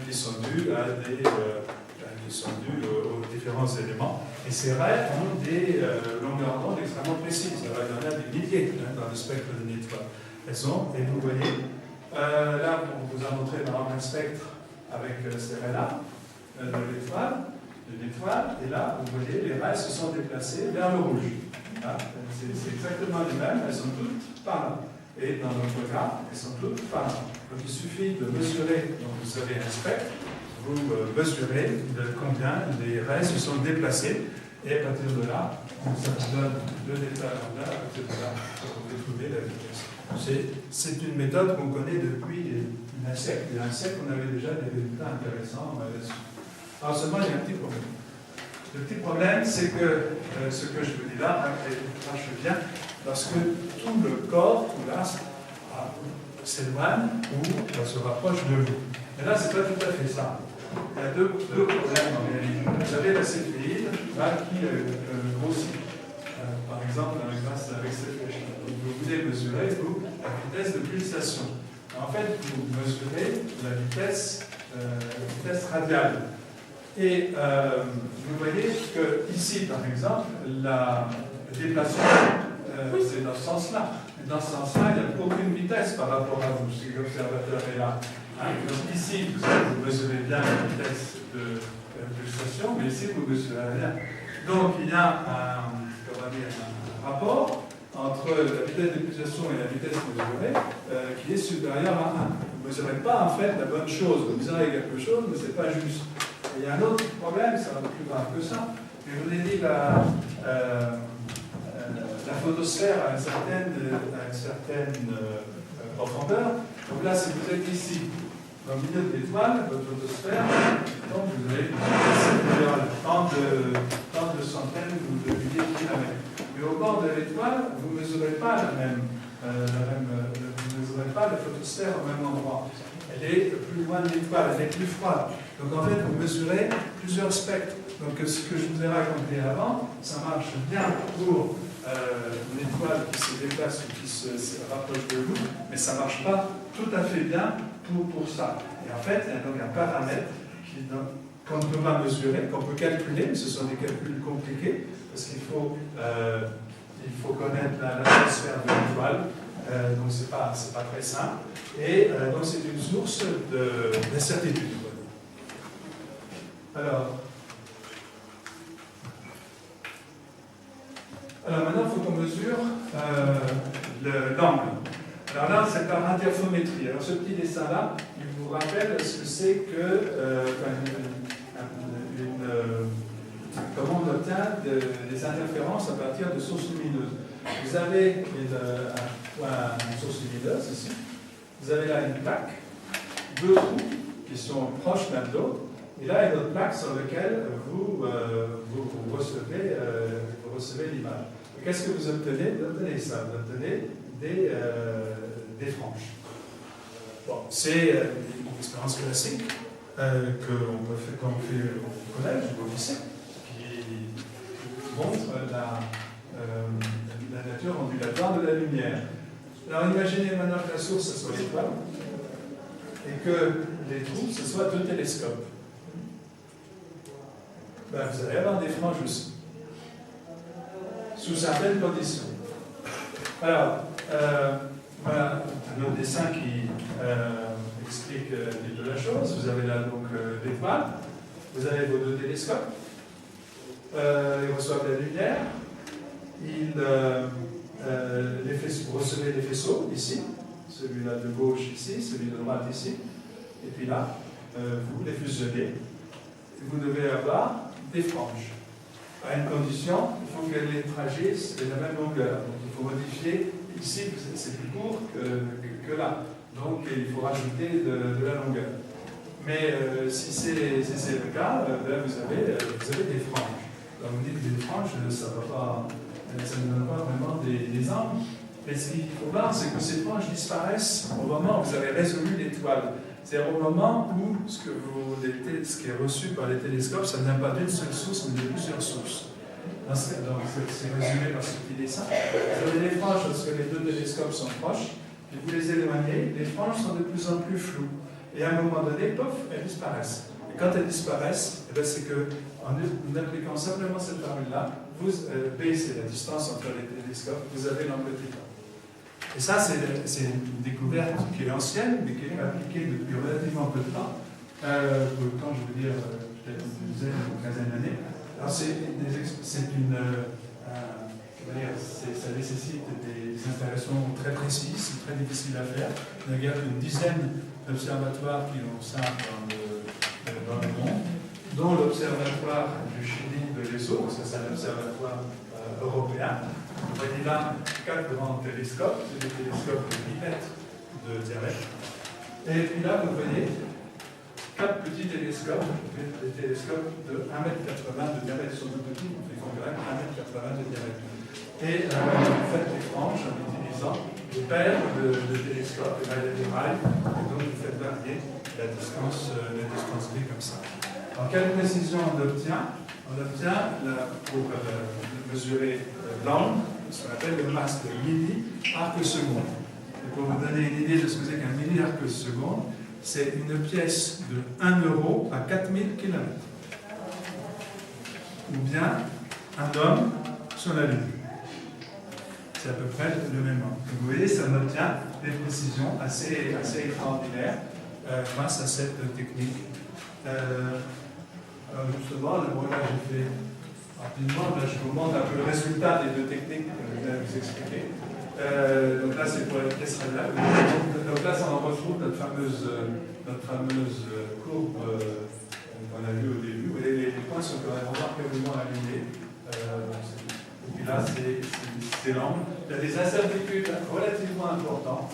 qui sont dues aux différents éléments. Et ces raies ont des longueurs d'onde extrêmement précises. Alors, il y en a des milliers dans le spectre d'une étoile. Elles ont, et vous voyez, là, on vous a montré un spectre avec ces raies-là, de l'étoile, et là, vous voyez, les raies se sont déplacées vers le rouge. C'est exactement les mêmes, elles sont toutes par là. Et dans notre cas, elles sont toutes par là. Donc il suffit de mesurer, donc vous avez un spectre, vous mesurez de combien les raies se sont déplacées, Et à partir de là, ça vous donne le delta lambda, à partir de là, vous pouvez trouver la vitesse. C'est une méthode qu'on connaît depuis un siècle. Il y a un siècle, on avait déjà des résultats intéressants là-dessus. Alors seulement, il y a un petit problème. Le petit problème, c'est que ce que je vous dis là marche bien, parce que tout le corps, tout l'astre, s'éloigne ou se rapproche de vous. Mais là, ce n'est pas tout à fait ça. Il y a deux problèmes en réalité. Vous avez la céphéide là, qui grossit. Par exemple, grâce avec cette flèche. Vous voulez mesurer, vous, la vitesse de pulsation. En fait, vous mesurez la vitesse radiale. Et vous voyez que ici, par exemple, le déplacement, c'est dans ce sens-là. Dans ce sens-là, il n'y a aucune vitesse par rapport à vous, si l'observateur est là. Donc ici, vous mesurez bien la vitesse de pulsation, mais ici, vous ne mesurez rien. Donc il y a un rapport entre la vitesse de pulsation et la vitesse mesurée qui est supérieure à 1. Vous ne mesurez pas en fait la bonne chose. Vous mesurez quelque chose, mais ce n'est pas juste. Et il y a un autre problème, ça va plus grave que ça. Je vous ai dit la photosphère a une certaine profondeur. Donc là, si vous êtes ici, dans le milieu de l'étoile, votre photosphère, donc vous avez tant de centaines ou de milliers de kilomètres. Mais au bord de l'étoile, vous ne mesurez pas vous mesurez pas la photosphère au même endroit. Elle est plus loin de l'étoile, elle est plus froide. Donc en fait, vous mesurez plusieurs spectres. Donc ce que je vous ai raconté avant, ça marche bien pour une étoile qui se déplace ou qui se rapproche de vous, mais ça ne marche pas tout à fait bien pour ça. Et en fait, il y a donc un paramètre qu'on ne peut pas mesurer, qu'on peut calculer, mais ce sont des calculs compliqués, parce qu'il faut connaître l'atmosphère de l'étoile, donc c'est pas très simple, et donc c'est une source d'incertitude. Alors maintenant, il faut qu'on mesure l'angle. Alors là, c'est par interférométrie. Alors ce petit dessin-là, il vous rappelle ce que c'est que comment on obtient des interférences à partir de sources lumineuses. Vous avez une source lumineuse ici. Vous avez là une plaque, deux trous qui sont proches l'un de l'autre. Et là, il y a une autre plaque sur laquelle vous recevez l'image. Qu'est-ce que vous obtenez? Vous obtenez ça, vous obtenez des franges. Bon, c'est une expérience classique qu'on fait au collège ou au lycée, qui montre la nature ondulatoire de la lumière. Alors imaginez maintenant que la source, ce soit l'étoile, et que les trous, ce soit deux télescopes. Ben, vous allez avoir des franges aussi, sous certaines conditions. Alors, voilà un autre dessin qui explique un petit peu la chose. Vous avez là donc l'étoile, vous avez vos deux télescopes, ils reçoivent la lumière, vous recevez les faisceaux ici, celui-là de gauche ici, celui de droite ici, et puis là, vous les fusionnez, vous devez avoir des franges. À une condition, il faut que les trajets aient la même longueur. Donc il faut modifier, ici c'est plus court que là. Donc il faut rajouter de la longueur. Mais si c'est le cas, là vous avez des franges. Quand vous dites des franges, ça ne donne pas vraiment des angles. Mais ce qu'il faut voir, c'est que ces franges disparaissent au moment où vous avez résolu l'étoile. C'est-à-dire au moment où ce qui est reçu par les télescopes, ça ne vient pas d'une seule source, mais de plusieurs sources. Donc c'est résumé par ce petit dessin. Vous avez des franges parce que les deux télescopes sont proches, puis vous les éloignez, les franges sont de plus en plus floues. Et à un moment donné, pof, elles disparaissent. Et quand elles disparaissent, c'est qu'en appliquant simplement cette formule-là, vous baissez la distance entre les télescopes, vous avez l'angle θ. Et ça, c'est une découverte qui est ancienne, mais qui est appliquée depuis relativement peu de temps. Quand je veux dire, peut-être une dizaine ou une quinzaine d'années. Alors, ça nécessite des installations très précises, c'est très difficile à faire. Il y a une dizaine d'observatoires qui ont ça dans le monde. dont l'Observatoire du Chili de l'ESO, ça c'est un observatoire européen. Vous voyez là 4 grands télescopes, c'est des télescopes de 10 mètres de diamètre. Et puis là, vous voyez 4 petits télescopes, des télescopes de 1,80 m de diamètre. Ils sont tout petits, ils font quand même 1,80 m de diamètre. Et vous faites des franges en utilisant des paires de télescopes, et là il y a des rails, et donc vous faites varier la distance V comme ça. Alors, quelle précision on obtient? On obtient, pour mesurer l'angle, ce qu'on appelle le masque milli-arc-seconde. Et pour vous donner une idée de ce que c'est qu'un milli-arc-seconde, c'est une pièce de 1 euro à 4000 km. Ou bien un homme sur la Lune. C'est à peu près le même angle. Donc vous voyez, ça obtient des précisions assez extraordinaires grâce à cette technique. Alors justement, là j'ai fait rapidement, là je vous montre un peu le résultat des deux techniques que je viens de vous expliquer. Donc là c'est pour la vitesse radiale. Donc là on retrouve notre fameuse courbe qu'on a vue au début. Vous voyez, les points sont quand même remarquablement alignés. Et puis là c'est l'angle. Il y a des incertitudes relativement importantes,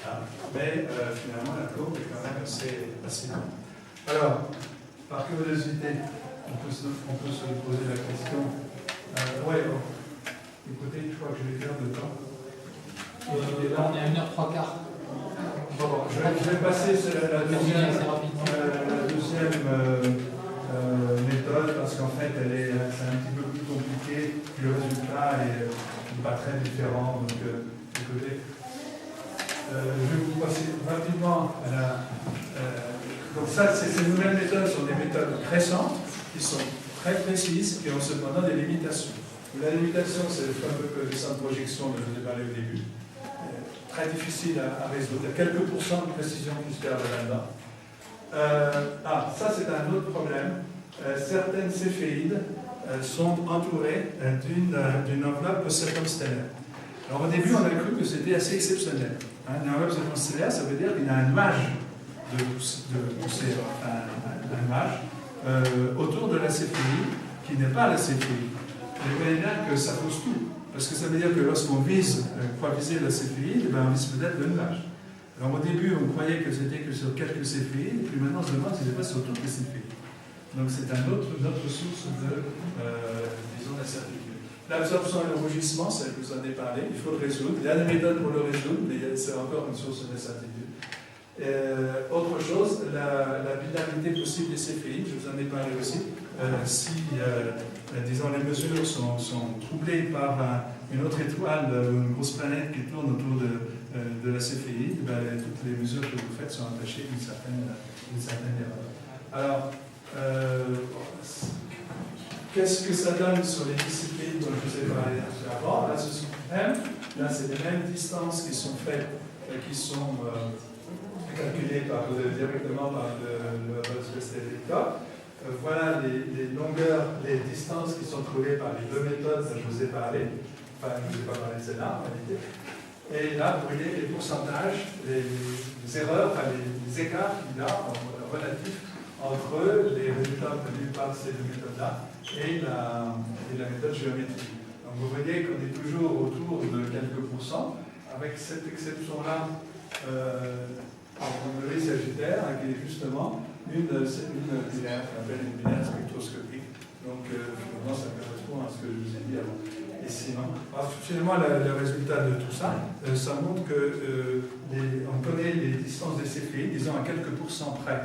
hein, mais finalement la courbe est quand même assez longue. Alors, par curiosité, on peut se poser la question. Écoutez, je crois que je vais faire de temps.
Là, on est à 1h03.
Je vais passer sur la deuxième méthode parce qu'en fait, c'est un petit peu plus compliqué. Puis le résultat n'est pas très différent. Donc, écoutez, je vais vous passer rapidement à la. Donc ça, ces nouvelles méthodes sont des méthodes récentes, qui sont très précises, qui ont cependant des limitations. La limitation, c'est le fameux coefficient de projection dont je vous ai parlé au début. Très difficile à résoudre. Il y a quelques pourcents de précision qui se perdent là-dedans. Ça c'est un autre problème. Certaines céphéides sont entourées d'une enveloppe circumstellaire. Alors au début, on a cru que c'était assez exceptionnel. Une enveloppe circumstellaire, ça veut dire qu'il y a un nuage un nuage autour de la céphéide qui n'est pas la céphéide. Vous voyez bien que ça pose tout, parce que ça veut dire que lorsqu'on vise, croit viser la céphéide, on vise peut-être le nuage. Alors au début, on croyait que c'était que sur quelques céphéides, et puis maintenant on se demande si ce n'est pas sur toutes les céphéides. Donc c'est une autre source d'incertitude. L'absorption et le rougissement, ça je vous en ai parlé, il faut le résoudre. Il y a des méthodes pour le résoudre, mais c'est encore une source d'incertitude. Autre chose, la binarité possible des céphéides, je vous en ai parlé aussi. Si, disons, les mesures sont troublées par une autre étoile ou une grosse planète qui tourne autour de la céphéide, toutes les mesures que vous faites sont attachées d'une certaine erreur. Alors, qu'est-ce que ça donne sur les disciplines dont je vous ai parlé avant? Là, ce sont là, c'est les mêmes distances qui sont faites, qui sont calculées directement par le Hubble. Voilà les longueurs, les distances qui sont trouvées par les deux méthodes dont je vous ai parlé. Enfin, je ne vous ai pas parlé de celle-là, en réalité. Et là, vous voyez les pourcentages, les erreurs, enfin les écarts qu'il y a relatifs entre les résultats obtenus par ces deux méthodes-là et la méthode géométrique. Donc vous voyez qu'on est toujours autour de quelques pourcents, avec cette exception-là, en bleu sagittaire, qui est justement une binaire, qu'on appelle une binaire spectroscopique. Donc finalement, ça correspond à ce que je vous ai dit avant. Et sinon, finalement, le résultat de tout ça, ça montre que on connaît les distances des céphéides, disons à quelques pourcents près.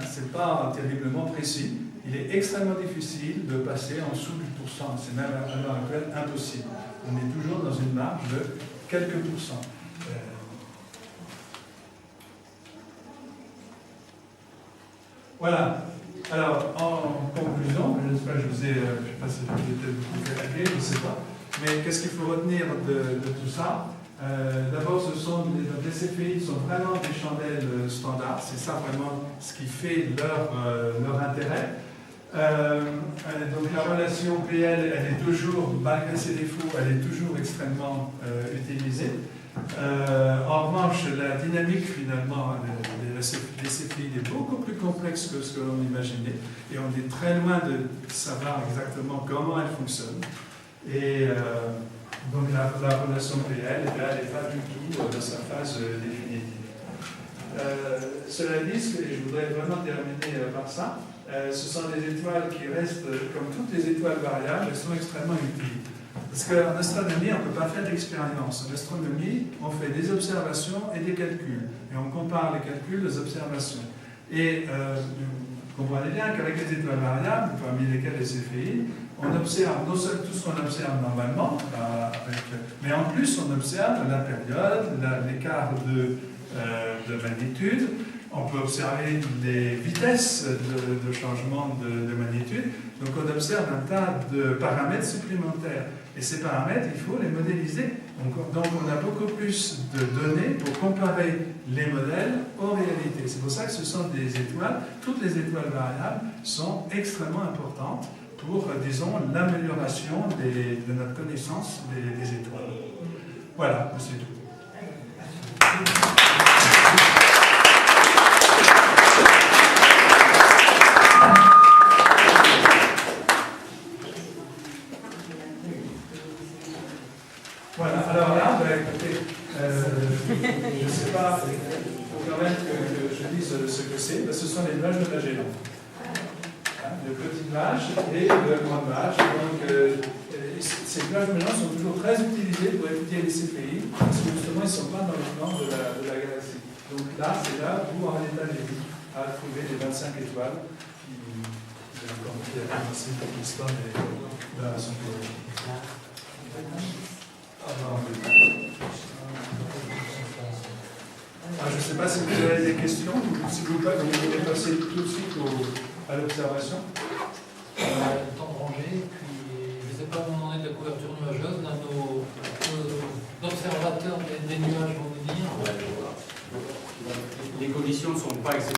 Ce n'est pas terriblement précis. Il est extrêmement difficile de passer en dessous du pourcent. C'est même à l'heure actuelle impossible. On est toujours dans une marge de quelques pourcents. Voilà. Alors, en conclusion, j'espère que je vous ai, je ne sais pas si je vous ai peut-être beaucoup fait je ne sais pas, mais qu'est-ce qu'il faut retenir de tout ça? D'abord, les céphéides sont vraiment des chandelles standards, c'est ça vraiment ce qui fait leur intérêt. Donc la relation PL, elle est toujours, malgré ses défauts, elle est toujours extrêmement utilisée. En revanche, la dynamique finalement des CFI est beaucoup plus complexe que ce que l'on imaginait et on est très loin de savoir exactement comment elle fonctionne. Et donc la relation PL, elle n'est pas du tout dans sa phase définitive. Cela dit, et je voudrais vraiment terminer par ça, ce sont des étoiles qui restent, comme toutes les étoiles variables, elles sont extrêmement utiles. Parce qu'en astronomie, on ne peut pas faire d'expérience. En astronomie, on fait des observations et des calculs. Et on compare les calculs aux observations. Et vous comprenez bien qu'avec les étoiles variables, parmi lesquelles les céphéides, on observe non seulement tout ce qu'on observe normalement, mais en plus on observe la période, l'écart de magnitude. On peut observer les vitesses de changement de magnitude. Donc on observe un tas de paramètres supplémentaires. Et ces paramètres, il faut les modéliser. Donc on a beaucoup plus de données pour comparer les modèles aux réalités. C'est pour ça que ce sont des étoiles. Toutes les étoiles variables sont extrêmement importantes pour, disons, l'amélioration de notre connaissance des étoiles. Voilà, c'est tout. Voilà, alors là, écoutez, je ne sais pas, il faut quand même que je dise ce que c'est. Ce sont les nuages de Magellan. Le petit nuage et le grand nuage. Donc, ces nuages de Magellan sont toujours très utilisés pour étudier les CFI, parce que justement, ils ne sont pas dans le plan de la galaxie. Donc là, c'est là où on est allé à trouver les 25 étoiles qui ont commencé pour l'histoire, mais là, elles sont pour je ne sais pas si vous avez des questions ou si vous voulez passer tout de suite à l'observation.
Le temps de ranger, puis je ne sais pas où on en est de la couverture nuageuse. Nos observateurs des nuages vont nous dire.
Les conditions ne sont pas excellentes.